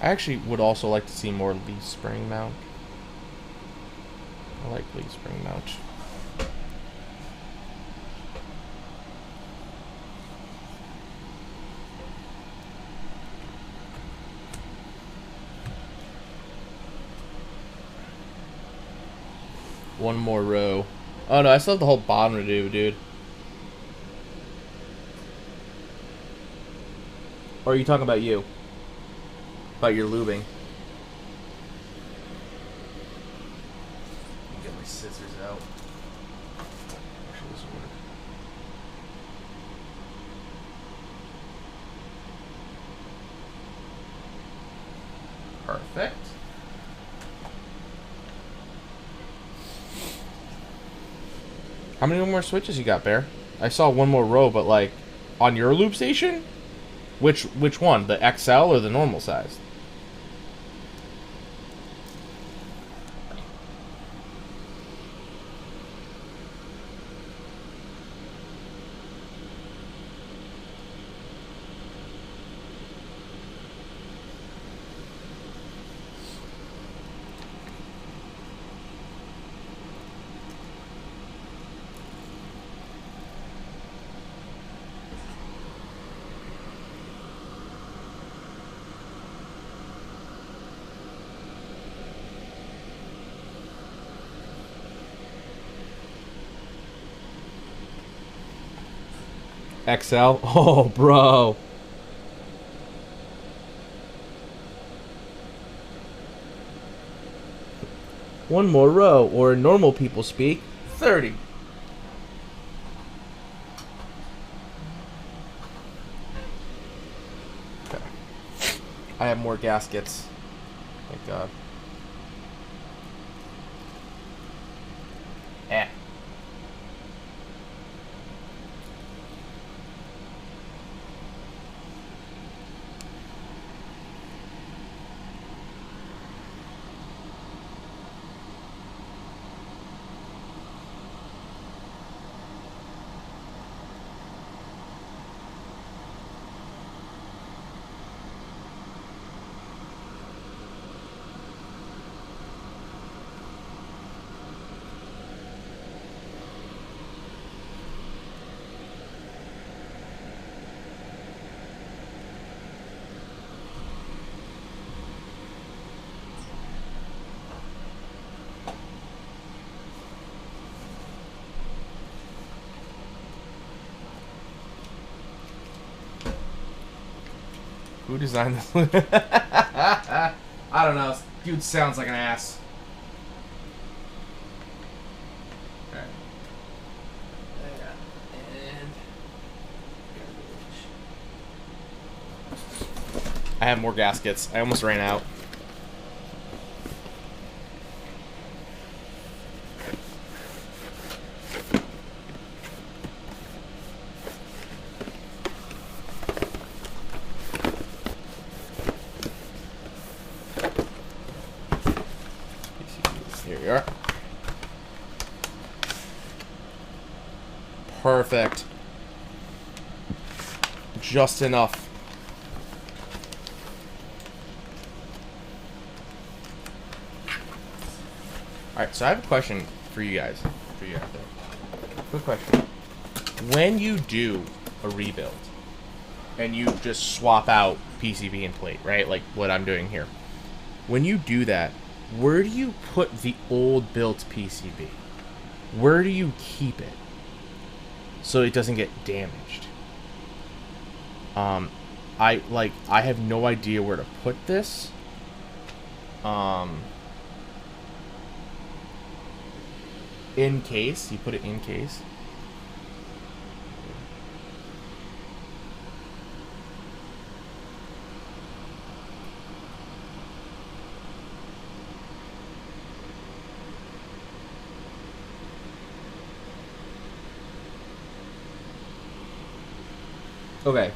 I actually would also like to see more leaf spring mount. I like leaf spring mount. One more row. Oh no, I still have the whole bottom to do, dude. Or are you talking about you? About your lubing? Get my scissors out. Actually, this will work. Perfect. How many more switches you got, Bear? I saw one more row, but like on your loop station? Which one? The XL or the normal size? XL? Oh, bro. One more row, or normal people speak, 30. Okay. I have more gaskets. Thank God. Eh. Who designed this? I don't know. This dude sounds like an ass. Alright. And I have more gaskets. I almost ran out. Here we are. Perfect. just enough. Alright, so I have a question for you guys. For you out there. Quick question. When you do a rebuild, and you just swap out PCB and plate, right? Like what I'm doing here. When you do that, where do you put the old built PCB? Where do you keep it so it doesn't get damaged? I have no idea where to put this. In case you put it in case. Okay.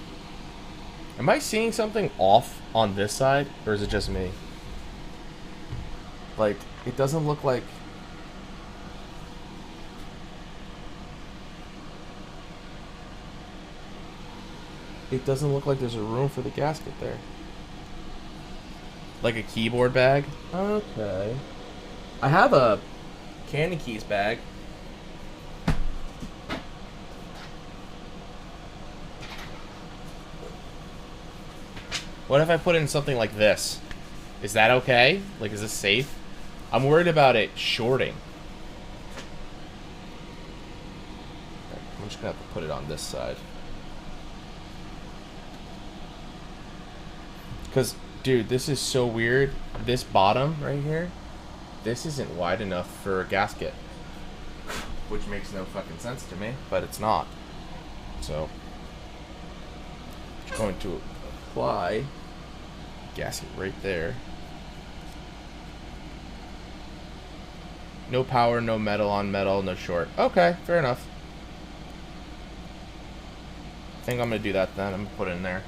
Am I seeing something off on this side, or is it just me? Like, it doesn't look like... It doesn't look like there's a room for the gasket there. Like a keyboard bag? Okay. I have a candy keys bag. What if I put in something like this? Is that okay? Like, is this safe? I'm worried about it shorting. Okay, I'm just gonna have to put it on this side. Because, dude, this is so weird. This bottom right here, this isn't wide enough for a gasket. Which makes no fucking sense to me, but it's not. So, I'm going to apply gasket right there. No power, no metal on metal, no short. Okay, fair enough. I think I'm gonna do that then. I'm gonna put it in there.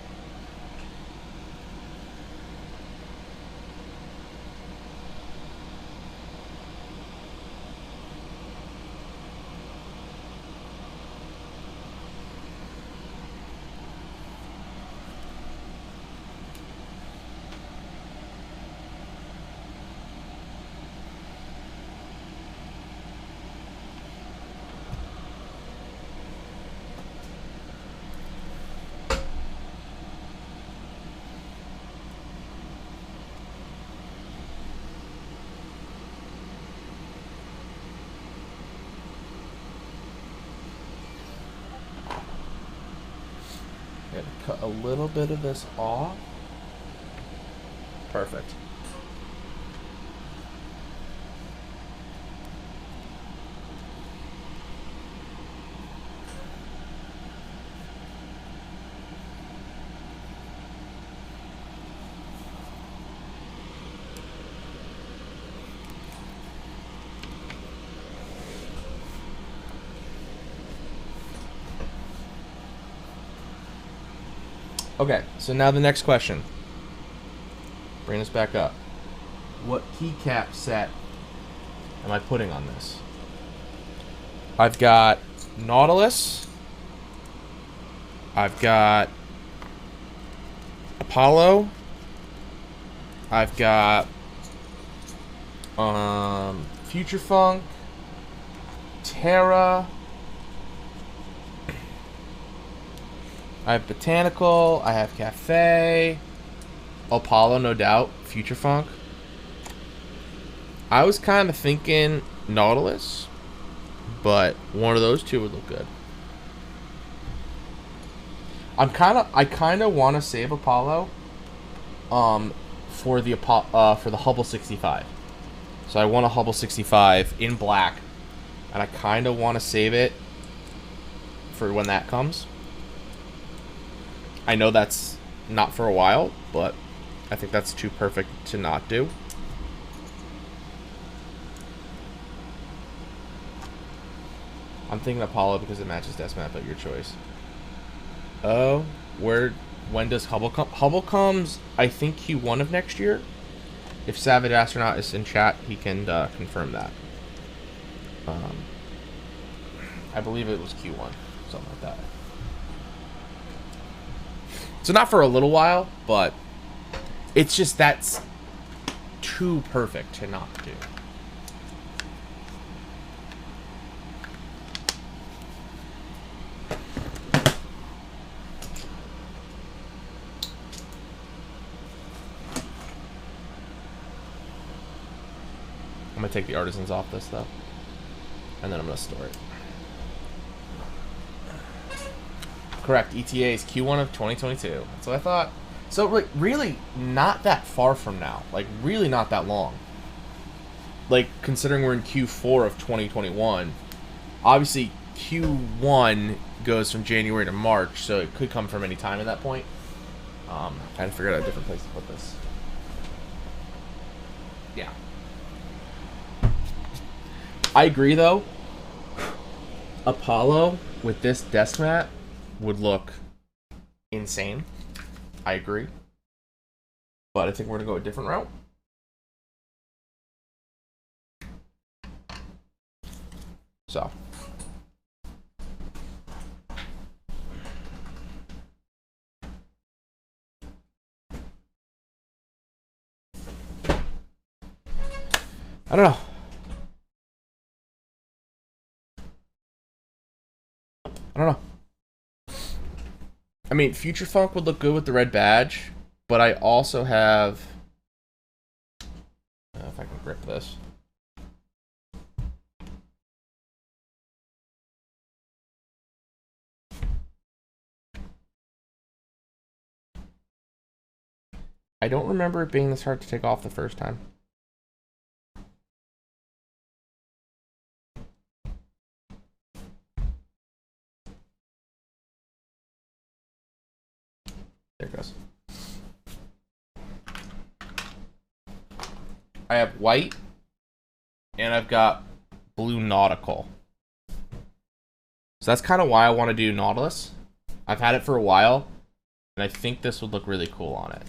Cut a little bit of this off. Perfect. Okay, so now the next question. Bring this back up. What keycap set am I putting on this? I've got Nautilus. I've got Apollo. I've got Future Funk, Terra. I have Botanical, I have Cafe, Apollo, no doubt, Future Funk. I was kind of thinking Nautilus, but one of those two would look good. I kind of want to save Apollo, for the Hubble 65. So I want a Hubble 65 in black, and I kind of want to save it for when that comes. I know that's not for a while, but I think that's too perfect to not do. I'm thinking Apollo because it matches Deathmap, but your choice. Oh, when does Hubble come? Hubble comes, I think, Q1 of next year. If Savage Astronaut is in chat, he can confirm that. I believe it was Q1, something like that. So not for a little while, but it's just that's too perfect to not do. I'm gonna take the artisans off this though, and then I'm gonna store it. Correct. ETA is Q1 of 2022. That's what I thought. So like really not that far from now. Like really not that long. Like considering we're in Q4 of 2021, obviously Q1 goes from January to March, so it could come from any time at that point. I had to figure out a different place to put this. Yeah. I agree though. Apollo with this desk mat would look insane. I agree. But I think we're gonna go a different route. So. I don't know. I don't know. I mean, Future Funk would look good with the red badge, but I also have... I don't know if I can grip this. I don't remember it being this hard to take off the first time. There it goes. I have white, and I've got blue nautical. So that's kind of why I want to do Nautilus. I've had it for a while, and I think this would look really cool on it.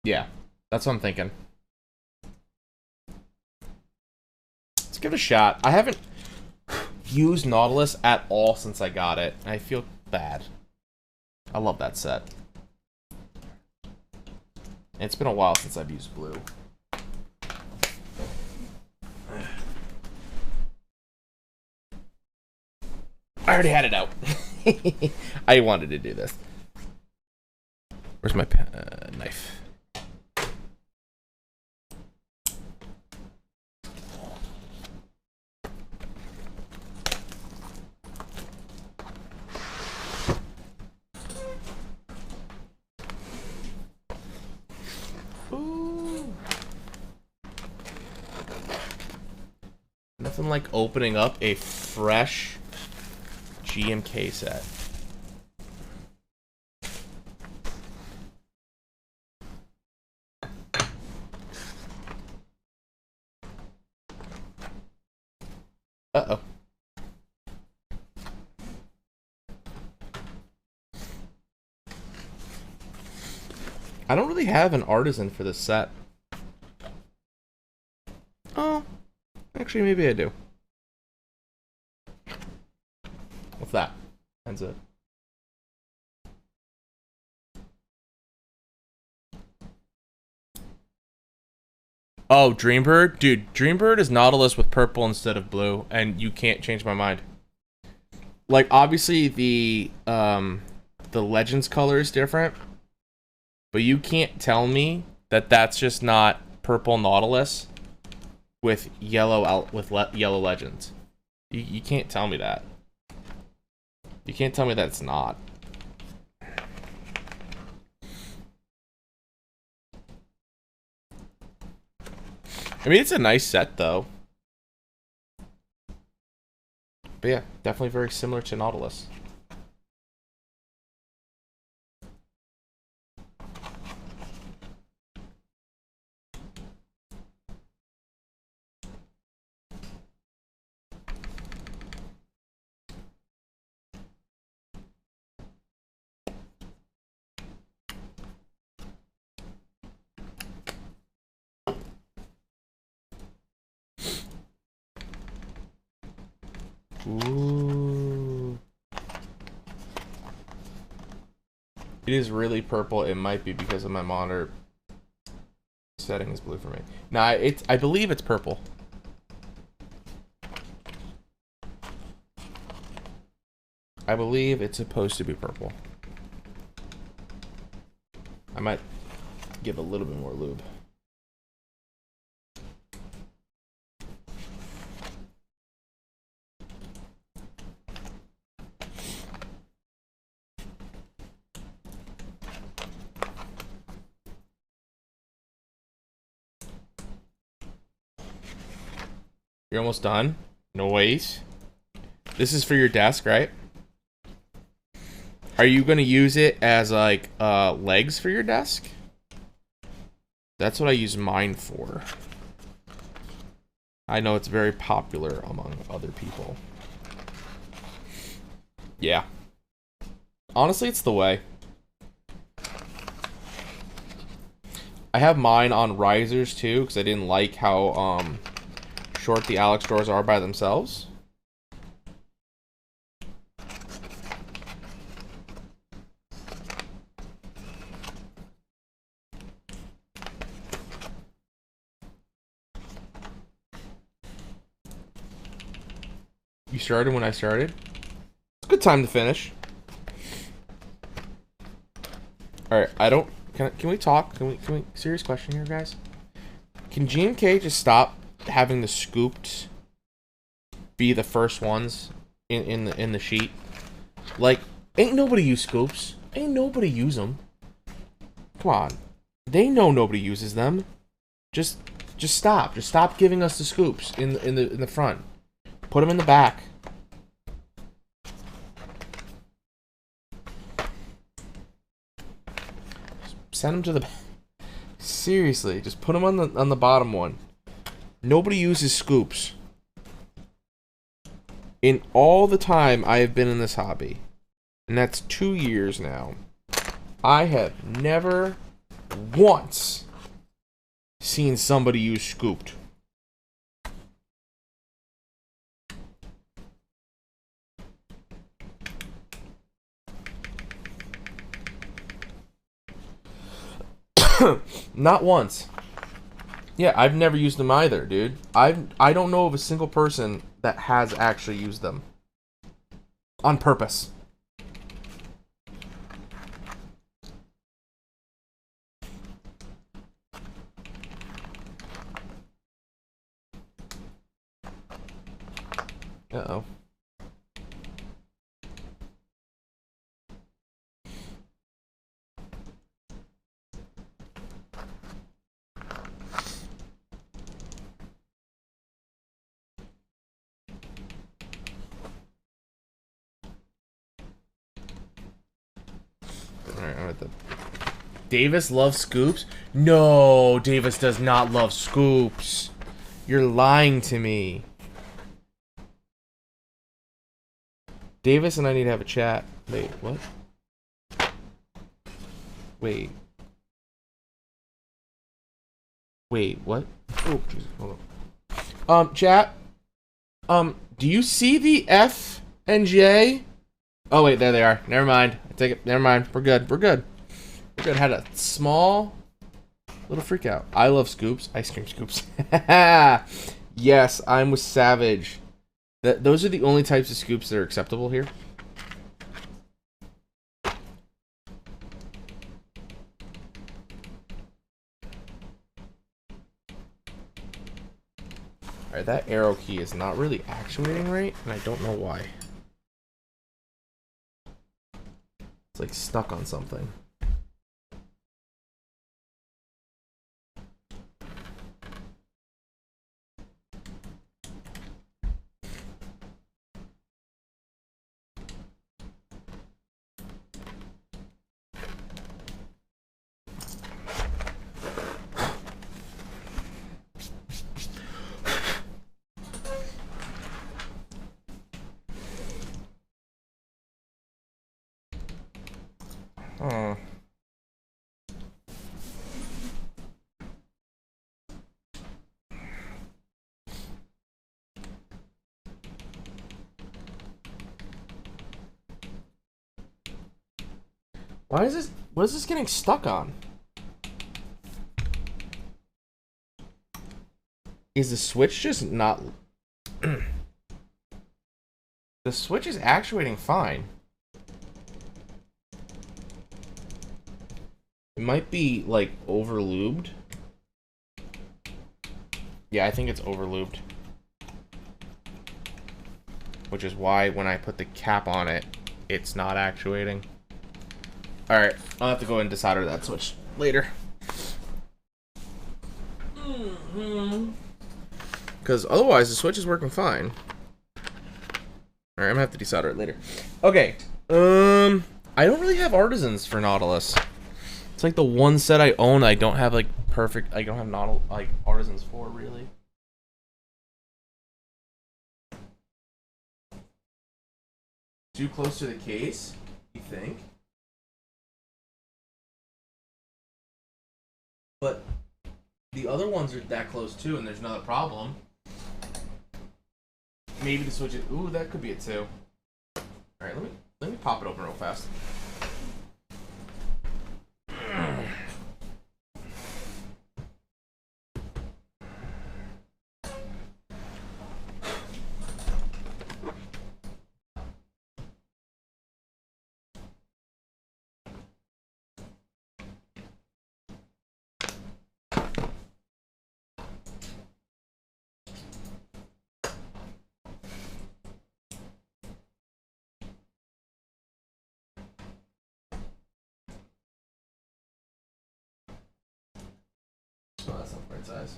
Yeah, that's what I'm thinking. Let's give it a shot. I haven't used Nautilus at all since I got it. I feel bad. I love that set. It's been a while since I've used blue. I already had it out. I wanted to do this. Where's my knife? Nothing like opening up a fresh GMK set. Uh-oh. I don't really have an artisan for this set. Oh, actually, maybe I do. What's that? That's it. Oh, Dreambird? Dude, Dreambird is Nautilus with purple instead of blue, and you can't change my mind. Like, obviously, the Legends color is different, but you can't tell me that that's just not purple Nautilus with yellow yellow Legends. You can't tell me that. You can't tell me that it's not. I mean, it's a nice set, though. But yeah, definitely very similar to Nautilus. Ooh. It is really purple. It might be because of my monitor setting is blue for me. Nah, I believe it's purple. I believe it's supposed to be purple. I might give a little bit more lube. You're almost done? Noise. This is for your desk, right? Are you going to use it as, like, legs for your desk? That's what I use mine for. I know it's very popular among other people. Yeah. Honestly, it's the way. I have mine on risers, too, because I didn't like how, short the Alex drawers are by themselves. You started when I started? It's a good time to finish. Alright, I don't... Can we talk? Can we... Serious question here, guys? Can GMK just stop having the scooped be the first ones in the sheet? Like, ain't nobody use scoops. Ain't nobody use them. Come on. They know nobody uses them. Just stop. Just stop giving us the scoops in the front. Put them in the back. Send them to the back. Seriously, just put them on the bottom one. Nobody uses scoops. In all the time I have been in this hobby, and that's 2 years now, I have never once seen somebody use scooped. Not once. Yeah, I've never used them either, dude. I don't know of a single person that has actually used them. On purpose. Uh-oh. Alright, I'm at the... Davis loves scoops? No, Davis does not love scoops. You're lying to me. Davis and I need to have a chat. Wait, what? Wait. Wait, what? Oh, Jesus, hold on. Chat. Do you see the F and J? Oh, wait, there they are. Never mind. I take it. Never mind. We're good. We're good. We're good. Had a small little freak out. I love scoops. Ice cream scoops. Yes, I'm with Savage. Those are the only types of scoops that are acceptable here. Alright, that arrow key is not really actuating right, and I don't know why. It's like stuck on something. Oh. Why is this? What is this getting stuck on? Is the switch just not? The switch is actuating fine. It might be like over lubed. Yeah, I think it's over lubed. Which is why when I put the cap on it, it's not actuating. Alright, I'll have to go and desolder that switch later. Because otherwise the switch is working fine. Alright, I'm gonna have to desolder it later. Okay. I don't really have artisans for Nautilus. It's like the one set I own I don't have like perfect, I don't have like artisans for really. Too close to the case, you think? But the other ones are that close too, and there's another problem. Maybe the switch is. Ooh, that could be it too. All right, let me pop it open real fast. Oh, that's not the right size.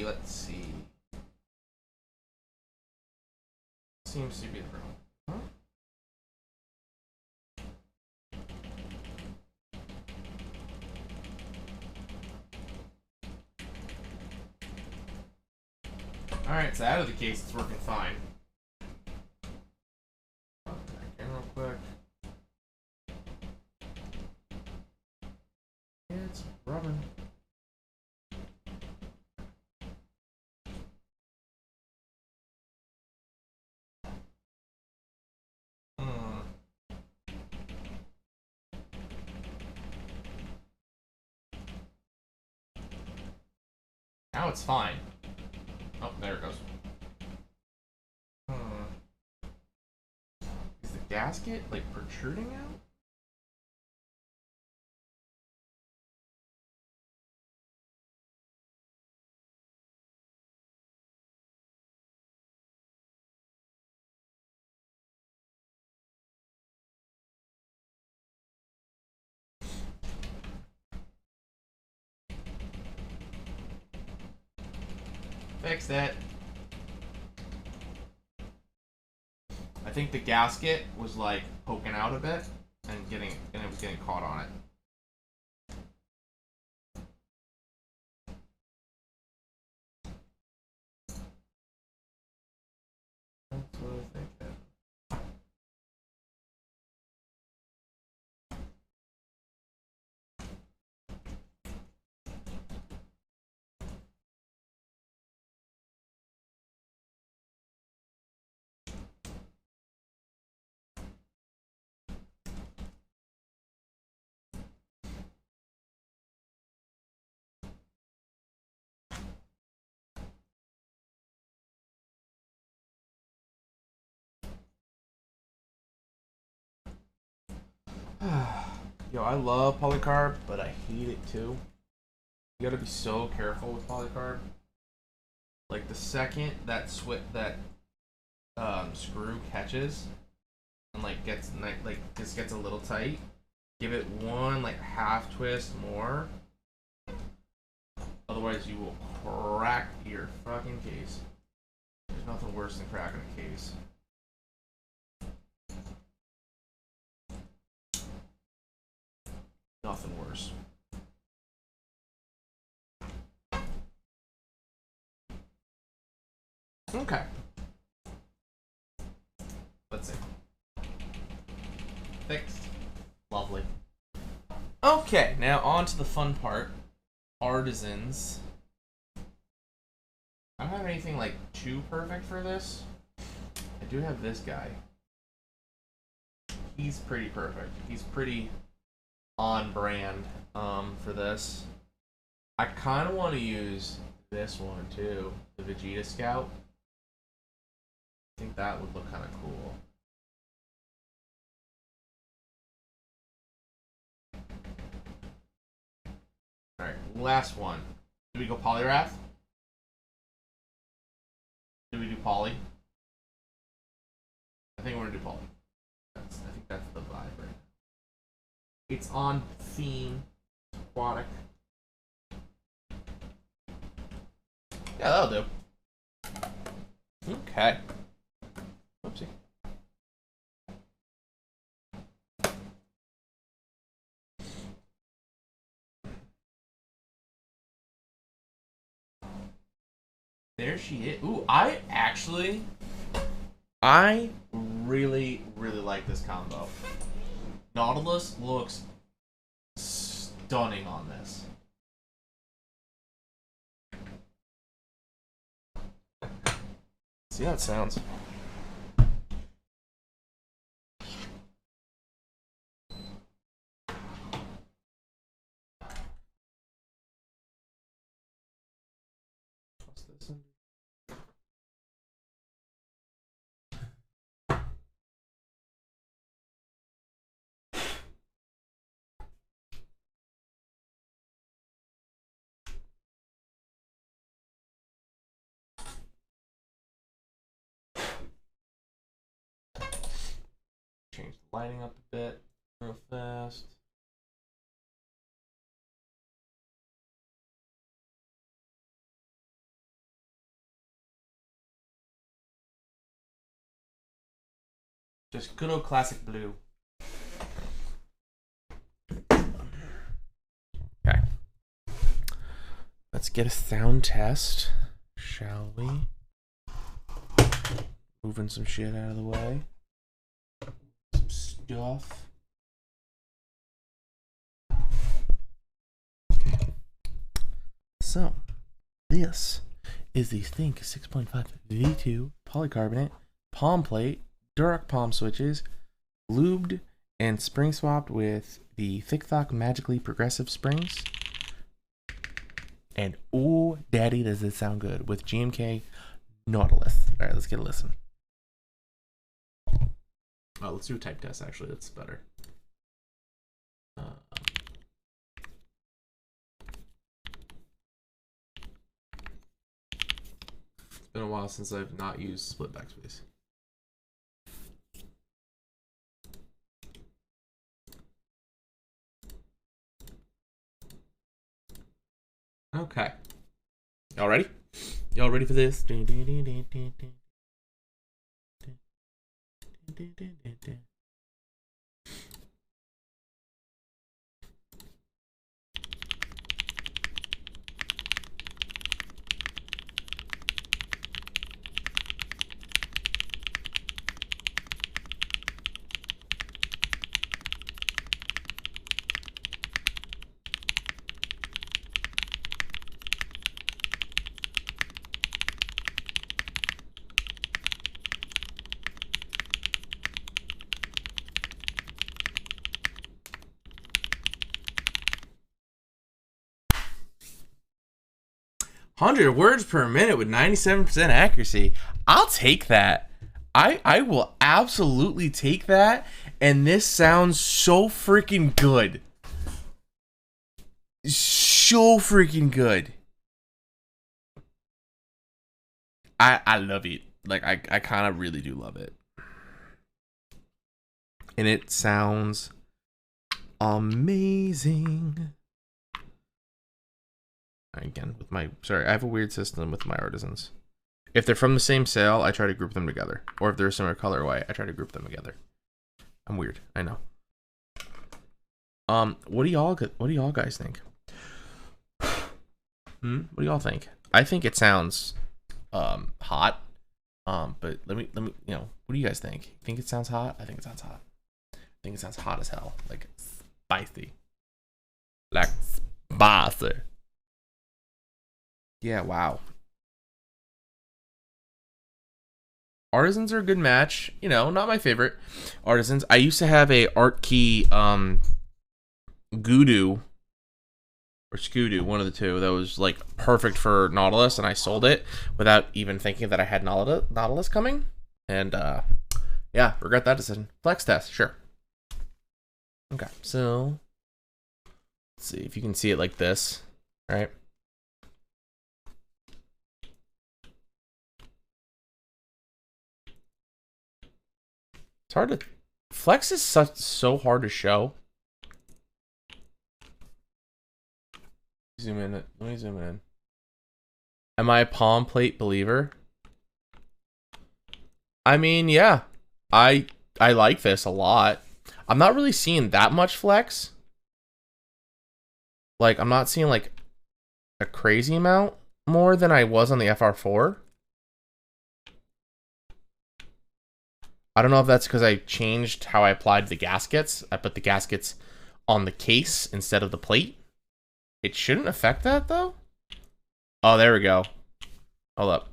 Let's see. Seems to be the room. Huh? Alright, so out of the case, it's working fine. Pop it back in real quick. It's rubbing. Now it's fine. Oh, there it goes. Is the gasket like protruding out? Fix that. I think the gasket was like poking out a bit and it was getting caught on it. That's what I think. Yo, I love polycarb, but I hate it too. You gotta be so careful with polycarb. Like the second that screw catches and like gets like just gets a little tight, give it one like half twist more. Otherwise, you will crack your fucking case. There's nothing worse than cracking a case. Nothing worse. Okay. Let's see. Fixed. Lovely. Okay, now on to the fun part. Artisans. I don't have anything like too perfect for this. I do have this guy. He's pretty perfect. He's pretty on brand for this. I kind of want to use this one too, the Vegeta Scout. I think that would look kind of cool. Alright, last one. Do we go Poliwrath? Do we do Poly? I think we're gonna do Poly. I think that's the vibe right now. It's on theme. It's aquatic. Yeah, that'll do. Okay. Oopsie. There she is. Ooh, I really, really like this combo. Nautilus looks stunning on this. See how it sounds. What's this in? Change the lighting up a bit real fast. Just good old classic blue. Okay. Let's get a sound test, shall we? Moving some shit out of the way. Some stuff. So, this is the Think 6.5 V2 polycarbonate palm plate, Durock palm switches, lubed and spring swapped with the Thick-Thok Magically Progressive springs. And ooh, daddy, does it sound good with GMK Nautilus. All right, let's get a listen. Oh, let's do a type test, actually. That's better. It's been a while since I've not used split backspace. Okay. Y'all ready? Y'all ready for this? "100 words per minute with 97% accuracy." I'll take that. I will absolutely take that, and this sounds so freaking good. So freaking good. I love it. Like I kind of really do love it. And it sounds amazing. Again, with my I have a weird system with my artisans. If they're from the same sale, I try to group them together. Or if they're a similar colorway, I try to group them together. I'm weird, I know. What do y'all guys think? What do y'all think? I think it sounds hot. But let me you know, what do you guys think? Think it sounds hot? I think it sounds hot. I think it sounds hot as hell. Like spicy. Like spicy. Yeah, wow. Artisans are a good match. You know, not my favorite artisans. I used to have a Artkey Gudu or Skudu, one of the two, that was like perfect for Nautilus, and I sold it without even thinking that I had Nautilus coming. And yeah, regret that decision. Flex test, sure. Okay, so let's see if you can see it like this, right? It's hard to flex is so hard to show. Zoom in. Let me zoom in. Am I a palm plate believer? I mean, yeah. I like this a lot. I'm not really seeing that much flex. Like, I'm not seeing like a crazy amount more than I was on the FR4. I don't know if that's because I changed how I applied the gaskets. I put the gaskets on the case instead of the plate. It shouldn't affect that, though. Oh, there we go. Hold up.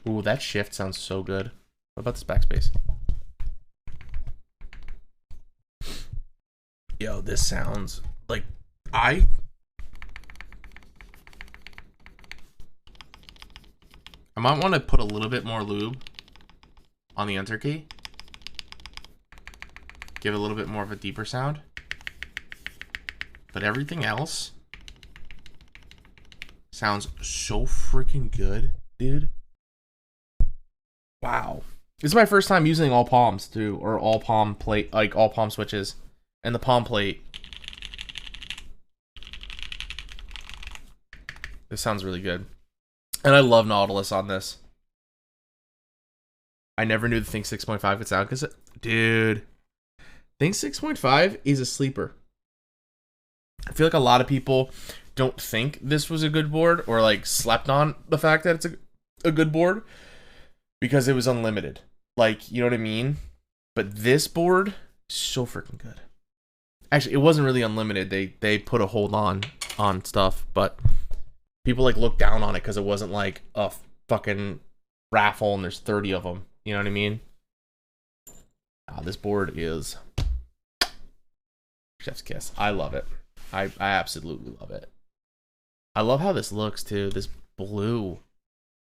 Ooh, that shift sounds so good. What about this backspace? Yo, this sounds like I might want to put a little bit more lube on the enter key. Give it a little bit more of a deeper sound. But everything else sounds so freaking good, dude. Wow. This is my first time using all palms too, or all palm plate, like all palm switches. And the palm plate. This sounds really good. And I love Nautilus on this. I never knew the Think 6.5 could sound because, dude, Think 6.5 is a sleeper. I feel like a lot of people don't think this was a good board, or like slept on the fact that it's a good board because it was unlimited. Like, you know what I mean? But this board is so freaking good. Actually, it wasn't really unlimited. They put a hold on stuff, but people like look down on it because it wasn't like a fucking raffle and there's 30 of them. You know what I mean? This board is chef's kiss. I love it. I absolutely love it. I love how this looks too. This blue,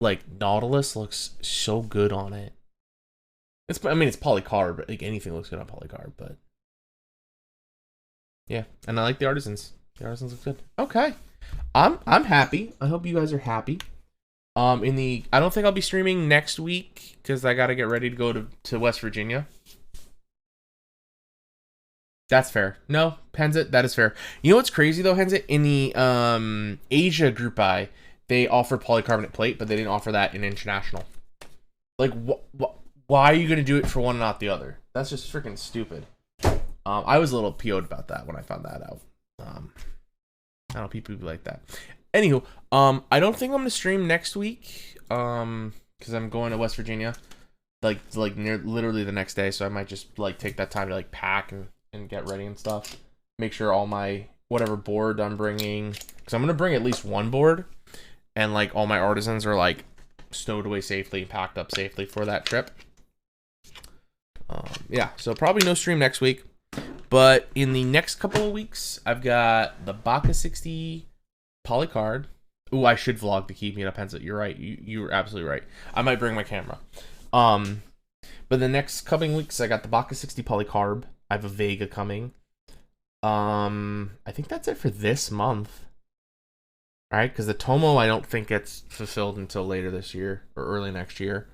like Nautilus, looks so good on it. I mean, it's polycarb. Like anything looks good on polycarb, but. Yeah, and I like the artisans. The artisans look good. Okay, I'm happy. I hope you guys are happy. I don't think I'll be streaming next week because I gotta get ready to go to West Virginia. That's fair. No, Henzit, that is fair. You know what's crazy though, Henzit? In the Asia Group I, they offer polycarbonate plate, but they didn't offer that in international. Like, why are you gonna do it for one and not the other? That's just freaking stupid. I was a little PO'd about that when I found that out. I don't know, people be like that. Anywho, I don't think I'm gonna stream next week. Because I'm going to West Virginia, like near literally the next day. So I might just like take that time to like pack and get ready and stuff. Make sure all my whatever board I'm bringing, because I'm gonna bring at least one board, and like all my artisans are like stowed away safely, packed up safely for that trip. Yeah, so probably no stream next week. But in the next couple of weeks, I've got the Baka 60 polycard. Ooh, I should vlog the Keep Me Up Pencil. You're right. You're absolutely right. I might bring my camera. But the next coming weeks, I got the Baka 60 polycarb. I have a Vega coming. I think that's it for this month. All right, because the Tomo I don't think gets fulfilled until later this year or early next year.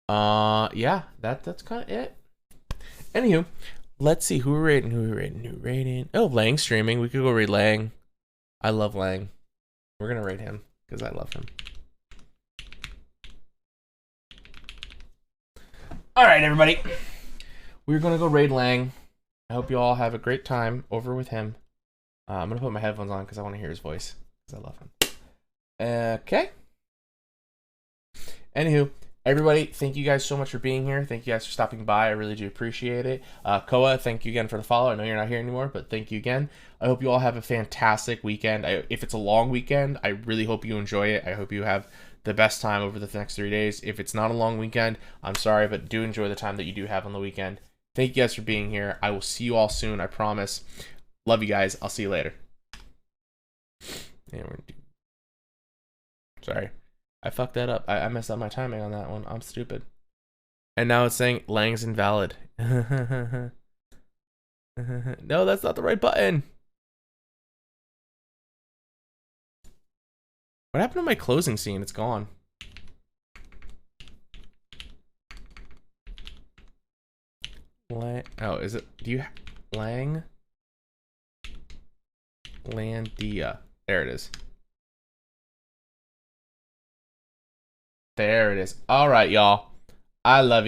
Yeah, that's kind of it. Anywho, let's see who we're rating. Oh, Lang streaming. We could go raid Lang. I love Lang. We're gonna raid him because I love him. All right, everybody. We're gonna go raid Lang. I hope you all have a great time over with him. I'm gonna put my headphones on because I want to hear his voice because I love him. Okay. Anywho, everybody, thank you guys so much for being here. Thank you guys for stopping by. I really do appreciate it. Koa, thank you again for the follow. I know you're not here anymore, but thank you again. I hope you all have a fantastic weekend. If it's a long weekend, I really hope you enjoy it. I hope you have the best time over the next 3 days. If it's not a long weekend, I'm sorry, but do enjoy the time that you do have on the weekend. Thank you guys for being here. I will see you all soon, I promise. Love you guys. I'll see you later. And we're gonna do... Sorry. I fucked that up. I messed up my timing on that one. I'm stupid. And now it's saying Lang's invalid. No, that's not the right button. What happened to my closing scene? It's gone. Oh, is it? Do you... Lang? Landia. There it is. There it is. All right, y'all. I love you.